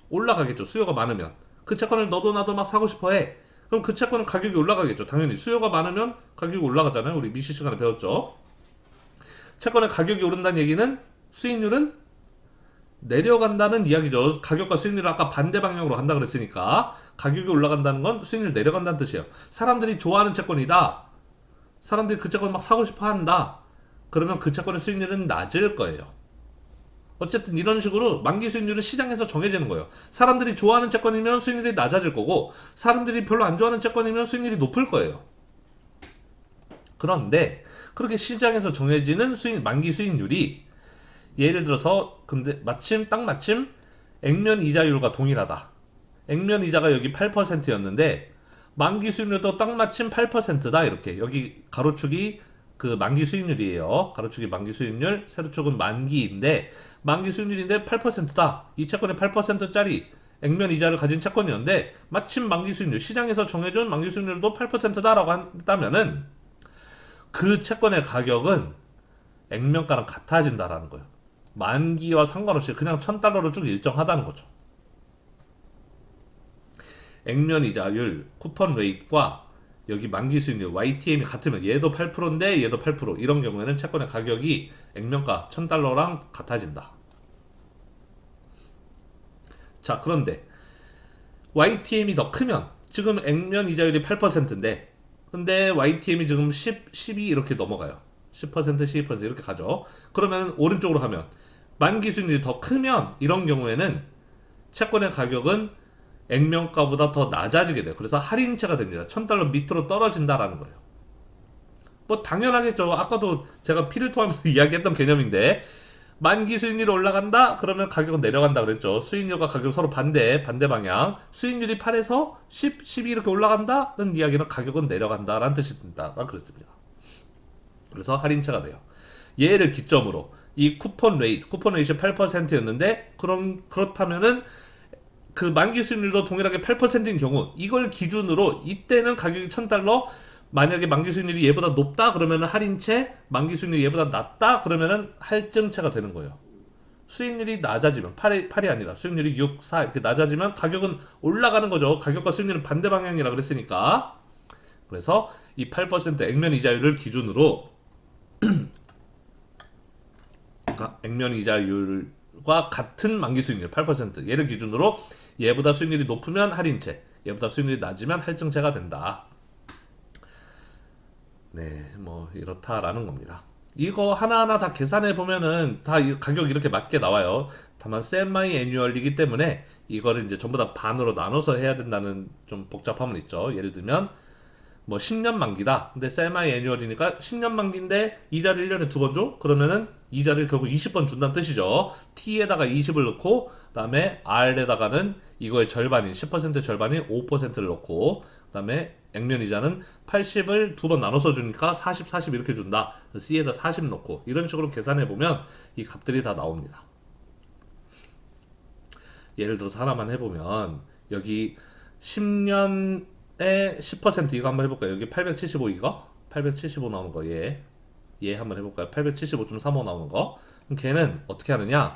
올라가겠죠. 수요가 많으면. 그 채권을 너도 나도 막 사고 싶어 해. 그럼 그 채권은 가격이 올라가겠죠. 당연히 수요가 많으면 가격이 올라가잖아요. 우리 미시 시간에 배웠죠. 채권의 가격이 오른다는 얘기는 수익률은 내려간다는 이야기죠. 가격과 수익률을 아까 반대 방향으로 간다 그랬으니까 가격이 올라간다는 건 수익률 내려간다는 뜻이에요. 사람들이 좋아하는 채권이다. 사람들이 그 채권 막 사고 싶어 한다. 그러면 그 채권의 수익률은 낮을 거예요. 어쨌든 이런 식으로 만기 수익률은 시장에서 정해지는 거예요. 사람들이 좋아하는 채권이면 수익률이 낮아질 거고, 사람들이 별로 안 좋아하는 채권이면 수익률이 높을 거예요. 그런데 그렇게 시장에서 정해지는 만기 수익률이 예를 들어서 근데 딱 마침 액면 이자율과 동일하다. 액면 이자가 여기 8%였는데 만기 수익률도 딱 마침 8%다. 이렇게 여기 가로축이 그 만기 수익률이에요. 가로축이 만기 수익률, 세로축은 만기인데 만기 수익률인데 8%다. 이 채권의 8%짜리 액면 이자를 가진 채권이었는데 마침 만기 수익률, 시장에서 정해준 만기 수익률도 8%다라고 한다면은 그 채권의 가격은 액면가랑 같아진다라는 거예요. 만기와 상관없이 그냥 1000달러로 쭉 일정하다는 거죠. 액면 이자율, 쿠폰 레이트과 여기 만기 수익률 YTM이 같으면 얘도 8%인데 얘도 8%, 이런 경우에는 채권의 가격이 액면가 1000달러랑 같아진다. 자, 그런데 YTM이 더 크면, 지금 액면 이자율이 8%인데 근데 YTM이 지금 12 이렇게 넘어가요. 10%, 12% 이렇게 가죠. 그러면 오른쪽으로 하면 만기 수익률이 더 크면 이런 경우에는 채권의 가격은 액면가보다 더 낮아지게 돼요. 그래서 할인채가 됩니다. $1,000 밑으로 떨어진다라는 거예요. 뭐 당연하겠죠. 아까도 제가 피를 토하면서 이야기했던 개념인데 만기 수익률이 올라간다? 그러면 가격은 내려간다 그랬죠. 수익률과 가격 서로 반대 방향. 수익률이 8에서 10, 12 이렇게 올라간다는 이야기는 가격은 내려간다라는 뜻이 든다라고 그랬습니다. 그래서 할인채가 돼요. 얘를 기점으로 이 쿠폰 레이트 8%였는데 그렇다면은 그 만기 수익률도 동일하게 8%인 경우 이걸 기준으로 이때는 가격이 $1,000 만약에 만기 수익률이 얘보다 높다 그러면은 할인채, 만기 수익률이 얘보다 낮다 그러면은 할증채가 되는 거예요. 수익률이 낮아지면 8이 아니라 수익률이 6, 4 이렇게 낮아지면 가격은 올라가는 거죠. 가격과 수익률은 반대 방향이라 그랬으니까. 그래서 이 8% 액면 이자율을 기준으로 액면 이자율과 같은 만기 수익률 8% 얘를 기준으로 얘보다 수익률이 높으면 할인채, 얘보다 수익률이 낮으면 할증채가 된다. 네, 뭐 이렇다라는 겁니다. 이거 하나하나 다 계산해 보면은 다 가격 이렇게 맞게 나와요. 다만 세마이 애뉴얼이기 때문에 이거를 이제 전부 다 반으로 나눠서 해야 된다는 좀 복잡함은 있죠. 예를 들면 뭐 10년 만기다. 근데 세마이 애뉴얼이니까 10년 만기인데 이자를 1년에 2번 줘? 그러면은 이자를 결국 20번 준다는 뜻이죠. T에다가 20을 넣고 그다음에 R에다가는 이거의 절반인 10% 절반인 5%를 넣고 그다음에 액면 이자는 80을 두 번 나눠서 주니까 40, 40 이렇게 준다. C에다 40 넣고 이런 식으로 계산해 보면 이 값들이 다 나옵니다. 예를 들어서 하나만 해보면 여기 10년에 10% 이거 한번 해볼까요? 여기 875 이거 875 나오는 거 얘 한번 해볼까요? 875.35 나오는 거. 그럼 걔는 어떻게 하느냐?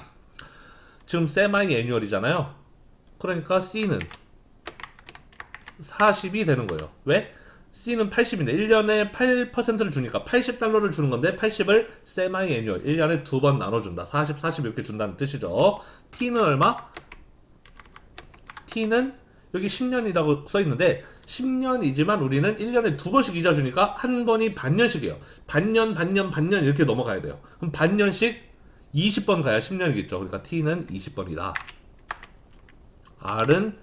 지금 세마이 애뉴얼이잖아요. 그러니까 C는 40이 되는 거예요. 왜? C는 80인데 1년에 8%를 주니까 $80를 주는 건데 80을 세마이 애뉴얼 1년에 두 번 나눠준다. 40, 40 이렇게 준다는 뜻이죠. T는 얼마? T는 여기 10년이라고 써있는데 10년이지만 우리는 1년에 두 번씩 이자 주니까 한 번이 반년씩이에요. 반년 이렇게 넘어가야 돼요. 그럼 반년씩 20번 가야 10년이겠죠. 그러니까 T는 20번이다. R은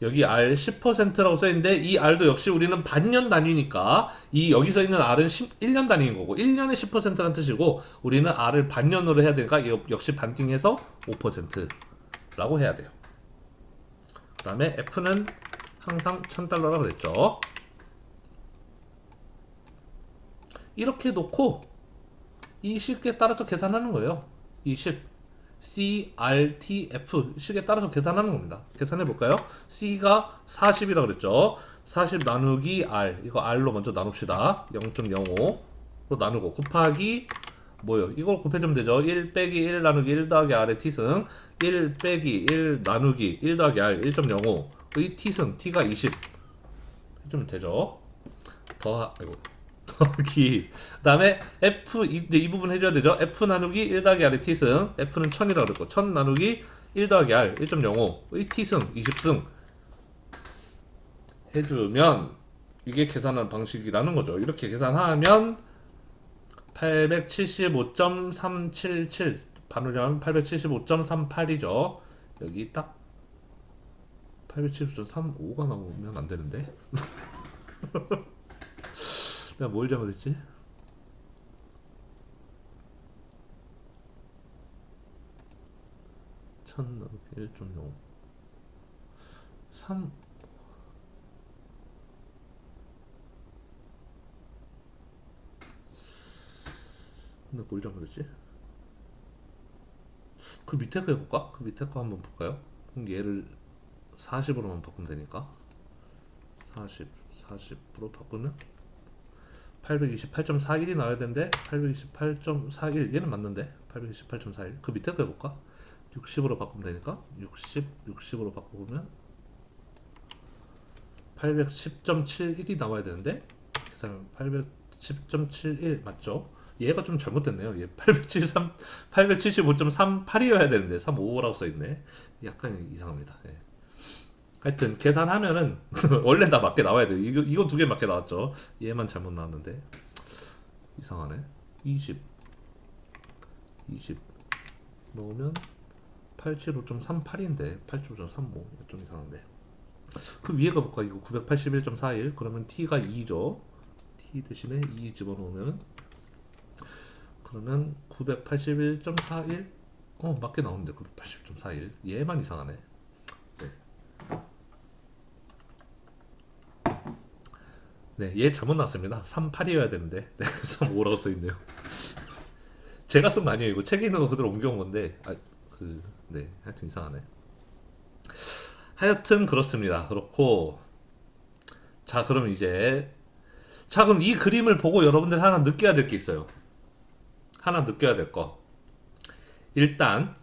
여기 R 10%라고 써있는데 이 R도 역시 우리는 반년 단위니까 이 여기 써있는 R은 1년 단위인 거고 1년에 10%라는 뜻이고 우리는 R을 반년으로 해야 되니까 이거 역시 반띵해서 5%라고 해야 돼요. 그 다음에 F는 항상 $1,000라고 그랬죠. 이렇게 놓고 이 식에 따라서 계산하는 거예요. 이 식 C, R, T, F 식에 따라서 계산하는 겁니다. 계산해 볼까요? C가 40이라고 그랬죠. 40 나누기 R 이거 R로 먼저 나눕시다. 0.05로 나누고 곱하기 뭐요? 이걸 곱해주면 되죠. 1 빼기 1 나누기 1 더하기 R의 T승 1 빼기 1 나누기 1 더하기 R 1.05 의 T승 T가 20 해주면 되죠. 더하기 그 다음에 F 이 부분 해줘야 되죠. F 나누기 1 더하기 R의 T승 F는 1000이라고 그랬고 1000 나누기 1 더하기 R 1.05의 T승 20승 해주면 이게 계산하는 방식이라는 거죠. 이렇게 계산하면 875.377 반으로 하면 875.38이죠. 여기 딱 875.35가 나오면 안 되는데. 내가 뭘 잘못했지? 나누기 1.05 3 근데 뭘 잘못했지? 그 밑에 거 해볼까? 그 밑에 거 한번 볼까요? 그럼 얘를 40으로만 바꾸면 되니까 40으로 바꾸면 828.41이 나와야 되는데 828.41 얘는 맞는데 828.41 그 밑에 거 해볼까? 60으로 바꾸면 되니까 60으로 바꿔보면 810.71이 나와야 되는데 계산 810.71 맞죠? 얘가 좀 잘못됐네요. 얘 875.38이어야 되는데 35라고 써있네. 약간 이상합니다. 예. 하여튼 계산하면은 원래 다 맞게 나와야 돼요. 이거 두 개 맞게 나왔죠. 얘만 잘못 나왔는데 이상하네. 20 넣으면 875.38인데 875.35 좀 이상한데. 그 위에가 볼까? 이거 981.41 그러면 t가 2죠. t 대신에 2 집어넣으면 그러면 981.41 맞게 나오는데 980.41 얘만 이상하네. 네, 얘 잘못 났습니다. 38이어야 되는데 35라고 써있네요. 제가 쓴 거 아니에요. 이거 책에 있는 거 그대로 옮겨온 건데 네, 하여튼 이상하네. 하여튼 그렇습니다. 그렇고 자 그럼 그럼 이 그림을 보고 여러분들 하나 느껴야 될 게 있어요. 하나 느껴야 될 거. 일단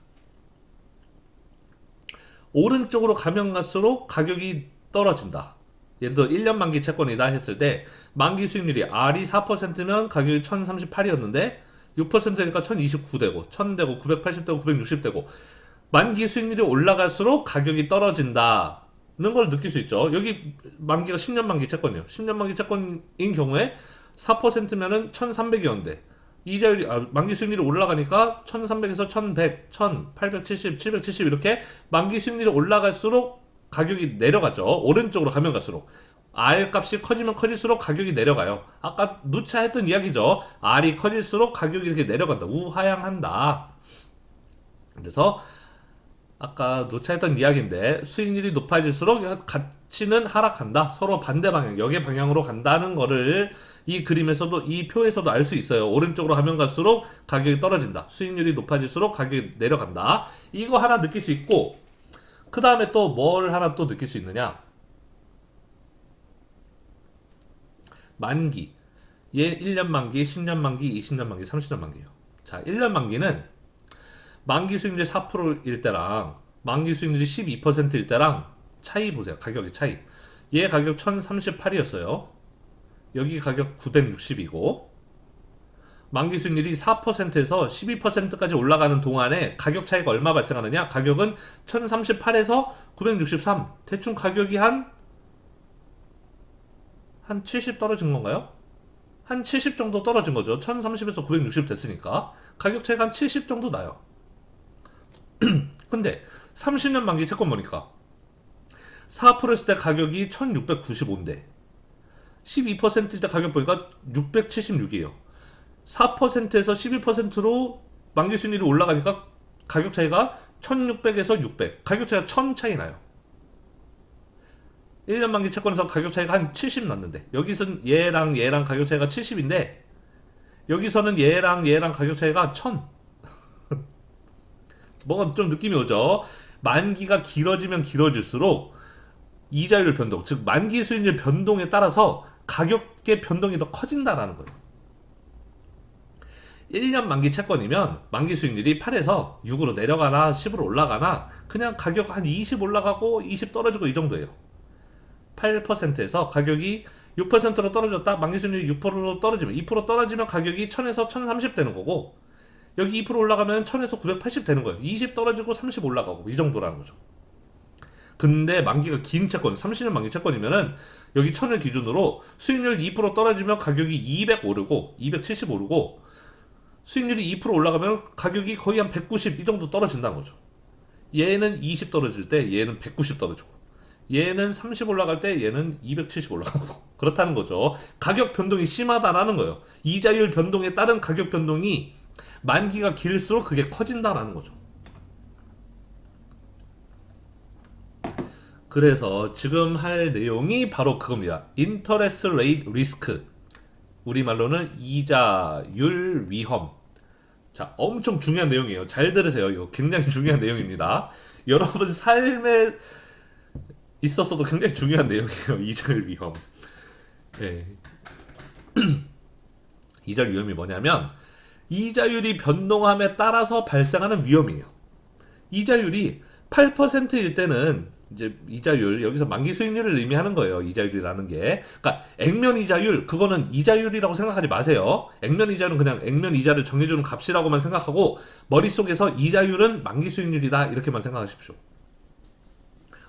오른쪽으로 가면 갈수록 가격이 떨어진다. 예를 들어 1년 만기 채권이다 했을 때 만기 수익률이 R이 4%면 가격이 1038이었는데 6%니까 1029되고 1000되고 980되고 960되고 만기 수익률이 올라갈수록 가격이 떨어진다는 걸 느낄 수 있죠. 여기 만기가 10년 만기 채권이에요. 10년 만기 채권인 경우에 4%면은 1300이었는데 이자율이 만기 수익률이 올라가니까 1300에서 1100, 1870, 770 이렇게 만기 수익률이 올라갈수록 가격이 내려가죠. 오른쪽으로 가면 갈수록 R 값이 커지면 커질수록 가격이 내려가요. 아까 누차 했던 이야기죠. R이 커질수록 가격이 이렇게 내려간다. 우하향한다. 그래서 아까 누차 했던 이야기인데 수익률이 높아질수록 가치는 하락한다. 서로 반대 방향, 역의 방향으로 간다는 거를 이 그림에서도 이 표에서도 알 수 있어요. 오른쪽으로 가면 갈수록 가격이 떨어진다. 수익률이 높아질수록 가격이 내려간다. 이거 하나 느낄 수 있고 그 다음에 또 뭘 하나 또 느낄 수 있느냐? 만기. 얘 1년 만기, 10년 만기, 20년 만기, 30년 만기예요. 자, 1년 만기는 만기 수익률이 4%일 때랑 만기 수익률이 12%일 때랑 차이 보세요. 가격의 차이. 얘 가격 1038이었어요. 여기 가격 960이고 만기 수익률이 4%에서 12%까지 올라가는 동안에 가격 차이가 얼마 발생하느냐? 가격은 1038에서 963. 대충 가격이 한 70 떨어진 건가요? 한 70 정도 떨어진 거죠. 1030에서 960 됐으니까. 가격 차이가 한 70 정도 나요. 근데 30년 만기 채권 보니까 4%였을 때 가격이 1695인데 12%일 때 가격 보니까 676이에요. 4%에서 12%로 만기 수익률이 올라가니까 가격 차이가 1600에서 600. 가격 차이가 1000 차이 나요. 1년 만기 채권에서 가격 차이가 한 70 났는데 여기서는 얘랑 가격 차이가 70인데 여기서는 얘랑 가격 차이가 1000. 뭔가 좀 느낌이 오죠. 만기가 길어지면 길어질수록 이자율 변동, 즉 만기 수익률 변동에 따라서 가격의 변동이 더 커진다라는 거예요. 1년 만기 채권이면 만기 수익률이 8에서 6으로 내려가나 10으로 올라가나 그냥 가격 한 20 올라가고 20 떨어지고 이 정도예요. 8%에서 가격이 6%로 떨어졌다. 만기 수익률이 6%로 떨어지면 2% 떨어지면 가격이 1000에서 1030 되는 거고 여기 2% 올라가면 1000에서 980 되는 거예요. 20 떨어지고 30 올라가고 이 정도라는 거죠. 근데 만기가 긴 채권, 30년 만기 채권이면은 여기 1000을 기준으로 수익률 2% 떨어지면 가격이 200 오르고 270 오르고 수익률이 2% 올라가면 가격이 거의 한 190 이 정도 떨어진다는 거죠. 얘는 20 떨어질 때 얘는 190 떨어지고 얘는 30 올라갈 때 얘는 270 올라가고 그렇다는 거죠. 가격 변동이 심하다라는 거예요. 이자율 변동에 따른 가격 변동이 만기가 길수록 그게 커진다라는 거죠. 그래서 지금 할 내용이 바로 그겁니다. 인터레스트 레이트 리스크. 우리말로는 이자율 위험. 자, 엄청 중요한 내용이에요. 잘 들으세요. 이거 굉장히 중요한 내용입니다. 여러분 삶에 있었어도 굉장히 중요한 내용이에요. 이자율 위험. 네. 이자율 위험이 뭐냐면 이자율이 변동함에 따라서 발생하는 위험이에요. 이자율이 8%일 때는 이제 이자율 여기서 만기 수익률을 의미하는 거예요. 이자율이라는 게. 그러니까 액면 이자율 그거는 이자율이라고 생각하지 마세요. 액면 이자율은 그냥 액면 이자를 정해주는 값이라고만 생각하고 머릿속에서 이자율은 만기 수익률이다 이렇게만 생각하십시오.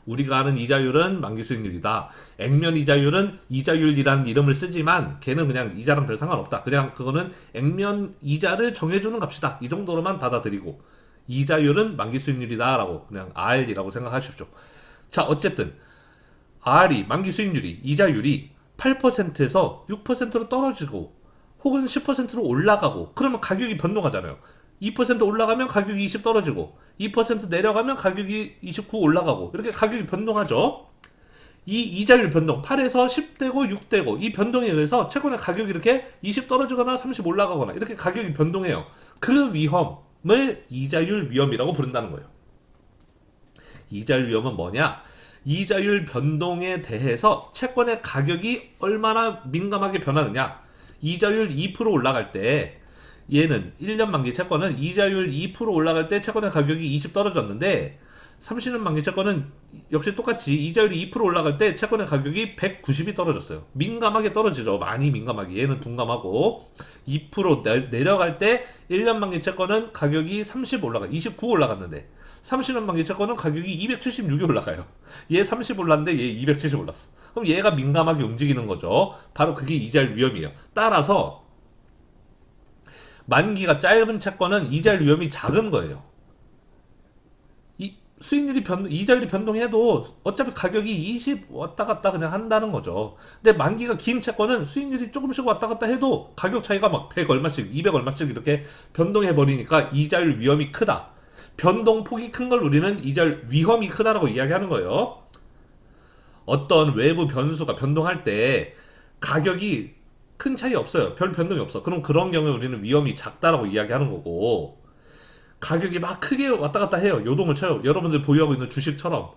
우리가 아는 이자율은 만기 수익률이다. 액면 이자율은 이자율이라는 이름을 쓰지만 걔는 그냥 이자랑 별 상관없다. 그냥 그거는 액면 이자를 정해주는 값이다. 이 정도로만 받아들이고 이자율은 만기 수익률이다 라고 그냥 R이라고 생각하십시오. 자, 어쨌든 R이 만기 수익률이 이자율이 8%에서 6%로 떨어지고 혹은 10%로 올라가고 그러면 가격이 변동하잖아요. 2% 올라가면 가격이 20 떨어지고 2% 내려가면 가격이 29 올라가고 이렇게 가격이 변동하죠. 이 이자율 변동 8에서 10되고 6되고 이 변동에 의해서 채권의 가격이 이렇게 20 떨어지거나 30 올라가거나 이렇게 가격이 변동해요. 그 위험을 이자율 위험이라고 부른다는 거예요. 이자율 위험은 뭐냐? 이자율 변동에 대해서 채권의 가격이 얼마나 민감하게 변하느냐. 이자율 2% 올라갈 때 얘는 1년 만기 채권은 이자율 2% 올라갈 때 채권의 가격이 20 떨어졌는데 30년 만기 채권은 역시 똑같이 이자율이 2% 올라갈 때 채권의 가격이 190이 떨어졌어요. 민감하게 떨어지죠. 많이 민감하게. 얘는 둔감하고 2% 내려갈 때 1년 만기 채권은 가격이 30 올라가 29 올라갔는데 30년 만기 채권은 가격이 276이 올라가요. 얘 30 올랐는데 얘 270 올랐어. 그럼 얘가 민감하게 움직이는 거죠. 바로 그게 이자율 위험이에요. 따라서 만기가 짧은 채권은 이자율 위험이 작은 거예요. 이 수익률이 이자율이 변동해도 어차피 가격이 20 왔다 갔다 그냥 한다는 거죠. 근데 만기가 긴 채권은 수익률이 조금씩 왔다 갔다 해도 가격 차이가 막 100 얼마씩, 200 얼마씩 이렇게 변동해 버리니까 이자율 위험이 크다. 변동폭이 큰 걸 우리는 이자율 위험이 크다라고 이야기하는 거예요. 어떤 외부 변수가 변동할 때 가격이 큰 차이 없어요. 별 변동이 없어. 그럼 그런 경우에 우리는 위험이 작다라고 이야기하는 거고 가격이 막 크게 왔다 갔다 해요. 요동을 쳐요. 여러분들 보유하고 있는 주식처럼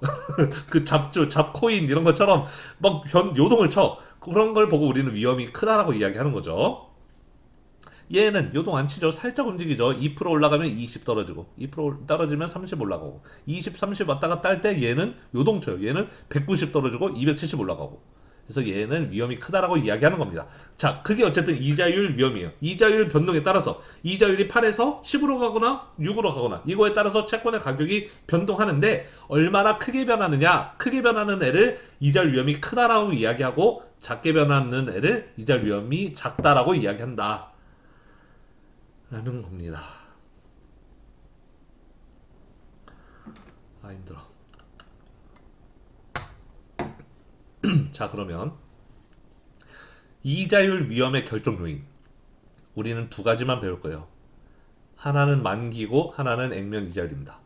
그 잡주, 잡코인 이런 것처럼 막 요동을 쳐. 그런 걸 보고 우리는 위험이 크다라고 이야기하는 거죠. 얘는 요동 안 치죠. 살짝 움직이죠. 2% 올라가면 20 떨어지고 2% 떨어지면 30 올라가고 20, 30 왔다 갔다 할 때 얘는 요동 쳐요. 얘는 190 떨어지고 270 올라가고 그래서 얘는 위험이 크다라고 이야기하는 겁니다. 자, 그게 어쨌든 이자율 위험이에요. 이자율 변동에 따라서 이자율이 8에서 10으로 가거나 6으로 가거나 이거에 따라서 채권의 가격이 변동하는데 얼마나 크게 변하느냐. 크게 변하는 애를 이자율 위험이 크다라고 이야기하고 작게 변하는 애를 이자율 위험이 작다라고 이야기한다. 라는 겁니다. 아, 힘들어. 자, 그러면 이자율 위험의 결정 요인 우리는 두 가지만 배울 거예요. 하나는 만기고 하나는 액면 이자율입니다.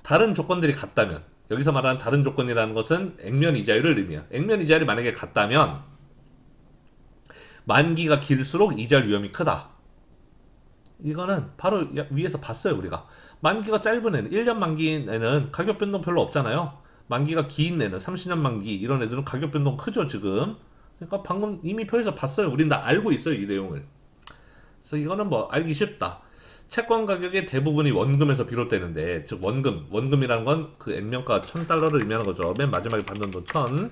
다른 조건들이 같다면 여기서 말하는 다른 조건이라는 것은 액면 이자율을 의미해요. 액면 이자율이 만약에 같다면 만기가 길수록 이자율 위험이 크다. 이거는 바로 위에서 봤어요. 우리가 만기가 짧은 애는 1년 만기에는 가격 변동 별로 없잖아요. 만기가 긴 애는 30년 만기 이런 애들은 가격 변동 크죠 지금. 그러니까 방금 이미 표에서 봤어요. 우린 다 알고 있어요 이 내용을. 그래서 이거는 뭐 알기 쉽다. 채권 가격의 대부분이 원금에서 비롯되는데 즉 원금이라는 건 그 액면가 1000달러를 의미하는 거죠. 맨 마지막에 받는 돈 1000.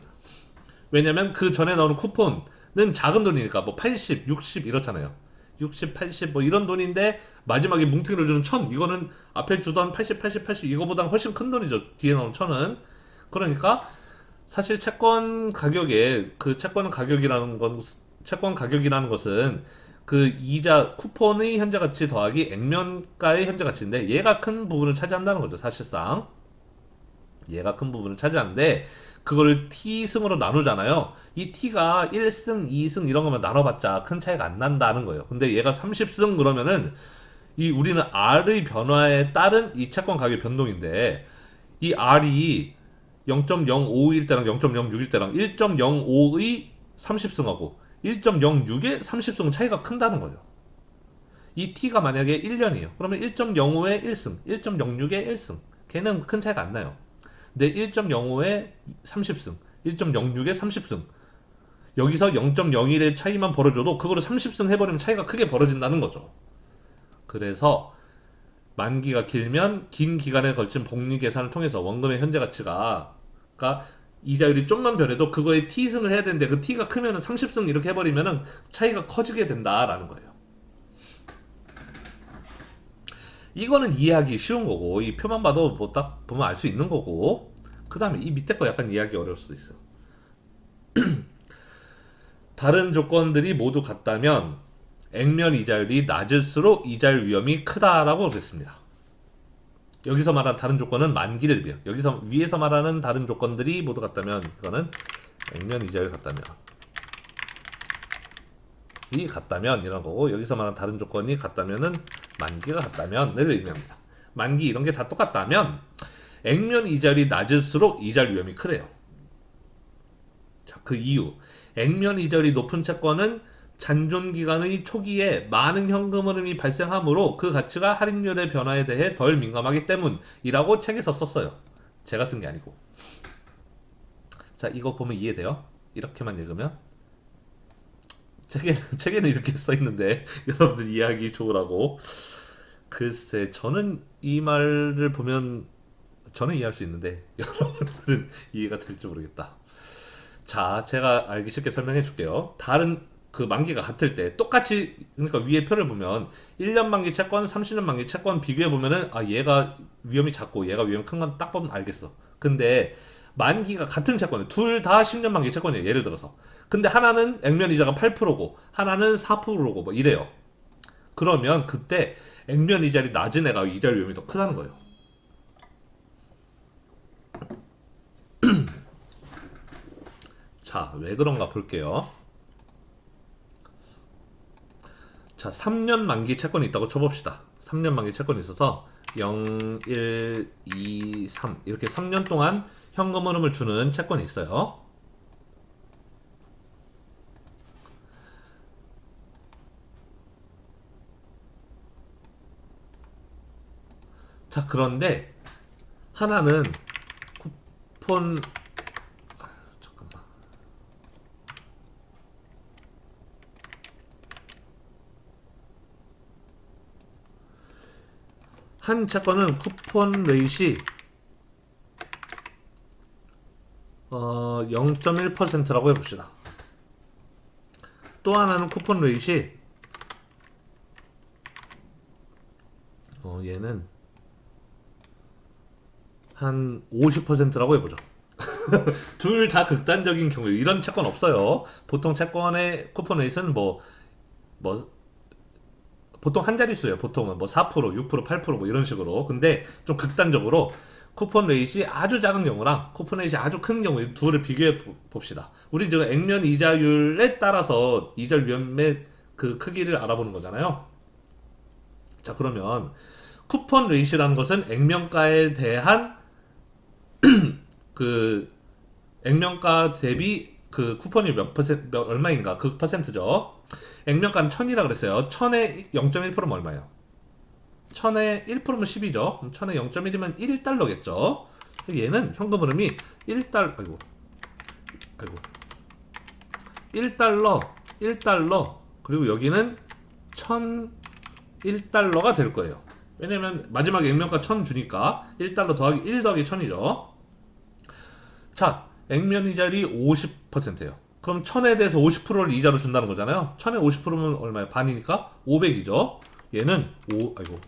왜냐면 그 전에 나오는 쿠폰은 작은 돈이니까 뭐 80, 60 이렇잖아요. 60, 80 뭐 이런 돈인데 마지막에 뭉탱이로 주는 1000 이거는 앞에 주던 80, 80, 80 이거보다 훨씬 큰 돈이죠. 뒤에 나오는 1000은. 그러니까 사실 채권 가격에 그 채권 가격이라는 것은 그 이자 쿠폰의 현재 가치 더하기 액면가의 현재 가치인데 얘가 큰 부분을 차지한다는 거죠. 사실상 얘가 큰 부분을 차지하는데 그걸 T승으로 나누잖아요. 이 T가 1승, 2승 이런 거면 나눠봤자 큰 차이가 안 난다는 거예요. 근데 얘가 30승 그러면은 우리는 R의 변화에 따른 이 채권 가격 변동인데 이 R이 0.051 때랑 0.06일 때랑 1.05의 30승하고 1.06의 30승 차이가 큰다는 거예요. 이 T가 만약에 1년이에요. 그러면 1.05의 1승, 1.06의 1승. 걔는 큰 차이가 안 나요. 근데 1.05의 30승, 1.06의 30승. 여기서 0.01의 차이만 벌어져도 그거를 30승 해버리면 차이가 크게 벌어진다는 거죠. 그래서 만기가 길면 긴 기간에 걸친 복리 계산을 통해서 원금의 현재 가치가 이자율이 좀만 변해도 그거에 T승을 해야 되는데 그 T가 크면 30승 이렇게 해버리면 차이가 커지게 된다라는 거예요. 이거는 이해하기 쉬운 거고 이 표만 봐도 뭐 딱 보면 알 수 있는 거고 그 다음에 이 밑에 거 약간 이해하기 어려울 수도 있어요. 다른 조건들이 모두 같다면 액면 이자율이 낮을수록 이자율 위험이 크다라고 그랬습니다. 여기서 말한 다른 조건은 만기를 비해. 여기서 위에서 말하는 다른 조건들이 모두 같다면 이거는 액면 이자율 같다면 이 같다면 이런 거고, 여기서 말하는 다른 조건이 같다면은 만기가 같다면을 의미합니다. 만기 이런 게 다 똑같다면 액면 이자율이 낮을수록 이자율 위험이 크대요. 자, 그 이유. 액면 이자율이 높은 채권은 잔존 기간의 초기에 많은 현금 흐름이 발생하므로 그 가치가 할인율의 변화에 대해 덜 민감하기 때문이라고 책에서 썼어요. 제가 쓴 게 아니고. 자, 이거 보면 이해돼요? 이렇게만 읽으면? 책에는 이렇게 써 있는데 여러분들 이해하기 좋으라고. 글쎄, 저는 이 말을 보면 저는 이해할 수 있는데 여러분들은 이해가 될지 모르겠다. 자, 제가 알기 쉽게 설명해 줄게요. 다른 그 만기가 같을 때 똑같이, 그러니까 위에 표를 보면 1년 만기 채권, 30년 만기 채권 비교해 보면은 아, 얘가 위험이 작고 얘가 위험이 큰 건 딱 보면 알겠어. 근데 만기가 같은 채권이 둘 다 10년 만기 채권이에요. 예를 들어서. 근데 하나는 액면 이자가 8%고 하나는 4%고 뭐 이래요. 그러면 그때 액면 이자율이 낮은 애가 이자율 위험이 더 크다는 거예요. 자, 왜 그런가 볼게요. 자, 3년 만기 채권이 있다고 쳐봅시다. 3년 만기 채권이 있어서 0, 1, 2, 3 이렇게 3년 동안 현금 흐름을 주는 채권이 있어요. 자, 그런데 하나는 쿠폰 잠깐만. 한 채권은 쿠폰 레이시 0.1%라고 해봅시다. 또 하나는 쿠폰 레이시 얘는 한 50%라고 해보죠. 둘 다 극단적인 경우, 이런 채권 없어요. 보통 채권의 쿠폰 레이스는 뭐 보통 한 자릿수예요. 보통은 뭐 4%, 6%, 8%뭐 이런 식으로. 근데 좀 극단적으로 쿠폰 레이시 아주 작은 경우랑 쿠폰 레이시 아주 큰 경우, 이 둘을 비교해 봅시다. 우리 지금 액면 이자율에 따라서 이자율 위험의 그 크기를 알아보는 거잖아요. 자, 그러면 쿠폰 레이시라는 것은 액면가에 대한 그 액면가 대비 그 쿠폰이 몇 퍼센트, 얼마인가 그 퍼센트죠. 액면가는 1000이라 그랬어요. 1000에 0.1%면 얼마예요? 1000에 1%면 10이죠. 그럼 1000에 0.1이면 1달러겠죠. 얘는 현금 흐름이 1달러, 아이고, 1달러, 그리고 여기는 1001달러가 될 거예요. 왜냐면 마지막에 액면가 1000 주니까 1달러 더하기 1 더하기 1000이죠. 자, 액면 이자율이 50%예요. 그럼 1000에 대해서 50%를 이자로 준다는 거잖아요. 1000에 50%면 얼마예요? 반이니까 500이죠. 얘는 아이고.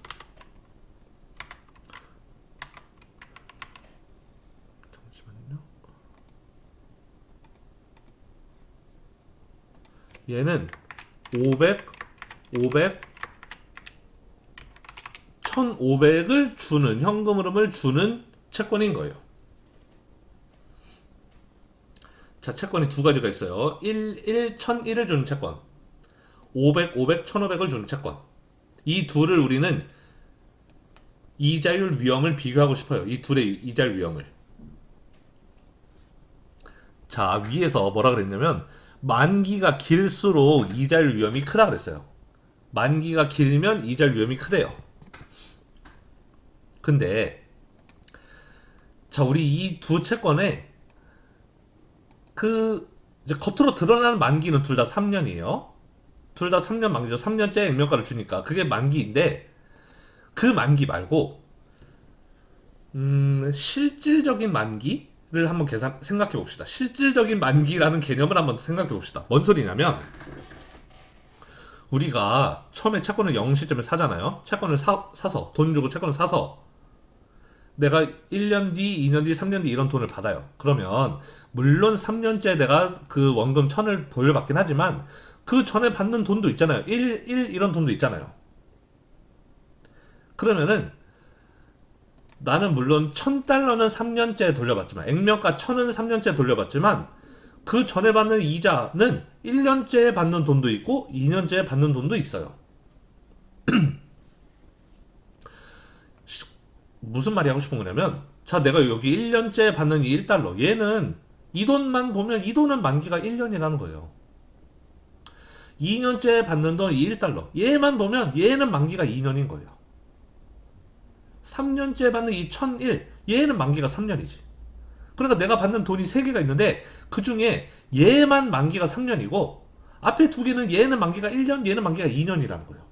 잠시만요. 얘는 500, 1500을 주는, 현금 흐름을 주는 채권인 거예요. 자, 채권이 두 가지가 있어요. 1001을 주는 채권, 1500을 주는 채권. 이 둘을 우리는 이자율 위험을 비교하고 싶어요. 이 둘의 이자율 위험을. 자, 위에서 뭐라 그랬냐면 만기가 길수록 이자율 위험이 크다 그랬어요. 만기가 길면 이자율 위험이 크대요. 근데 자, 우리 이 두 채권에 그 이제 겉으로 드러나는 만기는 둘 다 3년이에요. 둘 다 3년 만기죠. 3년째 액면가를 주니까 그게 만기인데, 그 만기 말고 실질적인 만기를 한번 생각해 봅시다. 실질적인 만기라는 개념을 한번 생각해 봅시다. 뭔 소리냐면, 우리가 처음에 채권을 0시점에 사잖아요. 채권을 사서 돈 주고 채권을 사서 내가 1년 뒤, 2년 뒤, 3년 뒤 이런 돈을 받아요. 그러면 물론 3년째 내가 그 원금 1000을 돌려받긴 하지만 그 전에 받는 돈도 있잖아요. 1 이런 돈도 있잖아요. 그러면은 나는 물론 1000달러는 3년째 돌려받지만 액면가 1000은 3년째 돌려받지만 그 전에 받는 이자는 1년째 받는 돈도 있고 2년째 받는 돈도 있어요. 무슨 말이 하고 싶은 거냐면 자 내가 여기 1년째 받는 이 1달러 얘는 이 돈만 보면 이 돈은 만기가 1년이라는 거예요. 2년째 받는 돈 이 1달러 얘만 보면 얘는 만기가 2년인 거예요. 3년째 받는 이 1001 얘는 만기가 3년이지. 그러니까 내가 받는 돈이 3개가 있는데 그 중에 얘만 만기가 3년이고 앞에 2개는 얘는 만기가 1년 얘는 만기가 2년이라는 거예요.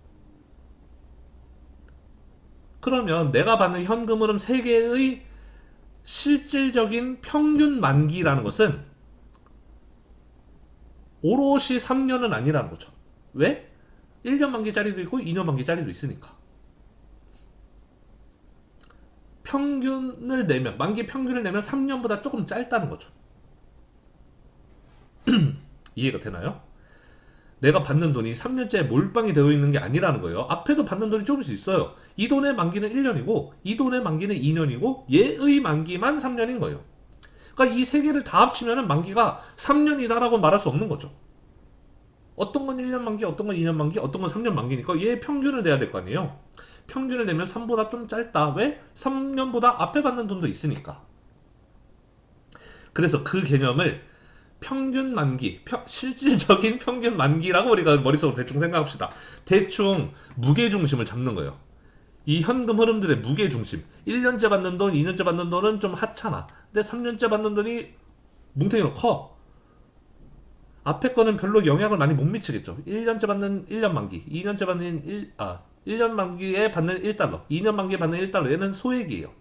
그러면 내가 받는 현금 흐름 3개의 실질적인 평균 만기라는 것은 오롯이 3년은 아니라는 거죠. 왜? 1년 만기짜리도 있고 2년 만기짜리도 있으니까. 평균을 내면 만기 평균을 내면 3년보다 조금 짧다는 거죠. 이해가 되나요? 내가 받는 돈이 3년째 몰빵이 되어 있는 게 아니라는 거예요. 앞에도 받는 돈이 조금씩 있어요. 이 돈의 만기는 1년이고 이 돈의 만기는 2년이고 얘의 만기만 3년인 거예요. 그러니까 이 세 개를 다 합치면 만기가 3년이다라고 말할 수 없는 거죠. 어떤 건 1년 만기, 어떤 건 2년 만기, 어떤 건 3년 만기니까 얘 평균을 내야 될 거 아니에요. 평균을 내면 3보다 좀 짧다. 왜? 3년보다 앞에 받는 돈도 있으니까. 그래서 그 개념을 평균 만기, 실질적인 평균 만기라고 우리가 머릿속으로 대충 생각합시다. 대충 무게중심을 잡는 거예요. 이 현금 흐름들의 무게중심. 1년째 받는 돈, 2년째 받는 돈은 좀 하찮아. 근데 3년째 받는 돈이 뭉탱이로 커. 앞에 거는 별로 영향을 많이 못 미치겠죠. 1년째 받는 1년 만기, 2년째 받는 1년 만기에 받는 1달러, 2년 만기에 받는 1달러. 얘는 소액이에요.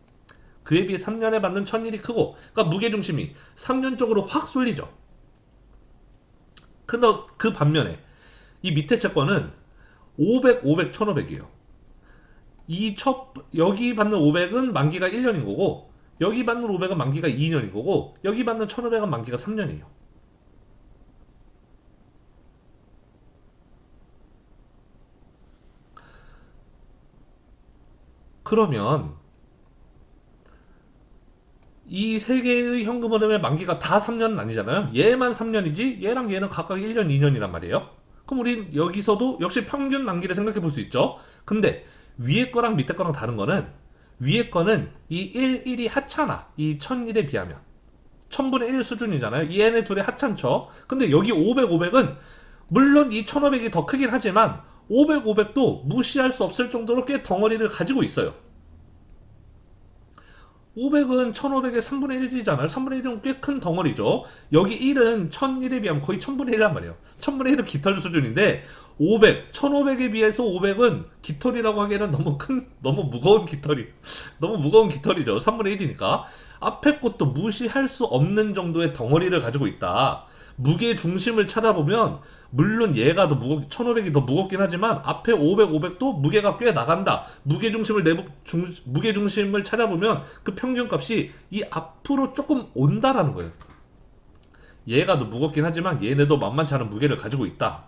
그에 비해 3년에 받는 1000일이 크고, 그러니까 무게중심이 3년 쪽으로 확 쏠리죠. 근데 그 반면에 이 밑에 채권은 500, 500, 1500이에요. 여기 받는 500은 만기가 1년인 거고, 여기 받는 500은 만기가 2년인 거고, 여기 받는 1500은 만기가 3년이에요. 그러면 이 세 개의 현금 흐름의 만기가 다 3년은 아니잖아요. 얘만 3년이지 얘랑 얘는 각각 1년, 2년이란 말이에요. 그럼 우리 여기서도 역시 평균 만기를 생각해 볼 수 있죠. 근데 위에 거랑 밑에 거랑 다른 거는 위에 거는 이 1이 하찮아. 이 1001에 비하면 1000분의 1 수준이잖아요. 얘네 둘이 하찮죠. 근데 여기 500, 500은 물론 이 1500이 더 크긴 하지만 500, 500도 무시할 수 없을 정도로 꽤 덩어리를 가지고 있어요. 500은 1500의 3분의 1이잖아요. 3분의 1은 꽤 큰 덩어리죠. 여기 1은 1001에 비하면 거의 1000분의 1이란 말이에요. 1000분의 1은 깃털 수준인데 500, 1500에 비해서 500은 깃털이라고 하기에는 너무 무거운 깃털이, 너무 무거운 깃털이죠. 3분의 1이니까. 앞에 것도 무시할 수 없는 정도의 덩어리를 가지고 있다. 무게 중심을 찾아보면 물론 얘가 더 1500이 더 무겁긴 하지만 앞에 500, 500도 무게가 꽤 나간다. 무게 중심을 찾아보면 그 평균값이 이 앞으로 조금 온다라는 거예요. 얘가 더 무겁긴 하지만 얘네도 만만치 않은 무게를 가지고 있다.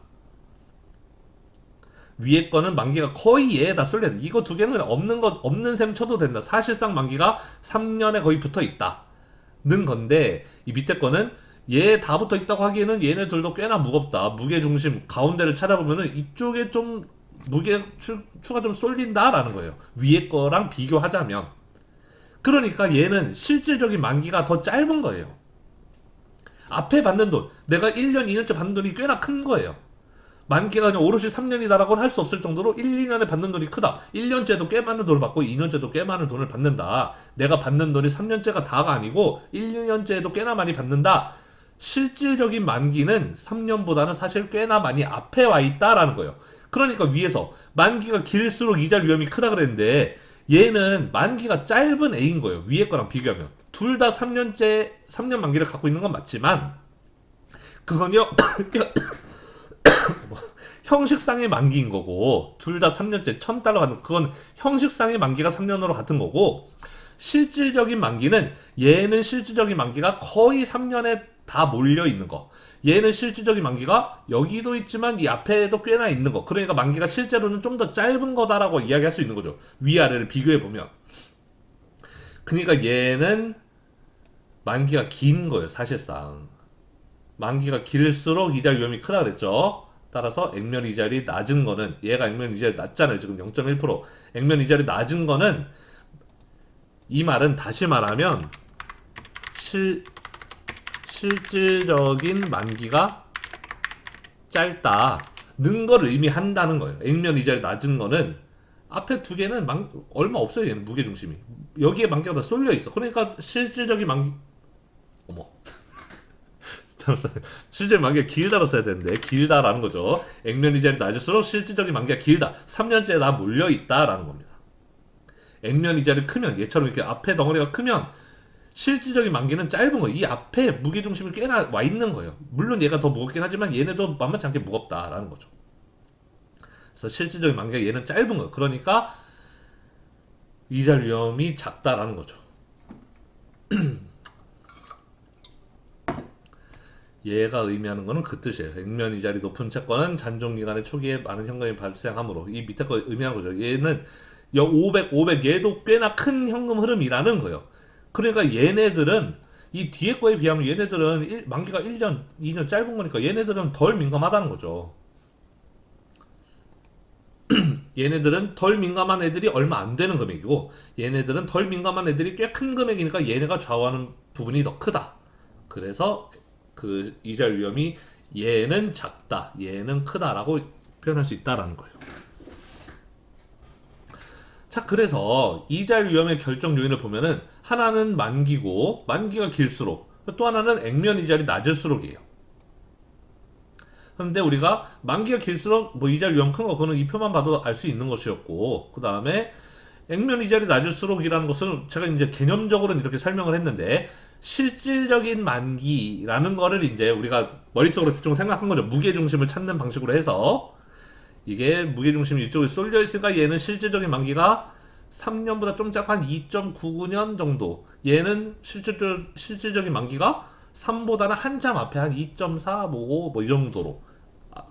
위에 거는 만기가 거의 얘에다 쏠려. 이거 두 개는 그냥 없는 셈 쳐도 된다. 사실상 만기가 3년에 거의 붙어 있다는 건데 이 밑에 거는 얘 다 붙어 있다고 하기에는 얘네 둘도 꽤나 무겁다. 무게 중심 가운데를 찾아보면은 이쪽에 좀 추가 좀 쏠린다라는 거예요. 위에 거랑 비교하자면. 그러니까 얘는 실질적인 만기가 더 짧은 거예요. 앞에 받는 돈, 내가 1년, 2년째 받는 돈이 꽤나 큰 거예요. 만기가 그냥 오롯이 3년이다라고는 할 수 없을 정도로 1, 2년에 받는 돈이 크다. 1년째도 꽤 많은 돈을 받고 2년째도 꽤 많은 돈을 받는다. 내가 받는 돈이 3년째가 다가 아니고 1, 2년째에도 꽤나 많이 받는다. 실질적인 만기는 3년보다는 사실 꽤나 많이 앞에 와 있다라는 거예요. 그러니까 위에서 만기가 길수록 이자 위험이 크다 그랬는데 얘는 만기가 짧은 A인 거예요. 위에 거랑 비교하면. 둘 다 3년 만기를 갖고 있는 건 맞지만 그건요 형식상의 만기인 거고 둘 다 3년째 1000달러 받는 그건 형식상의 만기가 3년으로 같은 거고 실질적인 만기는 얘는 실질적인 만기가 거의 3년에 다 몰려 있는 거. 얘는 실질적인 만기가 여기도 있지만 이 앞에도 꽤나 있는 거. 그러니까 만기가 실제로는 좀 더 짧은 거다라고 이야기할 수 있는 거죠. 위아래를 비교해 보면. 그러니까 얘는 만기가 긴 거예요, 사실상. 만기가 길수록 이자 위험이 크다 그랬죠. 따라서 액면 이자율이 낮은 거는, 얘가 액면 이자율이 낮잖아요. 지금 0.1%. 액면 이자율이 낮은 거는, 이 말은 다시 말하면 실질적인 만기가 짧다는 걸 의미한다는 거예요. 액면 이자율이 낮은 거는 앞에 두 개는 얼마 없어요. 얘는 무게중심이. 여기에 만기가 다 쏠려 있어. 그러니까 실질적인 만기, 어머. 실질 만기가 길다로 써야 되는데 길다라는 거죠. 액면 이자율이 낮을수록 실질적인 만기가 길다. 3년째에 다 몰려 있다라는 겁니다. 액면 이자율이 크면, 얘처럼 이렇게 앞에 덩어리가 크면 실질적인 만기는 짧은 거예요. 이 앞에 무게중심이 꽤나 와 있는 거예요. 물론 얘가 더 무겁긴 하지만 얘네도 만만치 않게 무겁다라는 거죠. 그래서 실질적인 만기가 얘는 짧은 거예요. 그러니까 이자 위험이 작다라는 거죠. 얘가 의미하는 거는 그 뜻이에요. 액면 이자율이 높은 채권은 잔존기간의 초기에 많은 현금이 발생하므로, 이 밑에 거 의미하는 거죠. 얘는 500 얘도 꽤나 큰 현금 흐름이라는 거예요. 그러니까 얘네들은 이 뒤에 거에 비하면 얘네들은 만기가 1년, 2년 짧은 거니까 얘네들은 덜 민감하다는 거죠. 얘네들은 덜 민감한 애들이 얼마 안 되는 금액이고, 얘네들은 덜 민감한 애들이 꽤 큰 금액이니까 얘네가 좌우하는 부분이 더 크다. 그래서 그 이자 위험이 얘는 작다, 얘는 크다라고 표현할 수 있다라는 거예요. 자, 그래서 이자 위험의 결정 요인을 보면은 하나는 만기고, 만기가 길수록, 또 하나는 액면 이자율이 낮을수록이에요. 그런데 우리가 만기가 길수록 뭐 이자 위험 큰 거, 그거는 이 표만 봐도 알 수 있는 것이었고, 그 다음에 액면 이자율이 낮을수록이라는 것은 제가 이제 개념적으로는 이렇게 설명을 했는데, 실질적인 만기라는 거를 이제 우리가 머릿속으로 대충 생각한 거죠. 무게중심을 찾는 방식으로 해서, 이게 무게중심이 이쪽에 쏠려 있으니까 얘는 실질적인 만기가 3년보다 좀 작은 2.99년 정도. 얘는 실질적인 만기가 3보다는 한참 앞에 한 2.455 뭐 이 정도로.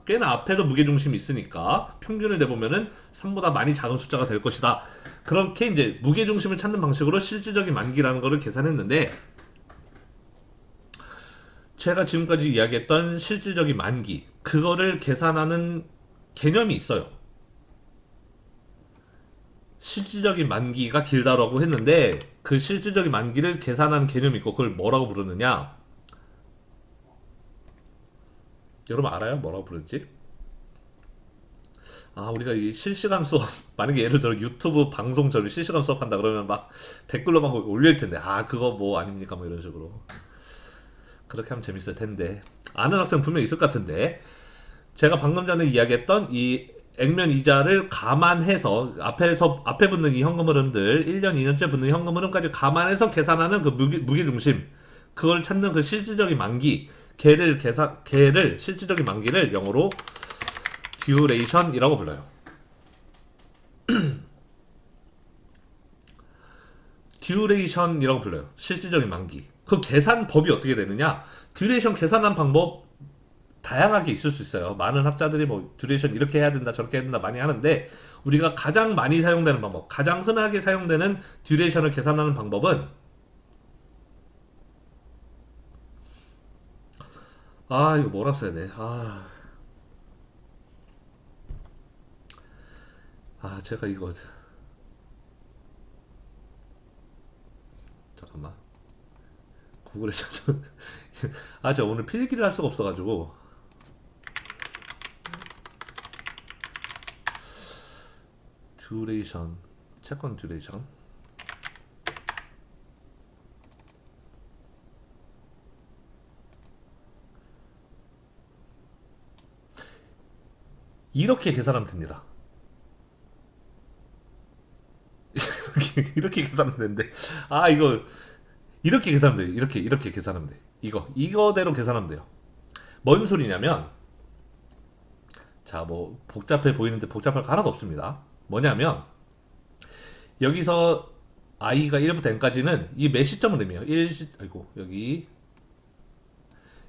꽤나 앞에도 무게중심이 있으니까 평균을 내보면은 3보다 많이 작은 숫자가 될 것이다. 그렇게 이제 무게중심을 찾는 방식으로 실질적인 만기라는 거를 계산했는데, 제가 지금까지 이야기했던 실질적인 만기, 그거를 계산하는 개념이 있어요. 실질적인 만기가 길다라고 했는데, 그 실질적인 만기를 계산하는 개념이 있고, 그걸 뭐라고 부르느냐? 여러분 알아요? 뭐라고 부르지? 아, 우리가 이 실시간 수업, 만약에 예를 들어 유튜브 방송처럼 실시간 수업한다 그러면 막 댓글로 막 올릴 텐데, 아, 그거 뭐 아닙니까? 뭐 이런 식으로. 그렇게 하면 재밌을 텐데. 아는 학생 분명히 있을 것 같은데, 제가 방금 전에 이야기했던 이 액면 이자를 감안해서 앞에 붙는 이 현금 흐름들, 1년, 2년째 붙는 현금 흐름까지 감안해서 계산하는 그 무게중심, 그걸 찾는 그 실질적인 만기, 걔를 실질적인 만기를 영어로 듀레이션이라고 불러요. 듀레이션이라고 불러요. 실질적인 만기. 그 계산법이 어떻게 되느냐? 듀레이션 계산한 방법 다양하게 있을 수 있어요. 많은 학자들이 뭐 듀레이션 이렇게 해야 된다, 저렇게 해야 된다 많이 하는데, 우리가 가장 많이 사용되는 방법, 가장 흔하게 사용되는 듀레이션을 계산하는 방법은, 아, 이거 뭐라 써야 돼? 제가 이거, 잠깐만. 구글에 찾아. 제가 오늘 필기를 할 수가 없어가지고. 듀레이션, 채권 듀레이션. 이렇게 계산하면 됩니다. 이렇게 계산하면 되는데, 이거 이렇게 계산하면 돼요. 이렇게 계산하면 돼. 이거대로 계산하면 돼요. 뭔 소리냐면, 자, 뭐 복잡해 보이는데 복잡할 거 하나도 없습니다. 뭐냐면, 여기서 i가 1부터 n까지는 이 몇 시점을 의미해요? 1시, 아이고, 여기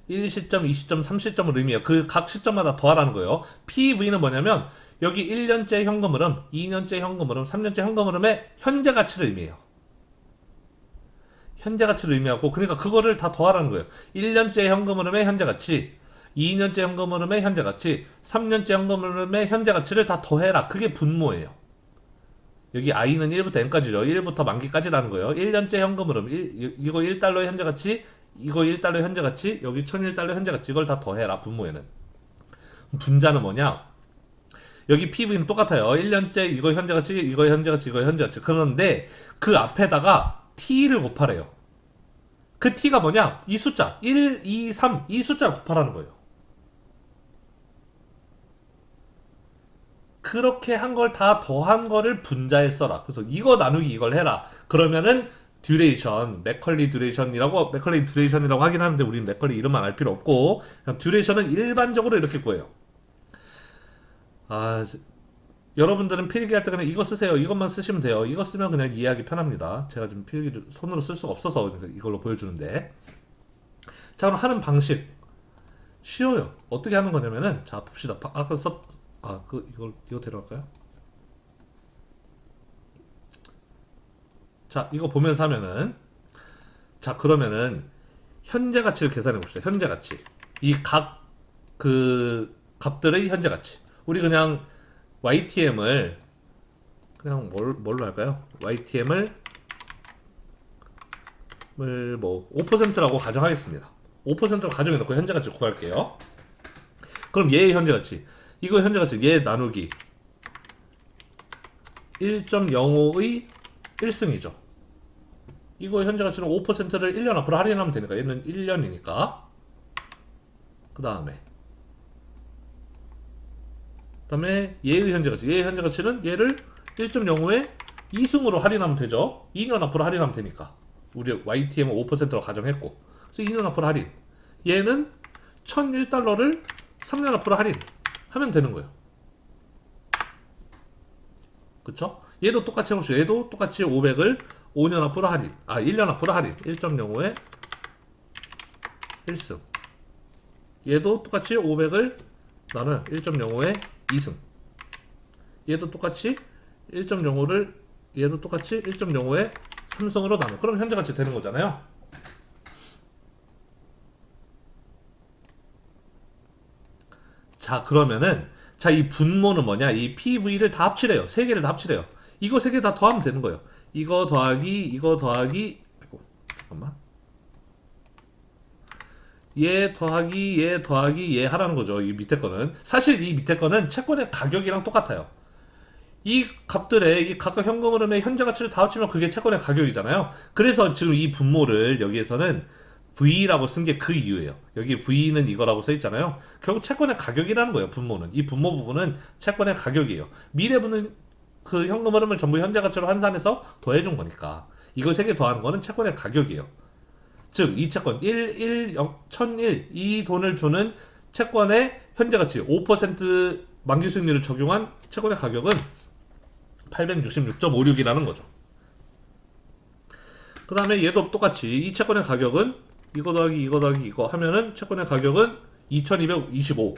1시점, 2시점, 3시점을 의미해요. 그 각 시점마다 더하라는 거예요. PV는 뭐냐면 여기 1년째 현금 흐름, 2년째 현금 흐름, 3년째 현금 흐름의 현재 가치를 의미해요. 현재 가치를 의미하고, 그러니까 그거를 다 더하라는 거예요. 1년째 현금 흐름의 현재 가치, 2년째 현금 흐름의 현재 가치, 3년째 현금 흐름의 현재 가치를 다 더해라. 그게 분모예요. 여기 i는 1부터 n까지죠. 1부터 만기까지라는 거예요. 1년째 현금 흐름, 이거 1달러의 현재 가치, 이거 1달러 현재 가치, 여기 1001달러 현재 가치, 이걸 다 더해라. 분모에는. 분자는 뭐냐? 여기 PV는 똑같아요. 1년째 이거 현재 가치, 이거 현재 가치, 이거 현재 가치. 그런데 그 앞에다가 T를 곱하래요. 그 T가 뭐냐? 이 숫자 1, 2, 3 이 숫자를 곱하라는 거예요. 그렇게 한 걸 다 더한 거를 분자에 써라. 그래서 이거 나누기 이걸 해라. 그러면은 듀레이션, 맥컬리 듀레이션이라고 하긴 하는데 우리는 맥컬리 이름만 알 필요 없고 그냥 듀레이션은 일반적으로 이렇게 구해요. 여러분들은 필기할 때 그냥 이거 쓰세요. 이것만 쓰시면 돼요. 이거 쓰면 그냥 이해하기 편합니다. 제가 지금 필기를 손으로 쓸 수가 없어서 이걸로 보여주는데. 자, 그럼 하는 방식 쉬워요. 어떻게 하는 거냐면은 자 봅시다. 아까 이거 데려갈까요? 자, 이거 보면서 하면은 자 그러면은 현재 가치를 계산해 봅시다. 현재 가치 이 각 그 값들의 현재 가치. 우리 그냥 YTM을 그냥 뭘로 할까요? YTM을 뭐 5%라고 가정하겠습니다. 5%로 가정해 놓고 현재 가치를 구할게요. 그럼 얘의 현재 가치, 이거 현재 가치 얘 나누기 1.05의 1승이죠. 이거 현재 가치는 5%를 1년 앞으로 할인하면 되니까 얘는 1년이니까 그 다음에 얘의 현재 가치, 얘의 현재 가치는 얘를 1.05에 2승으로 할인하면 되죠. 2년 앞으로 할인하면 되니까 우리 YTM은 5%로 가정했고 그래서 2년 앞으로 할인, 얘는 1001달러를 3년 앞으로 할인하면 되는 거예요. 그쵸? 얘도 똑같이 해봅시다. 얘도 똑같이 500을 5년 앞으로 할인, 1년 앞으로 할인 1.05에 1승, 얘도 똑같이 500을 나눠요. 1.05에 2승, 얘도 똑같이 1.05를 얘도 똑같이 1.05에 3승으로 나눠. 그럼 현재 가치 되는 거잖아요. 자, 그러면은 자, 이 분모는 뭐냐? 이 PV를 다 합치래요. 세 개를 다 합치래요. 이거 세 개 다 더하면 되는 거예요. 이거 더하기 아이고, 잠깐만. 얘 더하기 얘 하라는 거죠. 이 밑에 거는 사실 이 밑에 거는 채권의 가격이랑 똑같아요. 이 값들의 이 각각 현금 흐름의 현재 가치를 다 합치면 그게 채권의 가격이잖아요. 그래서 지금 이 분모를 여기에서는 V라고 쓴 게 그 이유예요. 여기 V는 이거라고 써 있잖아요. 결국 채권의 가격이라는 거예요. 분모는 이 분모 부분은 채권의 가격이에요. 미래분은 그 현금 흐름을 전부 현재 가치로 환산해서 더해준 거니까 이거 세 개 더하는 거는 채권의 가격이에요. 즉 이 채권 1001 이 돈을 주는 채권의 현재 가치 5% 만기 수익률을 적용한 채권의 가격은 866.56이라는 거죠. 그 다음에 얘도 똑같이 이 채권의 가격은 이거 더하기 이거 하면은 채권의 가격은 2225.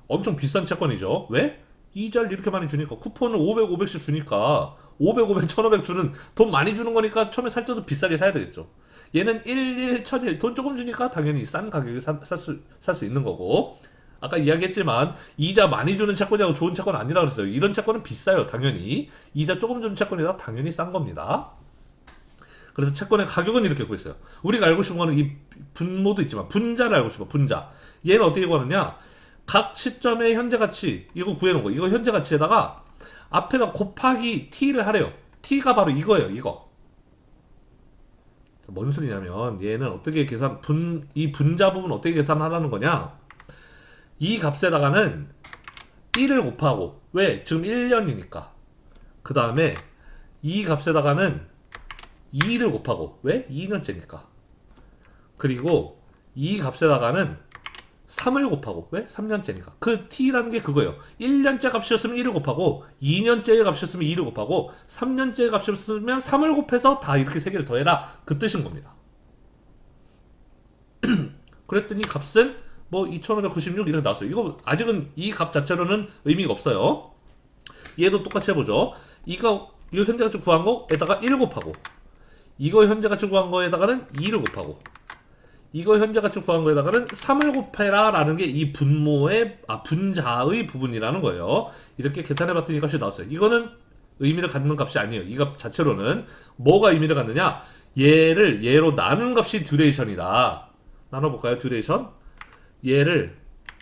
엄청 비싼 채권이죠. 왜? 이자를 이렇게 많이 주니까, 쿠폰을 500, 500씩 주니까 500, 500, 1500 주는, 돈 많이 주는 거니까 처음에 살 때도 비싸게 사야 되겠죠. 얘는 11, 1001 돈 조금 주니까 당연히 싼 가격에 살 수 있는 거고, 아까 이야기했지만 이자 많이 주는 채권이라고 좋은 채권 아니라고 그랬어요. 이런 채권은 비싸요. 당연히 이자 조금 주는 채권이라 당연히 싼 겁니다. 그래서 채권의 가격은 이렇게 구했어요. 우리가 알고 싶은 거는 이 분모도 있지만 분자를 알고 싶어. 분자. 얘는 어떻게 구하느냐? 각 시점의 현재 가치 이거 구해놓은 거. 이거 현재 가치에다가 앞에다 곱하기 t를 하래요. t가 바로 이거예요. 이거. 뭔 소리냐면 얘는 어떻게 이 분자 부분 어떻게 계산하라는 거냐? 이 값에다가는 1을 곱하고, 왜? 지금 1년이니까. 그 다음에 이 값에다가는 2를 곱하고, 왜? 2년째니까. 그리고 이 값에다가는 3을 곱하고, 왜? 3년째니까. 그 t라는 게 그거예요. 1년째 값이었으면 1을 곱하고, 2년째의 값이었으면 2를 곱하고, 3년째의 값이었으면 3을 곱해서 다 이렇게 세 개를 더해라. 그 뜻인 겁니다. 그랬더니 값은 뭐 2596 이렇게 나왔어요. 이거 아직은 이 값 자체로는 의미가 없어요. 얘도 똑같이 해보죠. 이거 현재 가치 구한 거에다가 1 곱하고, 이거 현재 가치 구한 거에다가는 2를 곱하고, 이거 현재 가치 구한 거에다가는 3을 곱해라 라는 게 이 분자의 부분이라는 거예요. 이렇게 계산해 봤더니 값이 나왔어요. 이거는 의미를 갖는 값이 아니에요. 이 값 자체로는 뭐가 의미를 갖느냐, 얘를 얘로 나눈 값이 듀레이션이다. 나눠볼까요? 듀레이션. 얘를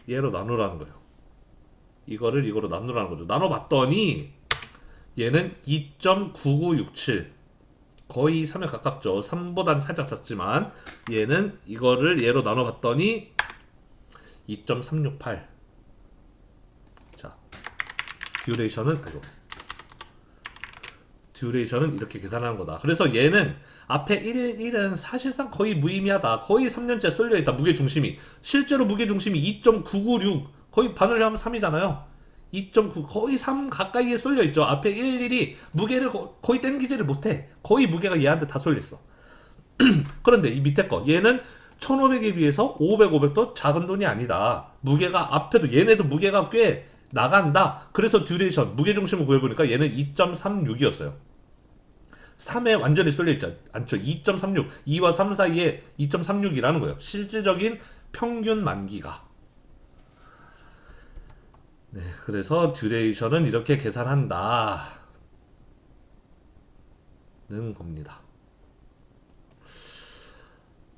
얘로 나누라는 거예요. 이거를 이거로 나누라는 거죠. 나눠봤더니 얘는 2.9967, 거의 3에 가깝죠. 3보단 살짝 작지만 얘는 이거를 얘로 나눠봤더니 2.368. 자, 듀레이션은 이렇게 계산하는 거다. 그래서 얘는 앞에 1은 사실상 거의 무의미하다. 거의 3년째 쏠려있다. 무게중심이. 실제로 무게중심이 2.996, 거의 반을 하면 3이잖아요. 2.9, 거의 3 가까이에 쏠려있죠. 앞에 1이 무게를 거의 땡기지를 못해. 거의 무게가 얘한테 다 쏠려있어. 그런데 이 밑에 거, 얘는 1500에 비해서 500, 500도 작은 돈이 아니다. 무게가 앞에도 얘네도 무게가 꽤 나간다. 그래서 듀레이션, 무게중심을 구해보니까 얘는 2.36이었어요. 3에 완전히 쏠려있지 않죠. 2.36, 2와 3 사이에 2.36이라는 거예요. 실질적인 평균 만기가. 네, 그래서 듀레이션은 이렇게 계산한다 는 겁니다.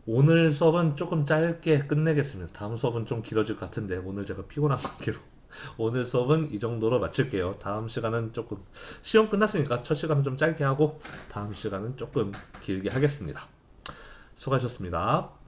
오늘 수업은 조금 짧게 끝내겠습니다. 다음 수업은 좀 길어질 것 같은데 오늘 제가 피곤한 관계로 오늘 수업은 이 정도로 마칠게요. 다음 시간은 조금, 시험 끝났으니까 첫 시간은 좀 짧게 하고 다음 시간은 조금 길게 하겠습니다. 수고하셨습니다.